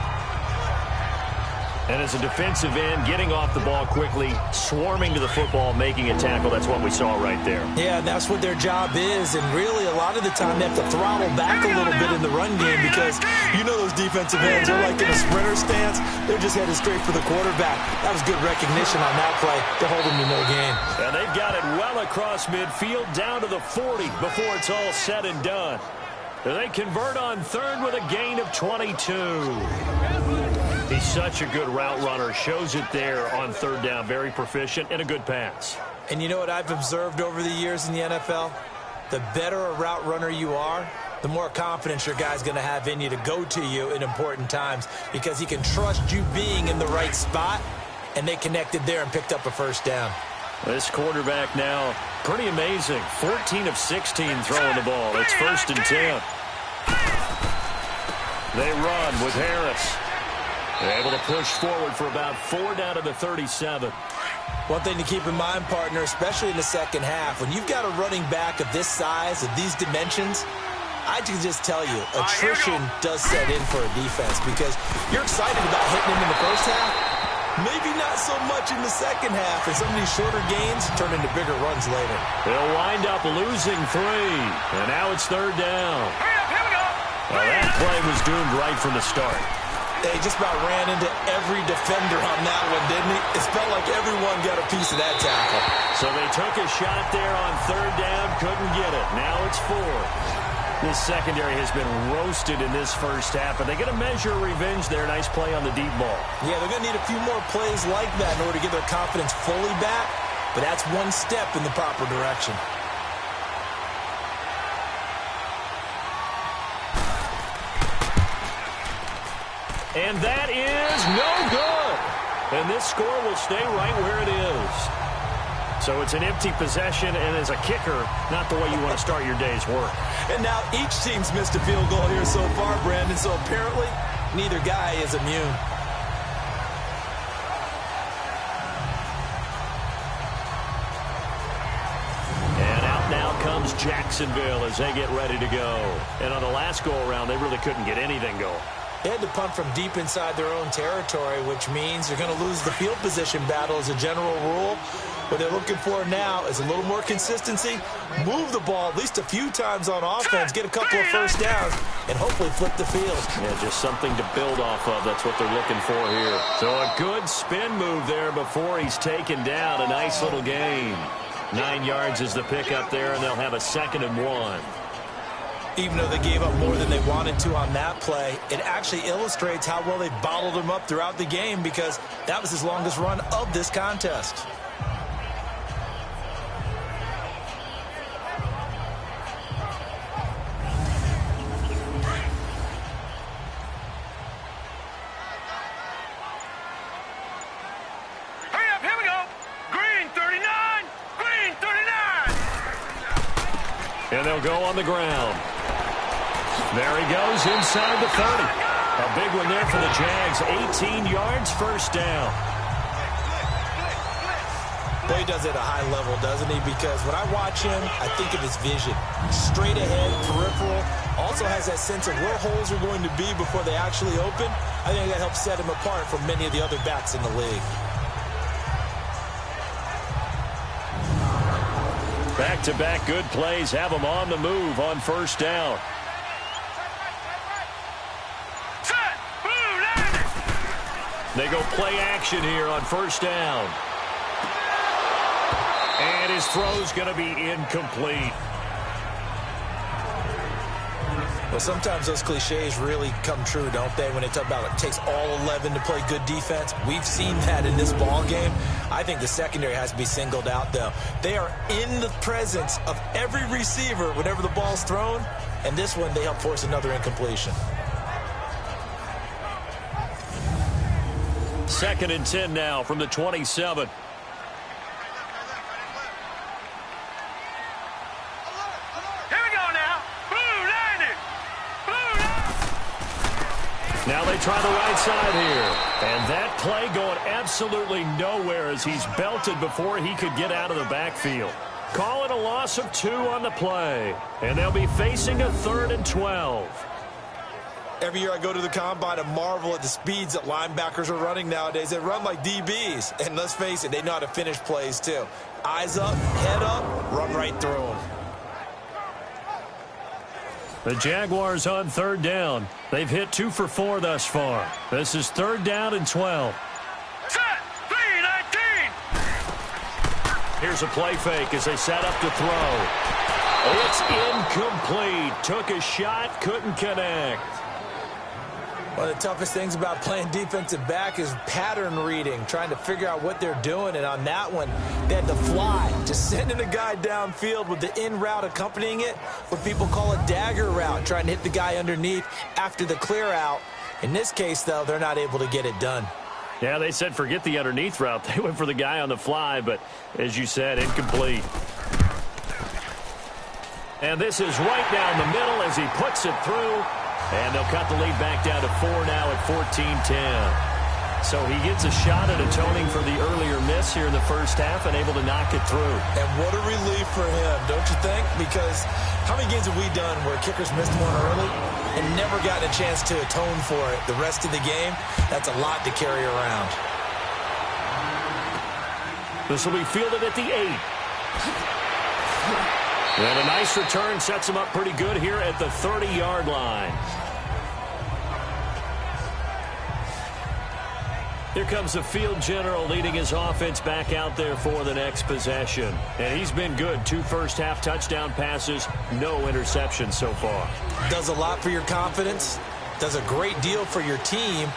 And as a defensive end, getting off the ball quickly, swarming to the football, making a tackle, that's what we saw right there. Yeah, and that's what their job is. And really, a lot of the time, they have to throttle back a little bit in the run game because you know those defensive ends are like in a sprinter stance. They're just headed straight for the quarterback. That was good recognition on that play to hold them to no gain. And they've got it well across midfield down to the 40 before it's all said and done. They convert on 3rd with a gain of 22. He's such a good route runner. Shows it there on 3rd down. Very proficient and a good pass. And you know what I've observed over the years in the NFL? The better a route runner you are, the more confidence your guy's going to have in you to go to you in important times because he can trust you being in the right spot, and they connected there and picked up a 1st down. This quarterback now, pretty amazing. 14 of 16 throwing the ball. It's 1st and 10. They run with Harris. They're able to push forward for about 4 down to the 37. One thing to keep in mind, partner, especially in the second half, when you've got a running back of this size, of these dimensions, I can just tell you, attrition does set in for a defense because you're excited about hitting him in the first half. Maybe not so much in the second half, and some of these shorter gains turn into bigger runs later. They'll wind up losing 3, and now it's 3rd down. Well, that play was doomed right from the start. They just about ran into every defender on that one, didn't he? It felt like everyone got a piece of that tackle. So they took a shot there on 3rd down, couldn't get it. Now it's 4. This secondary has been roasted in this first half, but they get a measure of revenge there. Nice play on the deep ball. Yeah, they're going to need a few more plays like that in order to get their confidence fully back, but that's one step in the proper direction. And that is no good. And this score will stay right where it is. So it's an empty possession, and as a kicker, not the way you want to start your day's work. And now each team's missed a field goal here so far, Brandon, so apparently neither guy is immune. And out now comes Jacksonville as they get ready to go. And on the last go-around, they really couldn't get anything going. They had to punt from deep inside their own territory, which means they're going to lose the field position battle as a general rule. What they're looking for now is a little more consistency, move the ball at least a few times on offense, get a couple of first downs, and hopefully flip the field. Yeah, just something to build off of. That's what they're looking for here. So a good spin move there before he's taken down. A nice little gain. 9 yards is the pickup there, and they'll have a 2nd and 1. Even though they gave up more than they wanted to on that play, it actually illustrates how well they bottled him up throughout the game because that was his longest run of this contest. Hurry up, here we go. Green 39, green 39. And they'll go on the ground. There he goes inside the 30. A big one there for the Jags. 18 yards, 1st down. Boy, he does it at a high level, doesn't he? Because when I watch him, I think of his vision. Straight ahead, peripheral. Also has that sense of where holes are going to be before they actually open. I think that helps set him apart from many of the other backs in the league. Back-to-back good plays have them on the move on 1st down. They go play action here on 1st down. And his throw's going to be incomplete. Well, sometimes those cliches really come true, don't they, when they talk about it takes all 11 to play good defense. We've seen that in this ball game. I think the secondary has to be singled out, though. They are in the presence of every receiver whenever the ball's thrown, and this one they help force another incompletion. 2nd and 10 now from the 27. Now they try the right side here. And that play going absolutely nowhere as he's belted before he could get out of the backfield. Call it a loss of 2 on the play. And they'll be facing a 3rd and 12. Every year I go to the combine and marvel at the speeds that linebackers are running nowadays. They run like DBs. And let's face it, they know how to finish plays too. Eyes up, head up, run right through them. The Jaguars on 3rd down. They've hit 2 for 4 thus far. This is 3rd down and 12. Set, 3-19. Here's a play fake as they set up to throw. It's incomplete. Took a shot, couldn't connect. One of the toughest things about playing defensive back is pattern reading, trying to figure out what they're doing. And on that one, they had to fly, just sending a guy downfield with the in route accompanying it, what people call a dagger route, trying to hit the guy underneath after the clear out. In this case, though, they're not able to get it done. Yeah, they said forget the underneath route. They went for the guy on the fly, but as you said, incomplete. And this is right down the middle as he puts it through. And they'll cut the lead back down to 4 now at 14-10. So he gets a shot at atoning for the earlier miss here in the first half and able to knock it through. And what a relief for him, don't you think? Because how many games have we done where kickers missed one early and never gotten a chance to atone for it the rest of the game? That's a lot to carry around. This will be fielded at the 8. And a nice return sets him up pretty good here at the 30-yard line. Here comes the field general leading his offense back out there for the next possession. And he's been good. 2 first-half touchdown passes, no interceptions so far. Does a lot for your confidence, does a great deal for your team,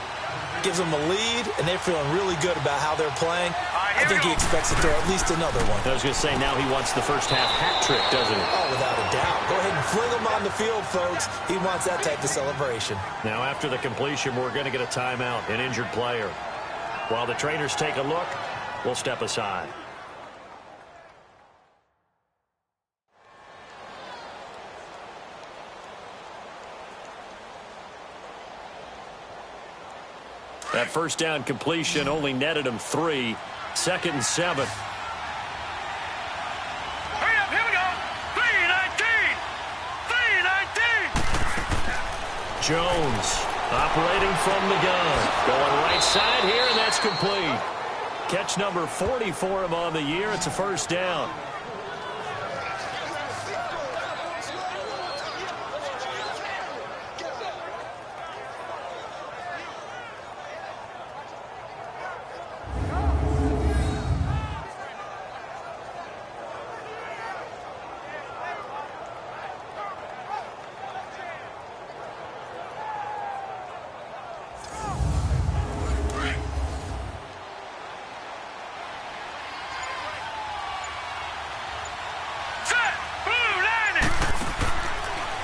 gives them a lead, and they're feeling really good about how they're playing. I think he expects to throw at least another one. I was going to say, now he wants the first-half hat trick, doesn't he? Oh, without a doubt. Go ahead and fling him on the field, folks. He wants that type of celebration. Now, after the completion, we're going to get a timeout, an injured player. While the trainers take a look, we'll step aside. That first down completion only netted him 3. 2nd and 7. Hurry up, here we go. 3-19. 3-19. Jones operating from the gun. Going right side here, and that's complete. Catch number 40 for him on the year. It's a first down.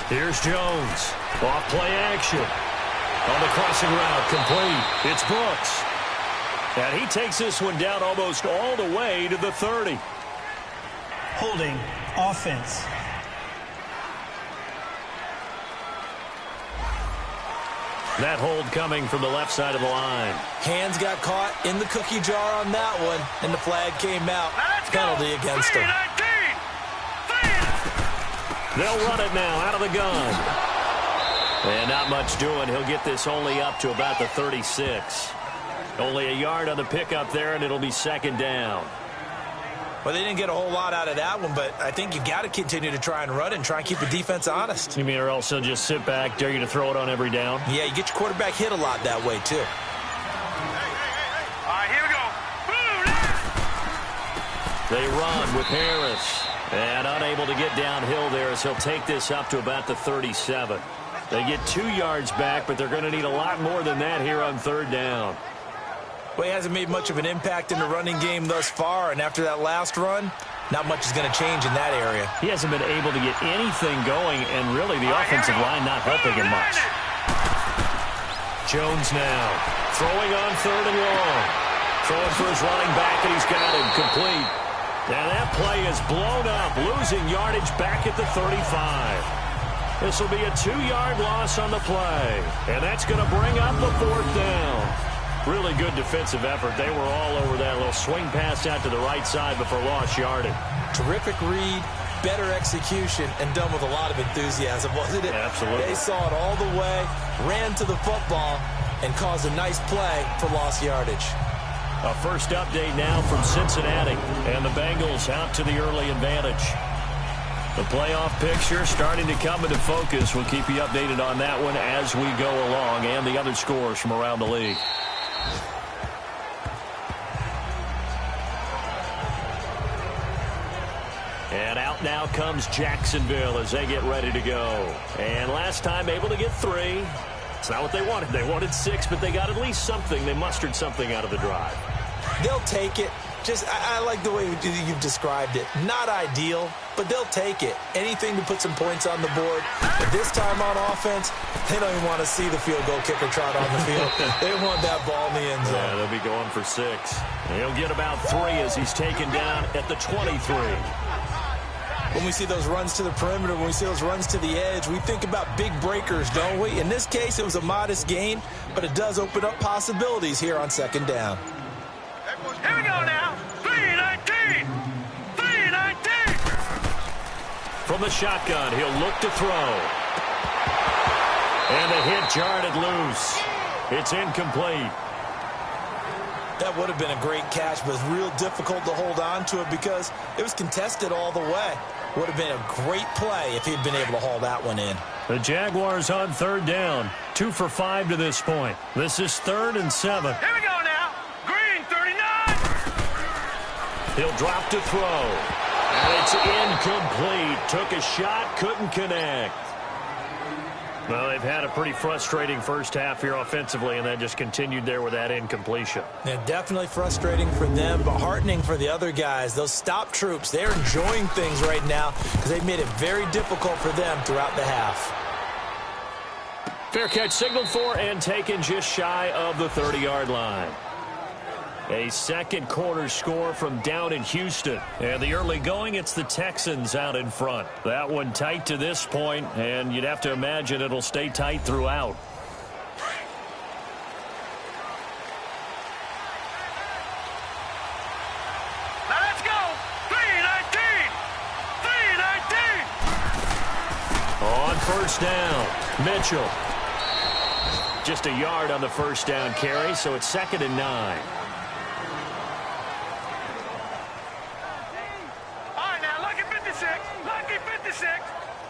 Here's Jones. Off play action. On the crossing route, complete. It's Brooks. And he takes this one down almost all the way to the 30. Holding offense. That hold coming from the left side of the line. Hands got caught in the cookie jar on that one, and the flag came out. Penalty against him. They'll run it now out of the gun. And not much doing. He'll get this only up to about the 36. Only a yard on the pickup there, and it'll be 2nd down. Well, they didn't get a whole lot out of that one, but I think you got to continue to try and run and try and keep the defense honest. You mean or else they'll just sit back, dare you to throw it on every down? Yeah, you get your quarterback hit a lot that way, too. All right, here we go. They run with Harris. And unable to get downhill there as he'll take this up to about the 37. They get 2 yards back, but they're going to need a lot more than that here on 3rd down. Well, he hasn't made much of an impact in the running game thus far, and after that last run, not much is going to change in that area. He hasn't been able to get anything going, and really the offensive line not helping him much. Jones now throwing on 3rd and long. Throwing for his running back, and he's got him complete. And that play is blown up, losing yardage back at the 35. This will be a 2-yard loss on the play. And that's going to bring up the 4th down. Really good defensive effort. They were all over that little swing pass out to the right side before lost yardage. Terrific read, better execution, and done with a lot of enthusiasm, wasn't it? Absolutely. They saw it all the way, ran to the football, and caused a nice play for lost yardage. A first update now from Cincinnati, and the Bengals out to the early advantage. The playoff picture starting to come into focus. We'll keep you updated on that one as we go along, and the other scores from around the league. And out now comes Jacksonville as they get ready to go. And last time able to get 3. It's not what they wanted. They wanted 6, but they got at least something. They mustered something out of the drive. They'll take it. I like the way you've described it. Not ideal, but they'll take it. Anything to put some points on the board. But this time on offense, They don't even want to see the field goal kicker trot on the field. They want that ball in the end zone. Yeah, they'll be going for 6. And he'll get about 3 as he's taken down at the 23. When we see those runs to the perimeter, when we see those runs to the edge, we think about big breakers, don't we? In this case, it was a modest gain, but it does open up possibilities here on second down. Here we go now. 3-19. 3-19. From the shotgun, he'll look to throw. And the hit jarred it loose. It's incomplete. That would have been a great catch, but it's real difficult to hold on to it because it was contested all the way. Would have been a great play if he'd been able to haul that one in. The Jaguars on third down. 2 for 5 to this point. This is 3rd and 7. Here we go now. Green, 39. He'll drop to throw. And it's incomplete. Took a shot, couldn't connect. Well, they've had a pretty frustrating first half here offensively, and then just continued there with that incompletion. Yeah, definitely frustrating for them, but heartening for the other guys. Those stop troops, they're enjoying things right now because they've made it very difficult for them throughout the half. Fair catch signaled for and taken just shy of the 30-yard line. A second quarter score from down in Houston. And the early going, it's the Texans out in front. That one tight to this point, and you'd have to imagine it'll stay tight throughout. Now let's go. 3-19. 3-19. On first down, Mitchell. Just a yard on the first down carry, so it's 2nd and 9.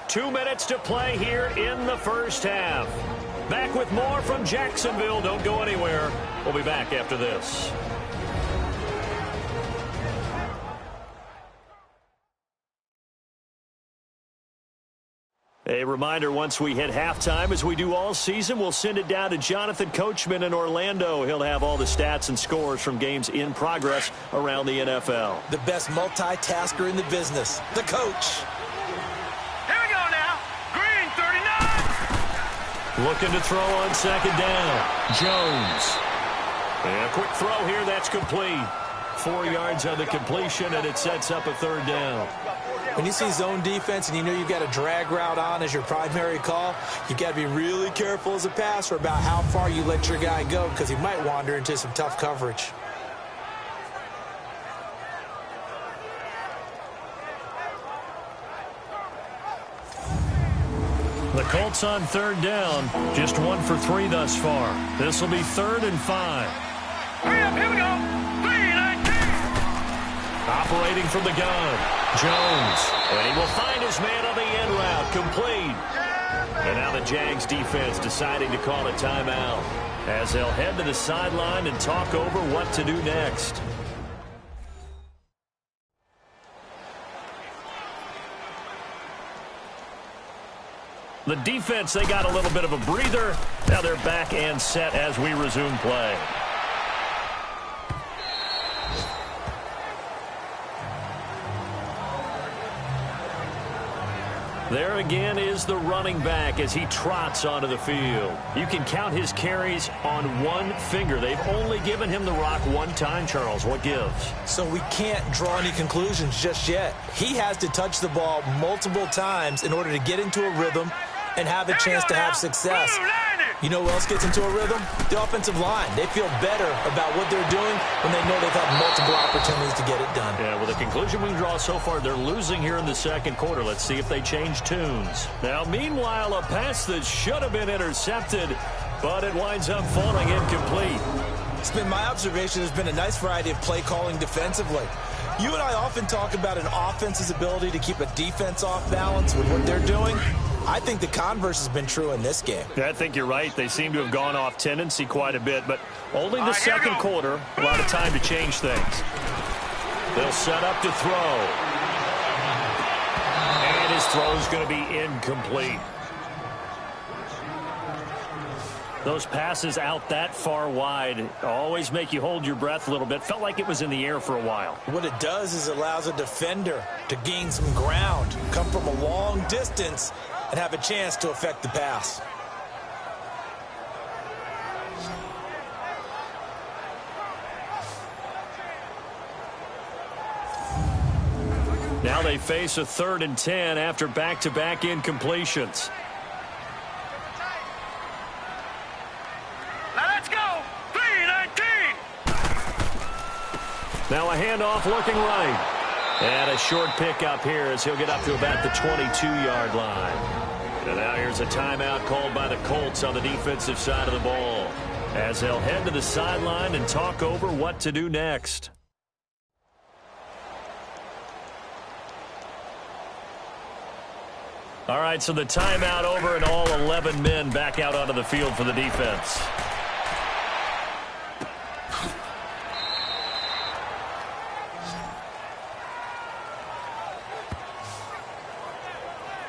2 minutes to play here in the first half. Back with more from Jacksonville. Don't go anywhere. We'll be back after this. A reminder, once we hit halftime, as we do all season, we'll send it down to Jonathan Coachman in Orlando. He'll have all the stats and scores from games in progress around the NFL. The best multitasker in the business, the coach. Looking to throw on second down. Jones. And a quick throw here. That's complete. 4 yards on the completion, and it sets up a third down. When you see zone defense and you know you've got a drag route on as your primary call, you've got to be really careful as a passer about how far you let your guy go because he might wander into some tough coverage. The Colts on third down, just 1 for 3 thus far. This will be 3rd and 5. Hurry up, here we go. 3-19. Operating from the gun, Jones. And he will find his man on the end route, complete. And now the Jags defense deciding to call a timeout as they'll head to the sideline and talk over what to do next. The defense, they got a little bit of a breather. Now they're back and set as we resume play. There again is the running back as he trots onto the field. You can count his carries on one finger. They've only given him the rock one time, Charles. What gives? So we can't draw any conclusions just yet. He has to touch the ball multiple times in order to get into a rhythm and have a chance to have success. You know who else gets into a rhythm? The offensive line. They feel better about what they're doing when they know they've had multiple opportunities to get it done. Yeah, well, the conclusion we draw so far, they're losing here in the second quarter. Let's see if they change tunes. Now, meanwhile, a pass that should have been intercepted, but it winds up falling incomplete. It's been my observation there's been a nice variety of play calling defensively. You and I often talk about an offense's ability to keep a defense off balance with what they're doing. I think the converse has been true in this game. Yeah, I think you're right. They seem to have gone off tendency quite a bit, but only the second quarter, a lot of time to change things. They'll set up to throw. And his throw's going to be incomplete. Those passes out that far wide always make you hold your breath a little bit. Felt like it was in the air for a while. What it does is it allows a defender to gain some ground, come from a long distance, and have a chance to affect the pass. Now they face a 3rd and 10 after back-to-back incompletions. Now let's go. 3-19. Now a handoff looking right. And a short pickup here as he'll get up to about the 22-yard line. And now here's a timeout called by the Colts on the defensive side of the ball, as they'll head to the sideline and talk over what to do next. All right, so the timeout over and all 11 men back out onto the field for the defense.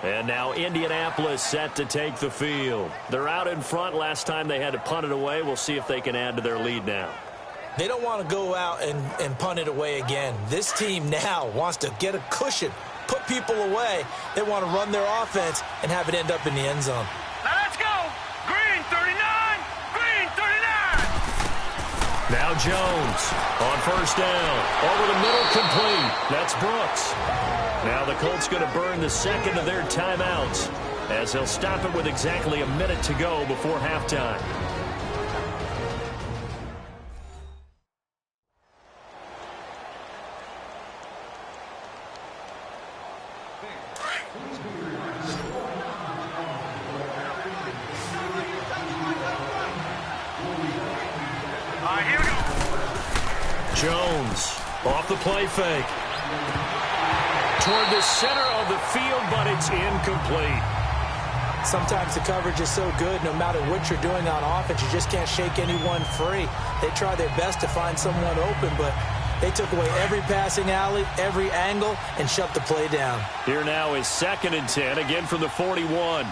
And now Indianapolis set to take the field. They're out in front. Last time they had to punt it away. We'll see if they can add to their lead now. They don't want to go out and punt it away again. This team now wants to get a cushion, put people away. They want to run their offense and have it end up in the end zone. Now let's go. Green 39. Green 39. Now Jones on first down. Over the middle, complete. That's Brooks. Now the Colts going to burn the second of their timeouts, as they'll stop it with exactly a minute to go before halftime. Here we go. Jones off the play fake. Toward the center of the field, but it's incomplete. Sometimes the coverage is so good, no matter what you're doing on offense, you just can't shake anyone free. They try their best to find someone open, but they took away every passing alley, every angle, and shut the play down. Here now is 2nd and 10, again from the 41.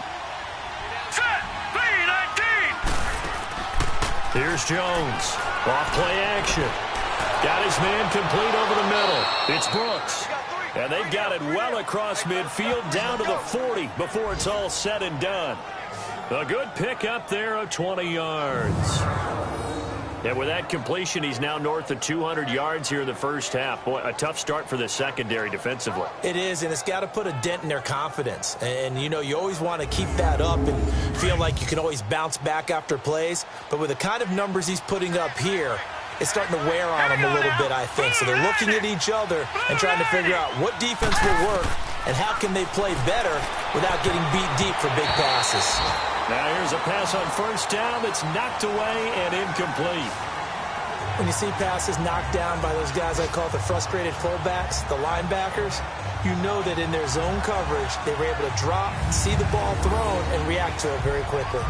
Set. 3-19. Here's Jones. Off play action. Got his man complete over the middle. It's Brooks. And they've got it well across midfield down to the 40 before it's all said and done. A good pickup there of 20 yards. And with that completion, he's now north of 200 yards here in the first half. Boy, a tough start for the secondary defensively. It is, and it's got to put a dent in their confidence. And, you know, you always want to keep that up and feel like you can always bounce back after plays. But with the kind of numbers he's putting up here, it's starting to wear on them a little bit, I think. So they're looking at each other and trying to figure out what defense will work and how can they play better without getting beat deep for big passes. Now here's a pass on first down that's knocked away and incomplete. When you see passes knocked down by those guys I call the frustrated fullbacks, the linebackers, you know that in their zone coverage, they were able to drop, see the ball thrown, and react to it very quickly.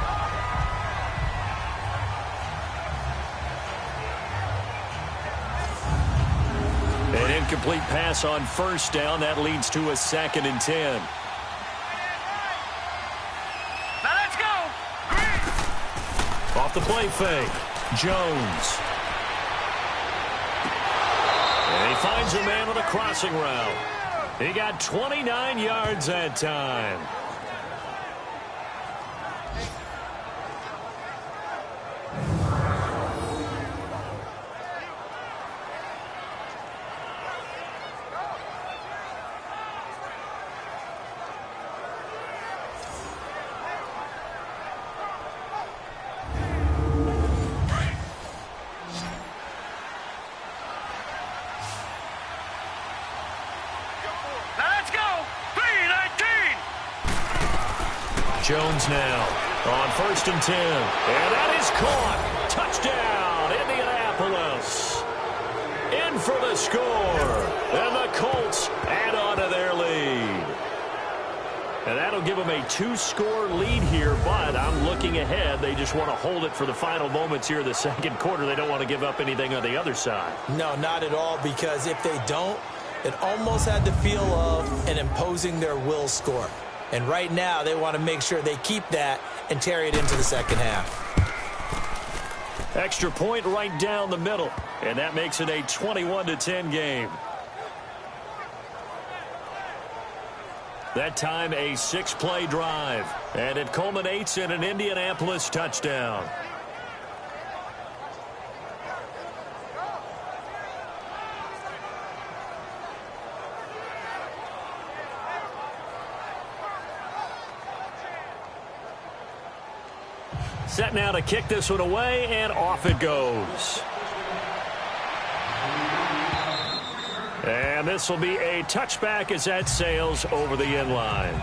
An incomplete pass on first down. That leads to a 2nd and 10. Now let's go. Green. Off the play fake. Jones. And he finds a man on the crossing route. He got 29 yards that time. Jones now on 1st and 10. And that is caught. Touchdown, Indianapolis. In for the score. And the Colts add on to their lead. And that'll give them a 2-score lead here, but I'm looking ahead. They just want to hold it for the final moments here in the second quarter. They don't want to give up anything on the other side. No, not at all, because if they don't, it almost had the feel of an imposing their will score. And right now, they want to make sure they keep that and carry it into the second half. Extra point right down the middle. And that makes it a 21-10 game. That time, a 6-play drive. And it culminates in an Indianapolis touchdown. Set now to kick this one away, and off it goes. And this will be a touchback as that sails over the end line.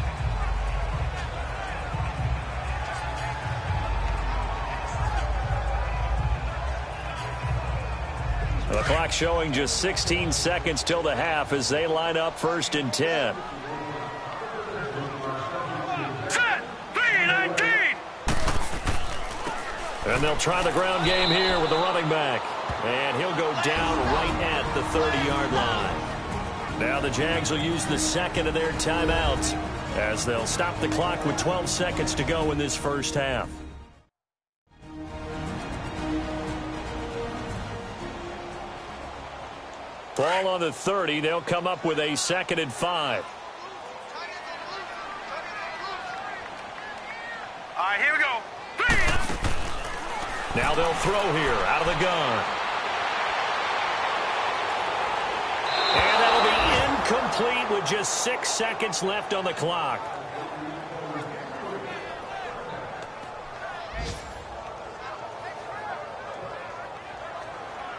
The clock showing just 16 seconds till the half as they line up 1st and 10. Set! 3-19! And they'll try the ground game here with the running back. And he'll go down right at the 30-yard line. Now the Jags will use the second of their timeouts as they'll stop the clock with 12 seconds to go in this first half. Ball on the 30. They'll come up with a 2nd and 5. All right, here we go. Now they'll throw here out of the gun. And that'll be incomplete with just 6 seconds left on the clock.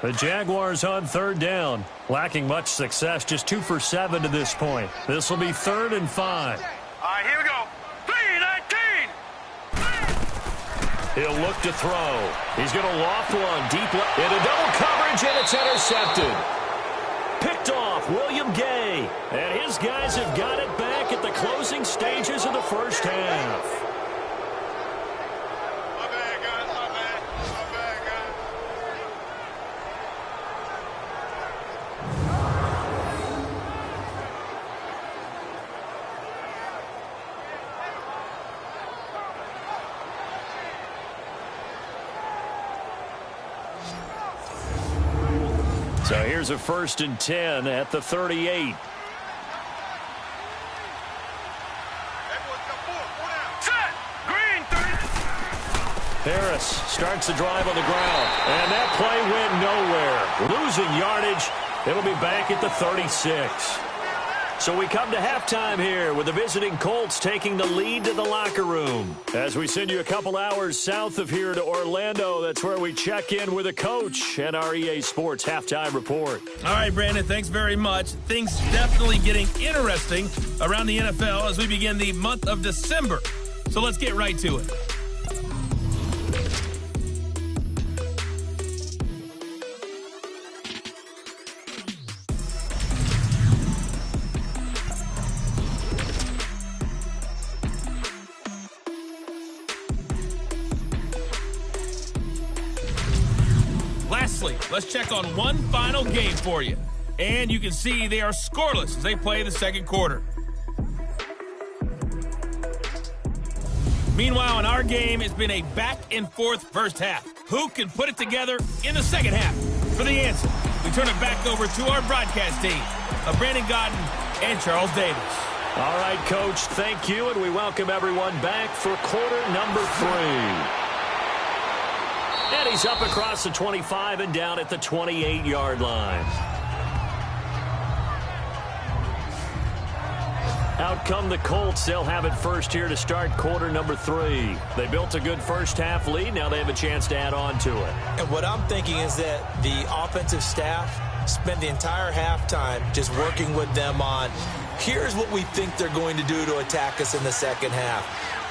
The Jaguars on 3rd down. Lacking much success, just 2 for 7 to this point. This will be 3rd and 5. All right, here we go. 3-19! He'll look to throw. He's going to loft one deep into double coverage, and it's intercepted. Picked off William Gay. And his guys have got it back at the closing stages of the first half. So here's a 1st and 10 at the 38. Harris starts the drive on the ground. And that play went nowhere. Losing yardage. It'll be back at the 36. So we come to halftime here with the visiting Colts taking the lead to the locker room. As we send you a couple hours south of here to Orlando, that's where we check in with the coach and our EA Sports halftime report. All right, Brandon, thanks very much. Things definitely getting interesting around the NFL as we begin the month of December. So let's get right to it. Lastly, let's check on one final game for you. And you can see they are scoreless as they play the second quarter. Meanwhile, in our game, it's been a back-and-forth first half. Who can put it together in the second half? For the answer, we turn it back over to our broadcast team of Brandon Godden and Charles Davis. All right, Coach, thank you, and we welcome everyone back for quarter number 3. And he's up across the 25 and down at the 28-yard line. Out come the Colts. They'll have it first here to start quarter number 3. They built a good first half lead. Now they have a chance to add on to it. And what I'm thinking is that the offensive staff spent the entire halftime just working with them on, here's what we think they're going to do to attack us in the second half.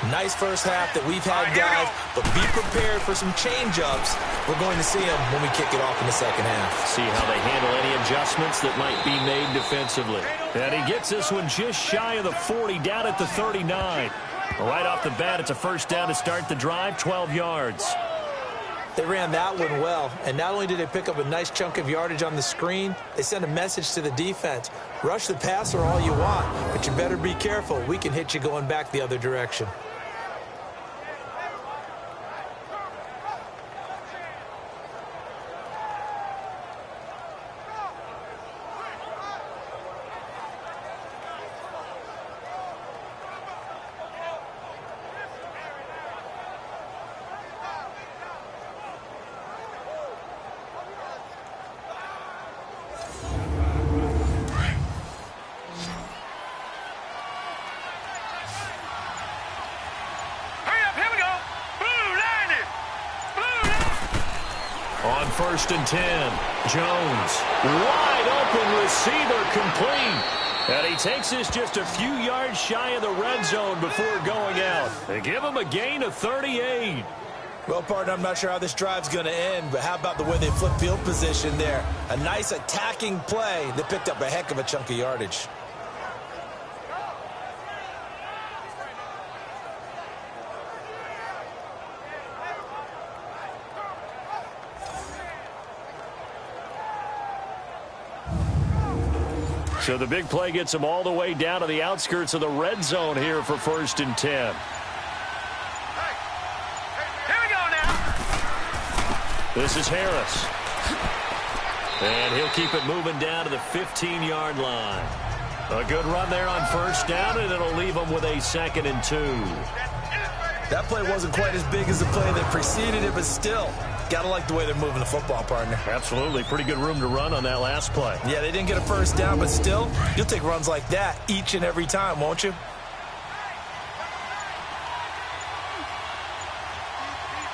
Nice first half that we've had, guys, but be prepared for some change-ups. We're going to see them when we kick it off in the second half. See how they handle any adjustments that might be made defensively. And he gets this one just shy of the 40, down at the 39. Right off the bat, it's a first down to start the drive, 12 yards. They ran that one well, and not only did they pick up a nice chunk of yardage on the screen, they sent a message to the defense. Rush the passer all you want, but you better be careful. We can hit you going back the other direction. 1st and 10. Jones, wide open receiver, complete. And he takes this just a few yards shy of the red zone before going out. They give him a gain of 38. Well, partner, I'm not sure how this drive's going to end, but how about the way they flip field position there? A nice attacking play that picked up a heck of a chunk of yardage. So the big play gets him all the way down to the outskirts of the red zone here for 1st and 10. Here we go now. This is Harris. And he'll keep it moving down to the 15-yard line. A good run there on 1st down, and it'll leave him with a 2nd and 2. That play wasn't quite as big as the play that preceded it, but still, got to like the way they're moving the football, partner. Absolutely. Pretty good room to run on that last play. Yeah, they didn't get a 1st down, but still, you'll take runs like that each and every time, won't you?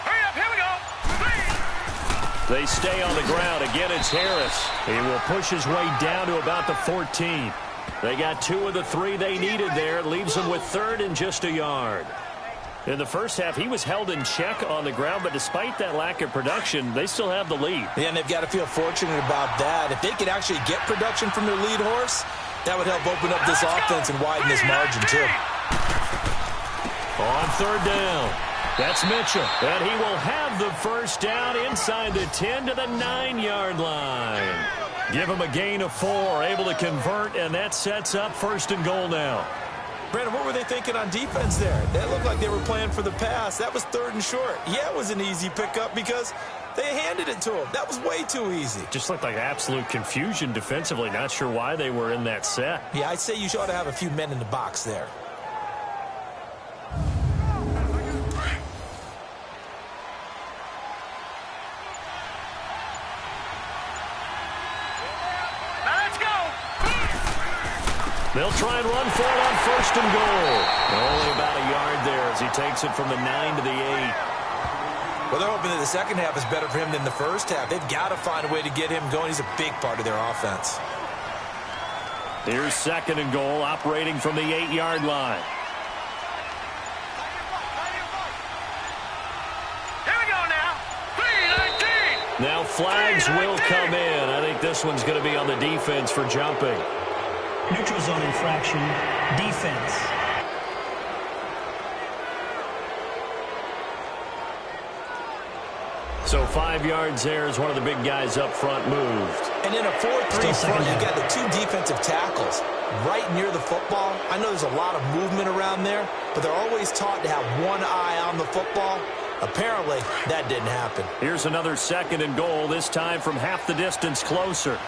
Hurry up, here we go. They stay on the ground. Again, it's Harris. He will push his way down to about the 14. They got 2 of the 3 they needed there. It leaves them with 3rd and just a yard. In the first half, he was held in check on the ground, but despite that lack of production, they still have the lead. Yeah, and they've got to feel fortunate about that. If they could actually get production from their lead horse, that would help open up this offense and widen this margin, too. On 3rd down, that's Mitchell. And he will have the 1st down inside the 10 to the 9-yard line. Give him a gain of 4, able to convert, and that sets up 1st and goal now. Brandon, what were they thinking on defense there? That looked like they were playing for the pass. That was 3rd and short. Yeah, it was an easy pickup because they handed it to him. That was way too easy. Just looked like absolute confusion defensively. Not sure why they were in that set. Yeah, I'd say you ought to have a few men in the box there. They'll try and run for it on 1st and goal. Only about a yard there as he takes it from the 9 to the 8. Well, they're hoping that the second half is better for him than the first half. They've got to find a way to get him going. He's a big part of their offense. Here's 2nd and goal, operating from the 8-yard line. Here we go now. 3-19. Now flags will come in. I think this one's going to be on the defense for jumping. Neutral zone infraction, defense. So 5 yards there as one of the big guys up front moved. And in a 4-3 front, you've got the 2 defensive tackles right near the football. I know there's a lot of movement around there, but they're always taught to have one eye on the football. Apparently, that didn't happen. Here's another 2nd and goal, this time from half the distance closer.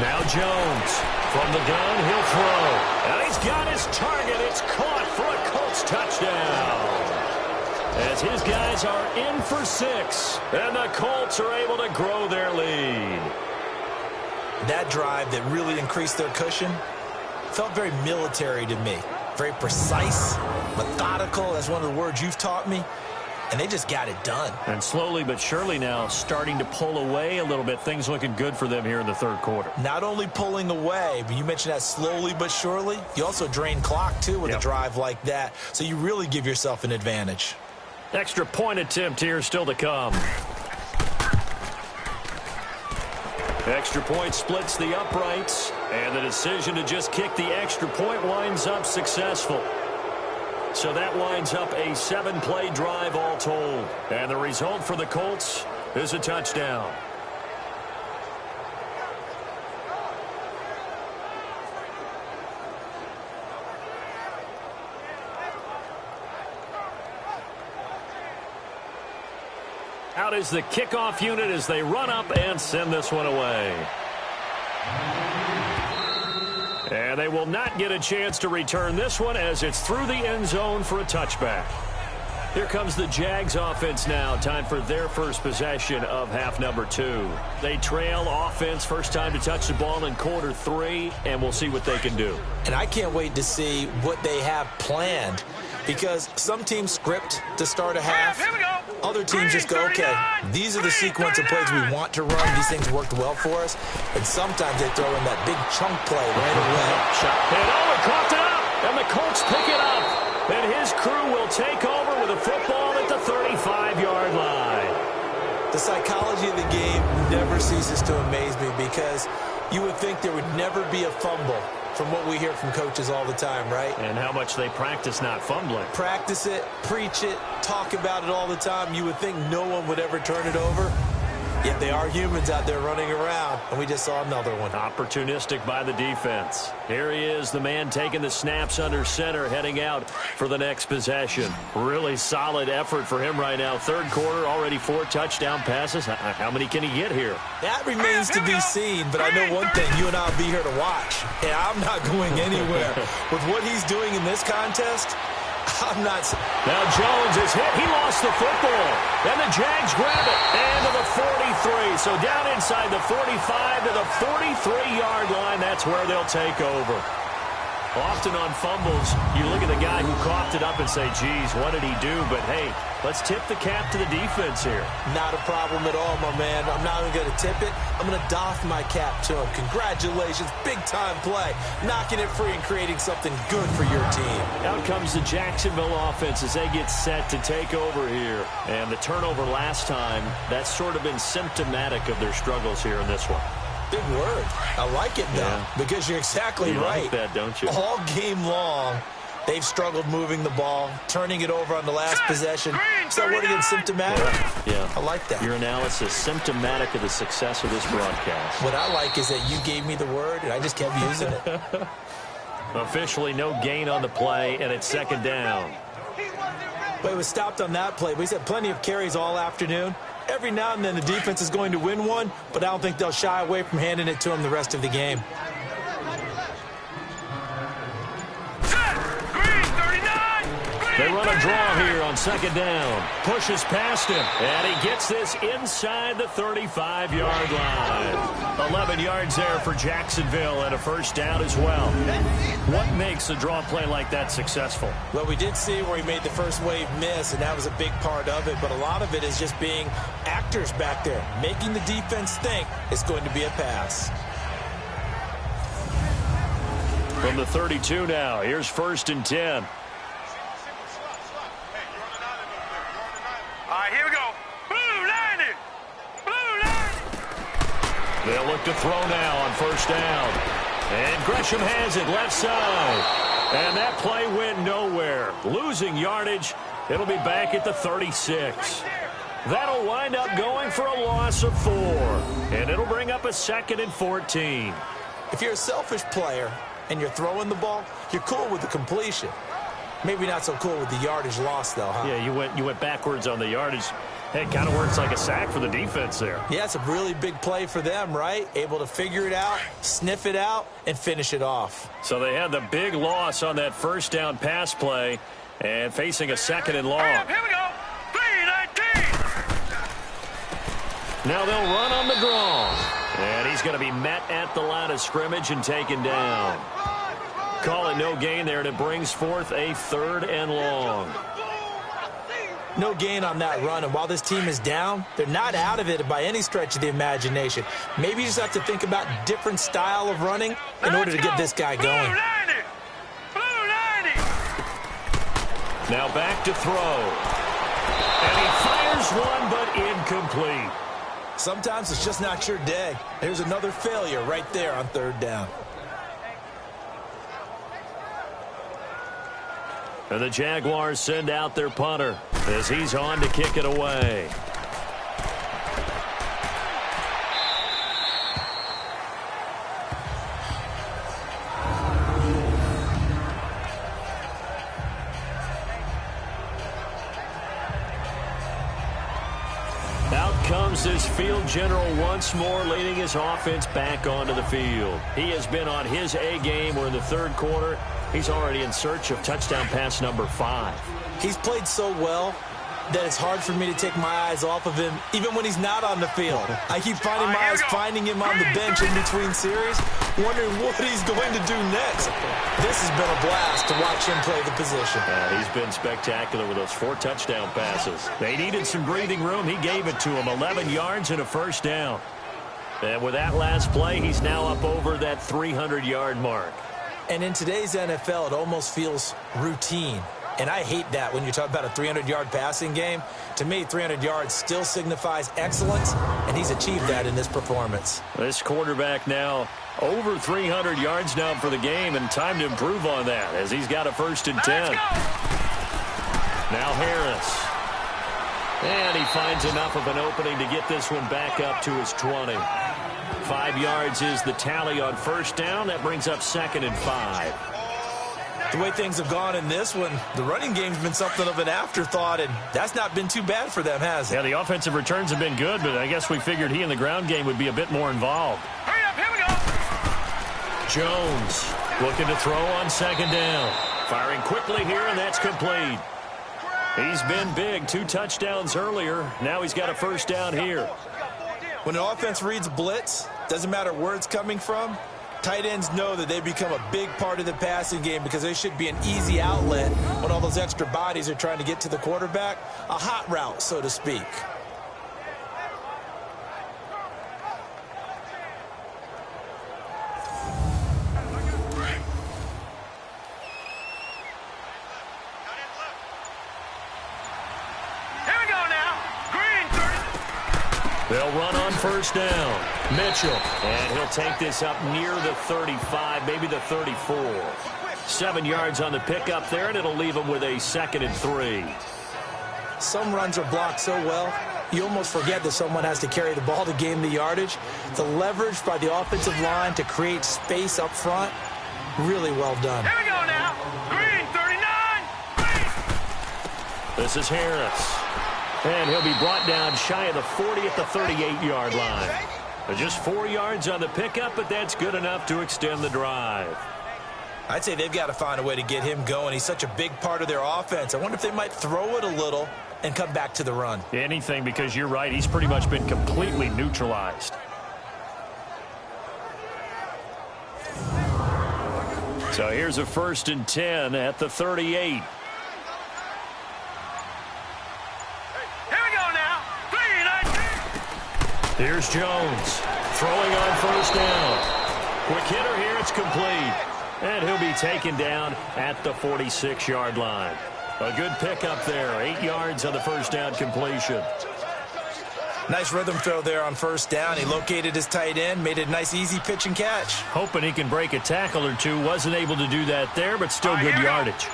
Now Jones from the gun, he'll throw. And he's got his target. It's caught for a Colts touchdown. As his guys are in for 6. And the Colts are able to grow their lead. That drive that really increased their cushion felt very military to me. Very precise, methodical. That's one of the words you've taught me. And they just got it done. And slowly but surely now starting to pull away a little bit. Things looking good for them here in the 3rd quarter. Not only pulling away, but you mentioned that slowly but surely. You also drain clock, too, with a drive like that. So you really give yourself an advantage. Extra point attempt here still to come. Extra point splits the uprights. And the decision to just kick the extra point winds up successful. So that winds up a 7-play drive all told. And the result for the Colts is a touchdown. Out is the kickoff unit as they run up and send this one away. And they will not get a chance to return this one as it's through the end zone for a touchback. Here comes the Jags offense now. Time for their first possession of half number 2. They trail offense, first time to touch the ball in quarter 3, and we'll see what they can do. And I can't wait to see what they have planned Because some teams script to start a half. Other teams just go, okay, these are the sequence of plays we want to run. These things worked well for us. And sometimes they throw in that big chunk play right away. And Owen coughed it up, and the Colts pick it up. And his crew will take over with a football at the 35-yard line. The psychology of the game never ceases to amaze me because you would think there would never be a fumble from what we hear from coaches all the time, right? And how much they practice not fumbling. Practice it, preach it, talk about it all the time. You would think no one would ever turn it over. Yet they are humans out there running around, and we just saw another one. Opportunistic by the defense. Here he is, the man taking the snaps under center, heading out for the next possession. Really solid effort for him right now. Third quarter, already 4 touchdown passes. How many can he get here? That remains to be seen, but I know one thing. You and I will be here to watch, and I'm not going anywhere. With what he's doing in this contest, I'm not. Now Jones is hit. He lost the football. Then the Jags grab it. And to the 43. So down inside the 45 to the 43-yard line. That's where they'll take over. Often on fumbles, you look at the guy who coughed it up and say, geez, what did he do? But, hey, let's tip the cap to the defense here. Not a problem at all, my man. I'm not even going to tip it. I'm going to doff my cap to him. Congratulations. Big-time play. Knocking it free and creating something good for your team. Out comes the Jacksonville offense as they get set to take over here. And the turnover last time, that's sort of been symptomatic of their struggles here in this one. Big word. I like it, though, because you're exactly right. You like that, don't you? All game long, they've struggled moving the ball, turning it over on the last possession. Is that word again, symptomatic? Yeah. I like that. Your analysis, symptomatic of the success of this broadcast. What I like is that you gave me the word, and I just kept using it. Officially no gain on the play, and it's second down. But it was stopped on that play. We've had plenty of carries all afternoon. Every now and then the defense is going to win one, but I don't think they'll shy away from handing it to him the rest of the game. They run a draw here on second down. Pushes past him, and he gets this inside the 35-yard line. 11 yards there for Jacksonville and a first down as well. What makes a draw play like that successful? Well, we did see where he made the first wave miss, and that was a big part of it, but a lot of it is just being actors back there, making the defense think it's going to be a pass. From the 32 now, here's 1st and 10. Here we go. Blue 90. Blue 90. They'll look to throw now on first down. And Gresham has it left side. And that play went nowhere. Losing yardage. It'll be back at the 36. That'll wind up going for a loss of 4. And it'll bring up a 2nd and 14. If you're a selfish player and you're throwing the ball, you're cool with the completion. Maybe not so cool with the yardage loss, though, huh? Yeah, you went backwards on the yardage. Hey, it kind of works like a sack for the defense there. Yeah, it's a really big play for them, right? Able to figure it out, sniff it out, and finish it off. So they had the big loss on that first down pass play and facing a 2nd and long. Here we go. 319. Now they'll run on the draw. And he's going to be met at the line of scrimmage and taken down. Call it no gain there, and it brings forth a 3rd and long. No gain on that run, and while this team is down, they're not out of it by any stretch of the imagination. Maybe you just have to think about different style of running in order to get this guy going. Blue 90. Now back to throw. And he fires one, but incomplete. Sometimes it's just not your day. There's another failure right there on 3rd down. And the Jaguars send out their punter as he's on to kick it away. Out comes this field general once more, leading his offense back onto the field. He has been on his A game. We're in the 3rd quarter. He's already in search of touchdown pass number 5. He's played so well that it's hard for me to take my eyes off of him, even when he's not on the field. I keep finding my eyes finding him on the bench in between series, wondering what he's going to do next. This has been a blast to watch him play the position. He's been spectacular with those 4 touchdown passes. They needed some breathing room. He gave it to him. 11 yards and a first down. And with that last play, he's now up over that 300-yard mark. And in today's NFL, it almost feels routine. And I hate that when you talk about a 300-yard passing game. To me, 300 yards still signifies excellence, and he's achieved that in this performance. This quarterback now over 300 yards now for the game, and time to improve on that as he's got a 1st and 10. Now Harris. And he finds enough of an opening to get this one back up to his 20. 5 yards is the tally on 1st down. That brings up 2nd and 5. The way things have gone in this one, the running game's been something of an afterthought, and that's not been too bad for them, has it? Yeah, the offensive returns have been good, but I guess we figured he in the ground game would be a bit more involved. Hurry up, here we go. Jones looking to throw on 2nd down. Firing quickly here, and that's complete. He's been big. 2 touchdowns earlier. Now he's got a 1st down here. When an offense reads blitz, doesn't matter where it's coming from, tight ends know that they become a big part of the passing game because they should be an easy outlet when all those extra bodies are trying to get to the quarterback. A hot route, so to speak. Here we go now. Green 30. They'll run on 1st down. Mitchell. And he'll take this up near the 35, maybe the 34. 7 yards on the pickup there, and it'll leave him with a 2nd and 3. Some runs are blocked so well, you almost forget that someone has to carry the ball to gain the yardage. The leverage by the offensive line to create space up front, really well done. Here we go now. Green 39. Green. This is Harris. And he'll be brought down shy of the 40 at the 38-yard line. Just 4 yards on the pickup, but that's good enough to extend the drive. I'd say they've got to find a way to get him going. He's such a big part of their offense. I wonder if they might throw it a little and come back to the run. Anything, because you're right. He's pretty much been completely neutralized. So here's a 1st and 10 at the 38. Here's Jones throwing on 1st down. Quick hitter here, it's complete. And he'll be taken down at the 46-yard line. A good pickup there, 8 yards on the 1st down completion. Nice rhythm throw there on 1st down. He located his tight end, made it a nice easy pitch and catch. Hoping he can break a tackle or two. Wasn't able to do that there, but still good yardage.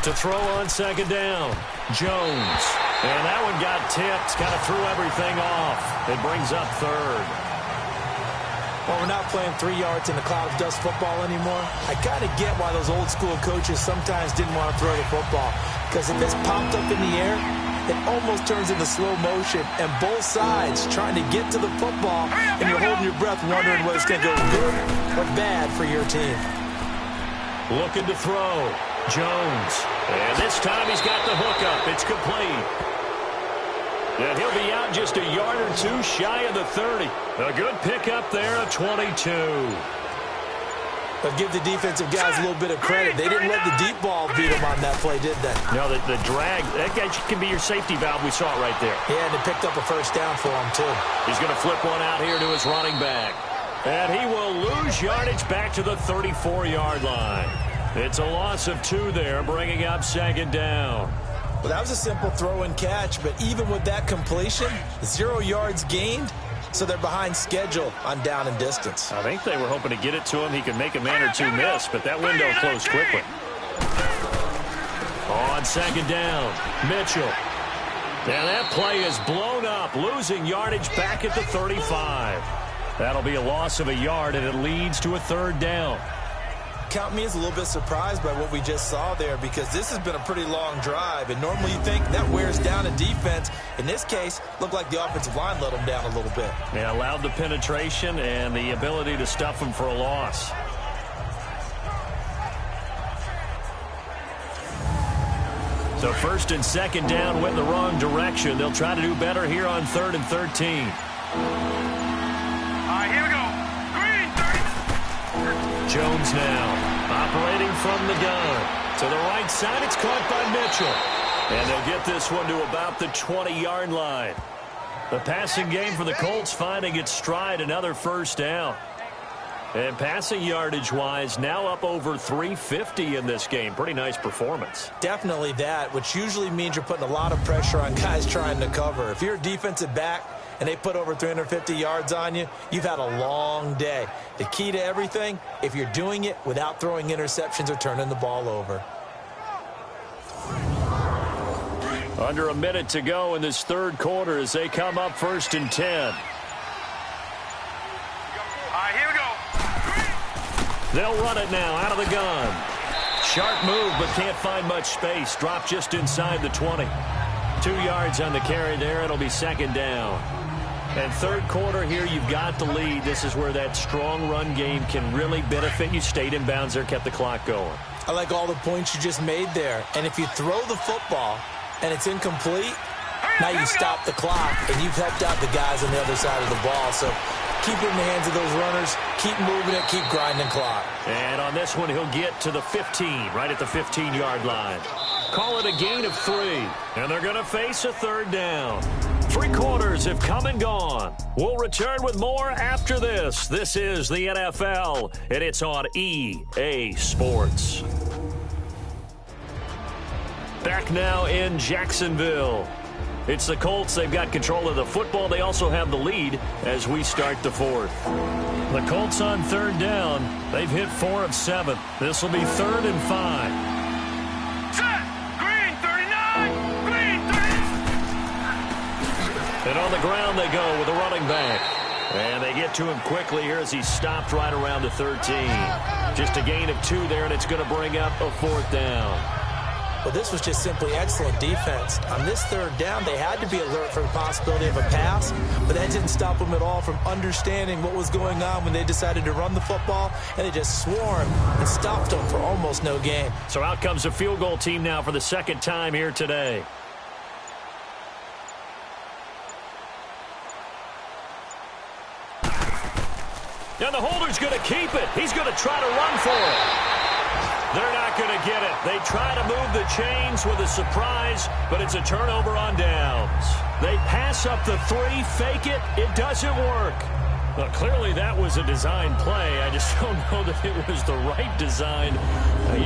To throw on 2nd down, Jones. And that one got tipped, kind of threw everything off. It brings up 3rd. Well, we're not playing 3 yards in a cloud of dust football anymore. I kind of get why those old school coaches sometimes didn't want to throw the football. Because if it's popped up in the air, it almost turns into slow motion. And both sides trying to get to the football, and you're holding your breath wondering whether it's going to go good or bad for your team. Looking to throw. Jones. And this time he's got the hookup. It's complete. And he'll be out just a yard or 2 shy of the 30. A good pickup there at 22. But give the defensive guys a little bit of credit. They didn't let the deep ball beat them on that play, did they? No, the drag, that guy can be your safety valve. We saw it right there. Yeah, and they picked up a 1st down for him, too. He's going to flip one out here to his running back. And he will lose yardage back to the 34-yard line. It's a loss of 2 there, bringing up 2nd down. Well, that was a simple throw and catch, but even with that completion, 0 yards gained, so they're behind schedule on down and distance. I think they were hoping to get it to him. He could make a man or 2 miss, but that window closed quickly. On 2nd down, Mitchell. And that play is blown up, losing yardage back at the 35. That'll be a loss of a yard, and it leads to a 3rd down. Count me as a little bit surprised by what we just saw there, because this has been a pretty long drive, and normally you think that wears down a defense. In this case, looked like the offensive line let them down a little bit. Yeah, allowed the penetration and the ability to stuff them for a loss. So 1st and 2nd down went in the wrong direction. They'll try to do better here on 3rd and 13. right, here we go. Green, 30. Jones now operating from the gun. To the right side, it's caught by Mitchell. And they'll get this one to about the 20-yard line. The passing game for the Colts finding its stride, another first down. And passing yardage-wise, now up over 350 in this game. Pretty nice performance. Definitely that, which usually means you're putting a lot of pressure on guys trying to cover. If you're a defensive back and they put over 350 yards on you, you've had a long day. The key to everything, if you're doing it without throwing interceptions or turning the ball over. Under a minute to go in this third quarter as they come up 1st and 10. All right, here we go. They'll run it now out of the gun. Sharp move, but can't find much space. Drop just inside the 20. 2 yards on the carry there. It'll be second down. And third quarter here, you've got the lead. This is where that strong run game can really benefit you. Stayed in bounds there, kept the clock going. I like all the points you just made there. And if you throw the football and it's incomplete, now you stop the clock and you've helped out the guys on the other side of the ball. So keep it in the hands of those runners. Keep moving it. Keep grinding clock. And on this one, he'll get to the 15, right at the 15-yard line. Call it a gain of 3. And they're going to face a third down. 3 quarters have come and gone. We'll return with more after this. This is the NFL, and it's on EA Sports. Back now in Jacksonville. It's the Colts. They've got control of the football. They also have the lead as we start the fourth. The Colts on third down. They've hit 4 of 7. This will be 3rd and 5. And on the ground they go with a running back. And they get to him quickly here as he stopped right around the 13. Just a gain of 2 there, and it's going to bring up a 4th down. Well, this was just simply excellent defense. On this third down, they had to be alert for the possibility of a pass, but that didn't stop them at all from understanding what was going on when they decided to run the football, and they just swarmed and stopped them for almost no gain. So out comes a field goal team now for the second time here today. And the holder's going to keep it. He's going to try to run for it. They're not going to get it. They try to move the chains with a surprise, but it's a turnover on downs. They pass up the 3, fake it. It doesn't work. Well, clearly that was a design play. I just don't know that it was the right design.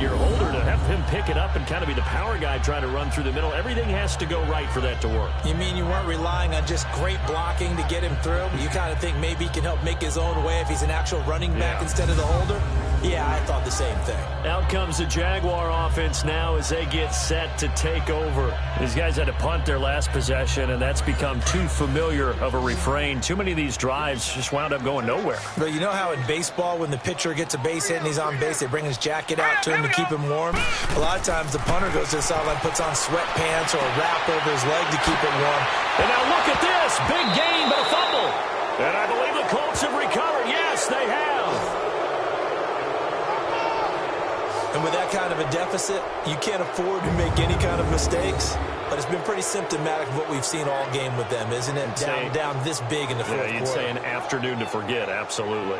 Your holder to have him pick it up and kind of be the power guy trying to run through the middle. Everything has to go right for that to work. You mean you weren't relying on just great blocking to get him through? You kind of think maybe he can help make his own way if he's an actual running back instead of the holder? Yeah, I thought the same thing. Out comes the Jaguar offense now as they get set to take over. These guys had to punt their last possession, and that's become too familiar of a refrain. Too many of these drives just wound up going nowhere. But you know how in baseball, when the pitcher gets a base hit and he's on base, they bring his jacket out to him to keep him warm? A lot of times the punter goes to the sideline, puts on sweatpants or a wrap over his leg to keep it warm. And now look at this. Big gain, but a fumble. And I believe the Colts have recovered. Yes, they have. And with that kind of a deficit, you can't afford to make any kind of mistakes. But it's been pretty symptomatic of what we've seen all game with them, isn't it? Down this big in the fourth quarter. You'd say an afternoon to forget, absolutely.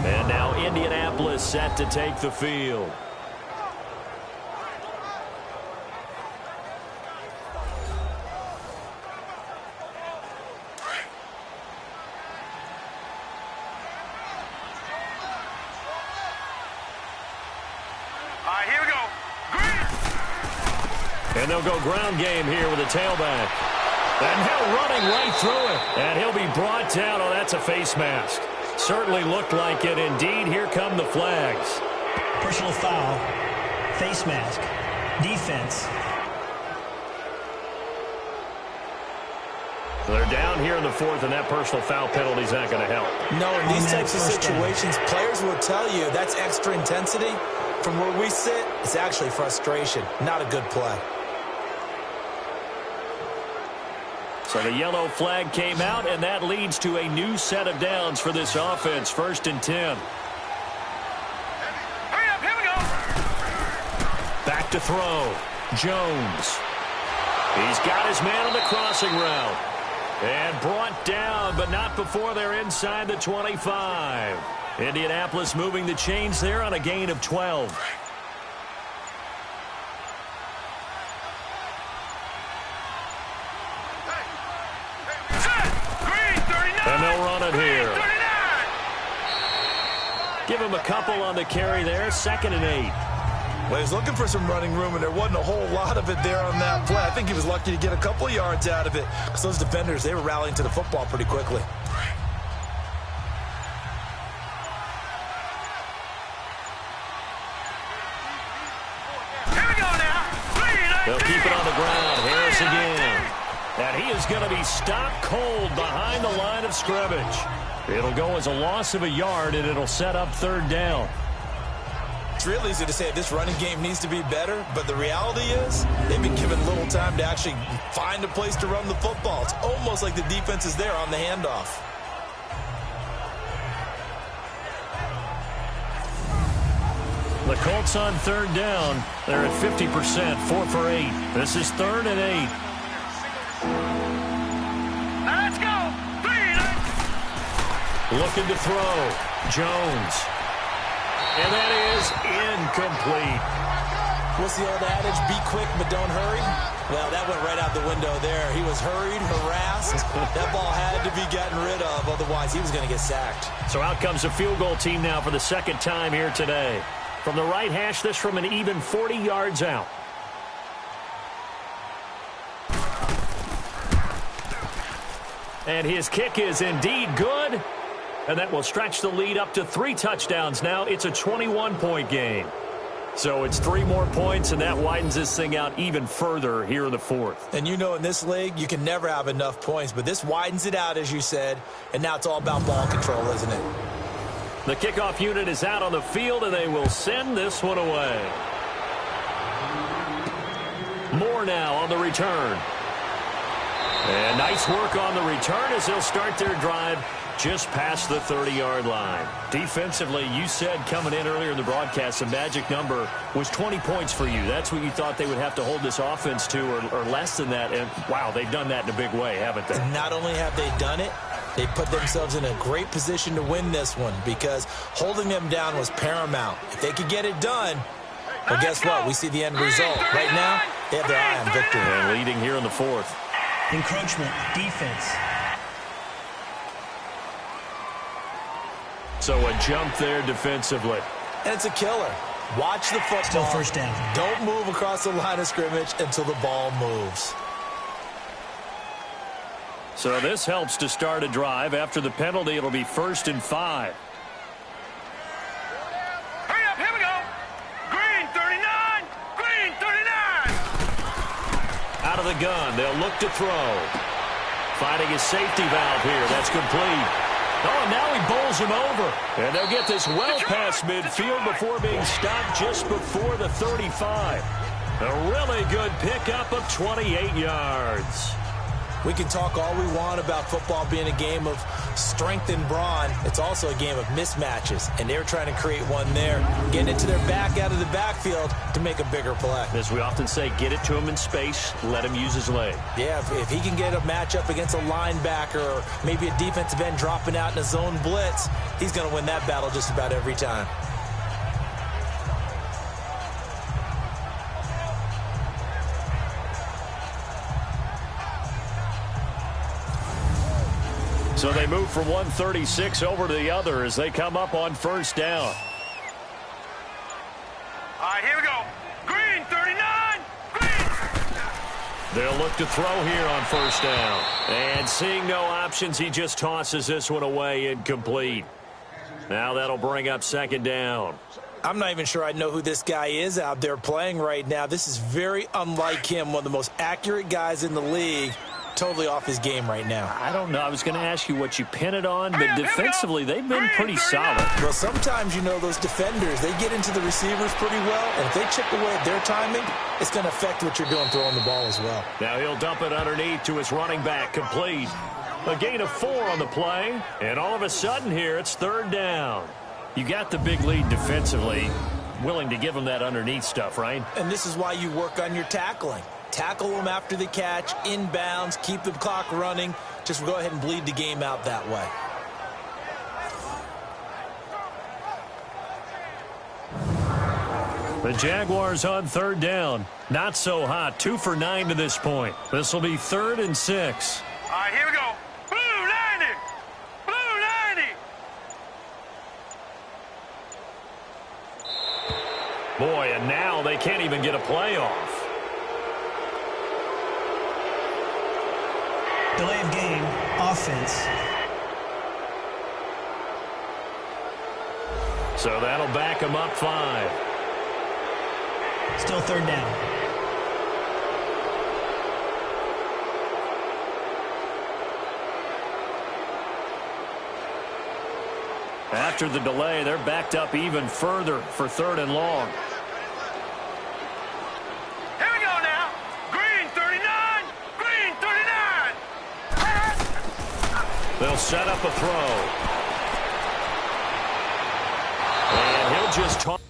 And now Indianapolis set to take the field. And they'll go ground game here with a tailback. And now running right through it. And he'll be brought down. Oh, that's a face mask. Certainly looked like it. Indeed, here come the flags. Personal foul. Face mask. Defense. They're down here in the fourth, and that personal foul penalty is not going to help. No, in these types of situations, players will tell you that's extra intensity. From where we sit, it's actually frustration. Not a good play. So the yellow flag came out, and that leads to a new set of downs for this offense. 1st and 10. Hurry up, here we go. Back to throw. Jones. He's got his man on the crossing route. And brought down, but not before they're inside the 25. Indianapolis moving the chains there on a gain of 12. And they'll run it here. Give him a couple on the carry there. 2nd and 8. Well, he was looking for some running room, and there wasn't a whole lot of it there on that play. I think he was lucky to get a couple of yards out of it because those defenders, they were rallying to the football pretty quickly. Here we go now. They'll keep it on the ground. Harris again. And he is going to be stopped cold behind the line of scrimmage. It'll go as a loss of a yard, and it'll set up 3rd down. It's real easy to say this running game needs to be better, but the reality is they've been given little time to actually find a place to run the football. It's almost like the defense is there on the handoff. The Colts on 3rd down. They're at 50%, 4 for 8. This is 3rd and 8. Now let's go. Looking to throw. Jones. And that is incomplete. What's the old adage? Be quick, but don't hurry. Well, that went right out the window there. He was hurried, harassed. That ball had to be gotten rid of. Otherwise, he was going to get sacked. So out comes a field goal team now for the 2nd time here today. From the right hash, this from an even 40 yards out. And his kick is indeed good. And that will stretch the lead up to 3 touchdowns now. It's a 21-point game. So it's 3 more points, and that widens this thing out even further here in the 4th. And you know in this league, you can never have enough points. But this widens it out, as you said. And now it's all about ball control, isn't it? The kickoff unit is out on the field, and they will send this one away. Moore now on the return. And nice work on the return as they'll start their drive just past the 30-yard line. Defensively, you said coming in earlier in the broadcast, the magic number was 20 points for you. That's what you thought they would have to hold this offense to, or less than that. And, wow, they've done that in a big way, haven't they? And not only have they done it, they put themselves in a great position to win this one because holding them down was paramount. If they could get it done, well, guess what? We see the end result. Right now, they have their eye on victory. And leading here in the 4th. Encroachment, defense. So a jump there defensively. And it's a killer. Watch the football. Still 1st down. Don't move across the line of scrimmage until the ball moves. So this helps to start a drive. After the penalty, it'll be 1st and 5. Hurry up, here we go. Green 39, green 39. Out of the gun, they'll look to throw. Finding his safety valve here. That's complete. Oh, and now he bowls him over. And they'll get this well past midfield before being stopped just before the 35. A really good pickup of 28 yards. We can talk all we want about football being a game of strength and brawn. It's also a game of mismatches, and they're trying to create one there, getting it to their back out of the backfield to make a bigger play. As we often say, get it to him in space, let him use his leg. Yeah, if he can get a matchup against a linebacker or maybe a defensive end dropping out in a zone blitz, he's going to win that battle just about every time. So they move from 136 over to the other as they come up on 1st down. All right, here we go. Green 39, green. They'll look to throw here on 1st down. And seeing no options, he just tosses this one away incomplete. Now that'll bring up 2nd down. I'm not even sure I know who this guy is out there playing right now. This is very unlike him, one of the most accurate guys in the league. Totally off his game right now. I don't know. I was going to ask you what you pin it on, but defensively, they've been pretty solid. Well, sometimes, you know, those defenders, they get into the receivers pretty well, and if they chip away at their timing, it's going to affect what you're doing throwing the ball as well. Now he'll dump it underneath to his running back, complete. A gain of 4 on the play, and all of a sudden here, it's 3rd down. You got the big lead defensively, willing to give him that underneath stuff, right? And this is why you work on your tackling. Tackle them after the catch, inbounds, keep the clock running. Just go ahead and bleed the game out that way. The Jaguars on third down. Not so hot. 2 for 9 to this point. This will be 3rd and 6. All right, here we go. Blue 90. Blue 90. Boy, and now they can't even get a play off. Delay of game, offense. So that'll back them up 5. Still third down. After the delay, they're backed up even further for 3rd and long. Here we go now. Green 39. Green 39. They'll set up a throw. And he'll just toss.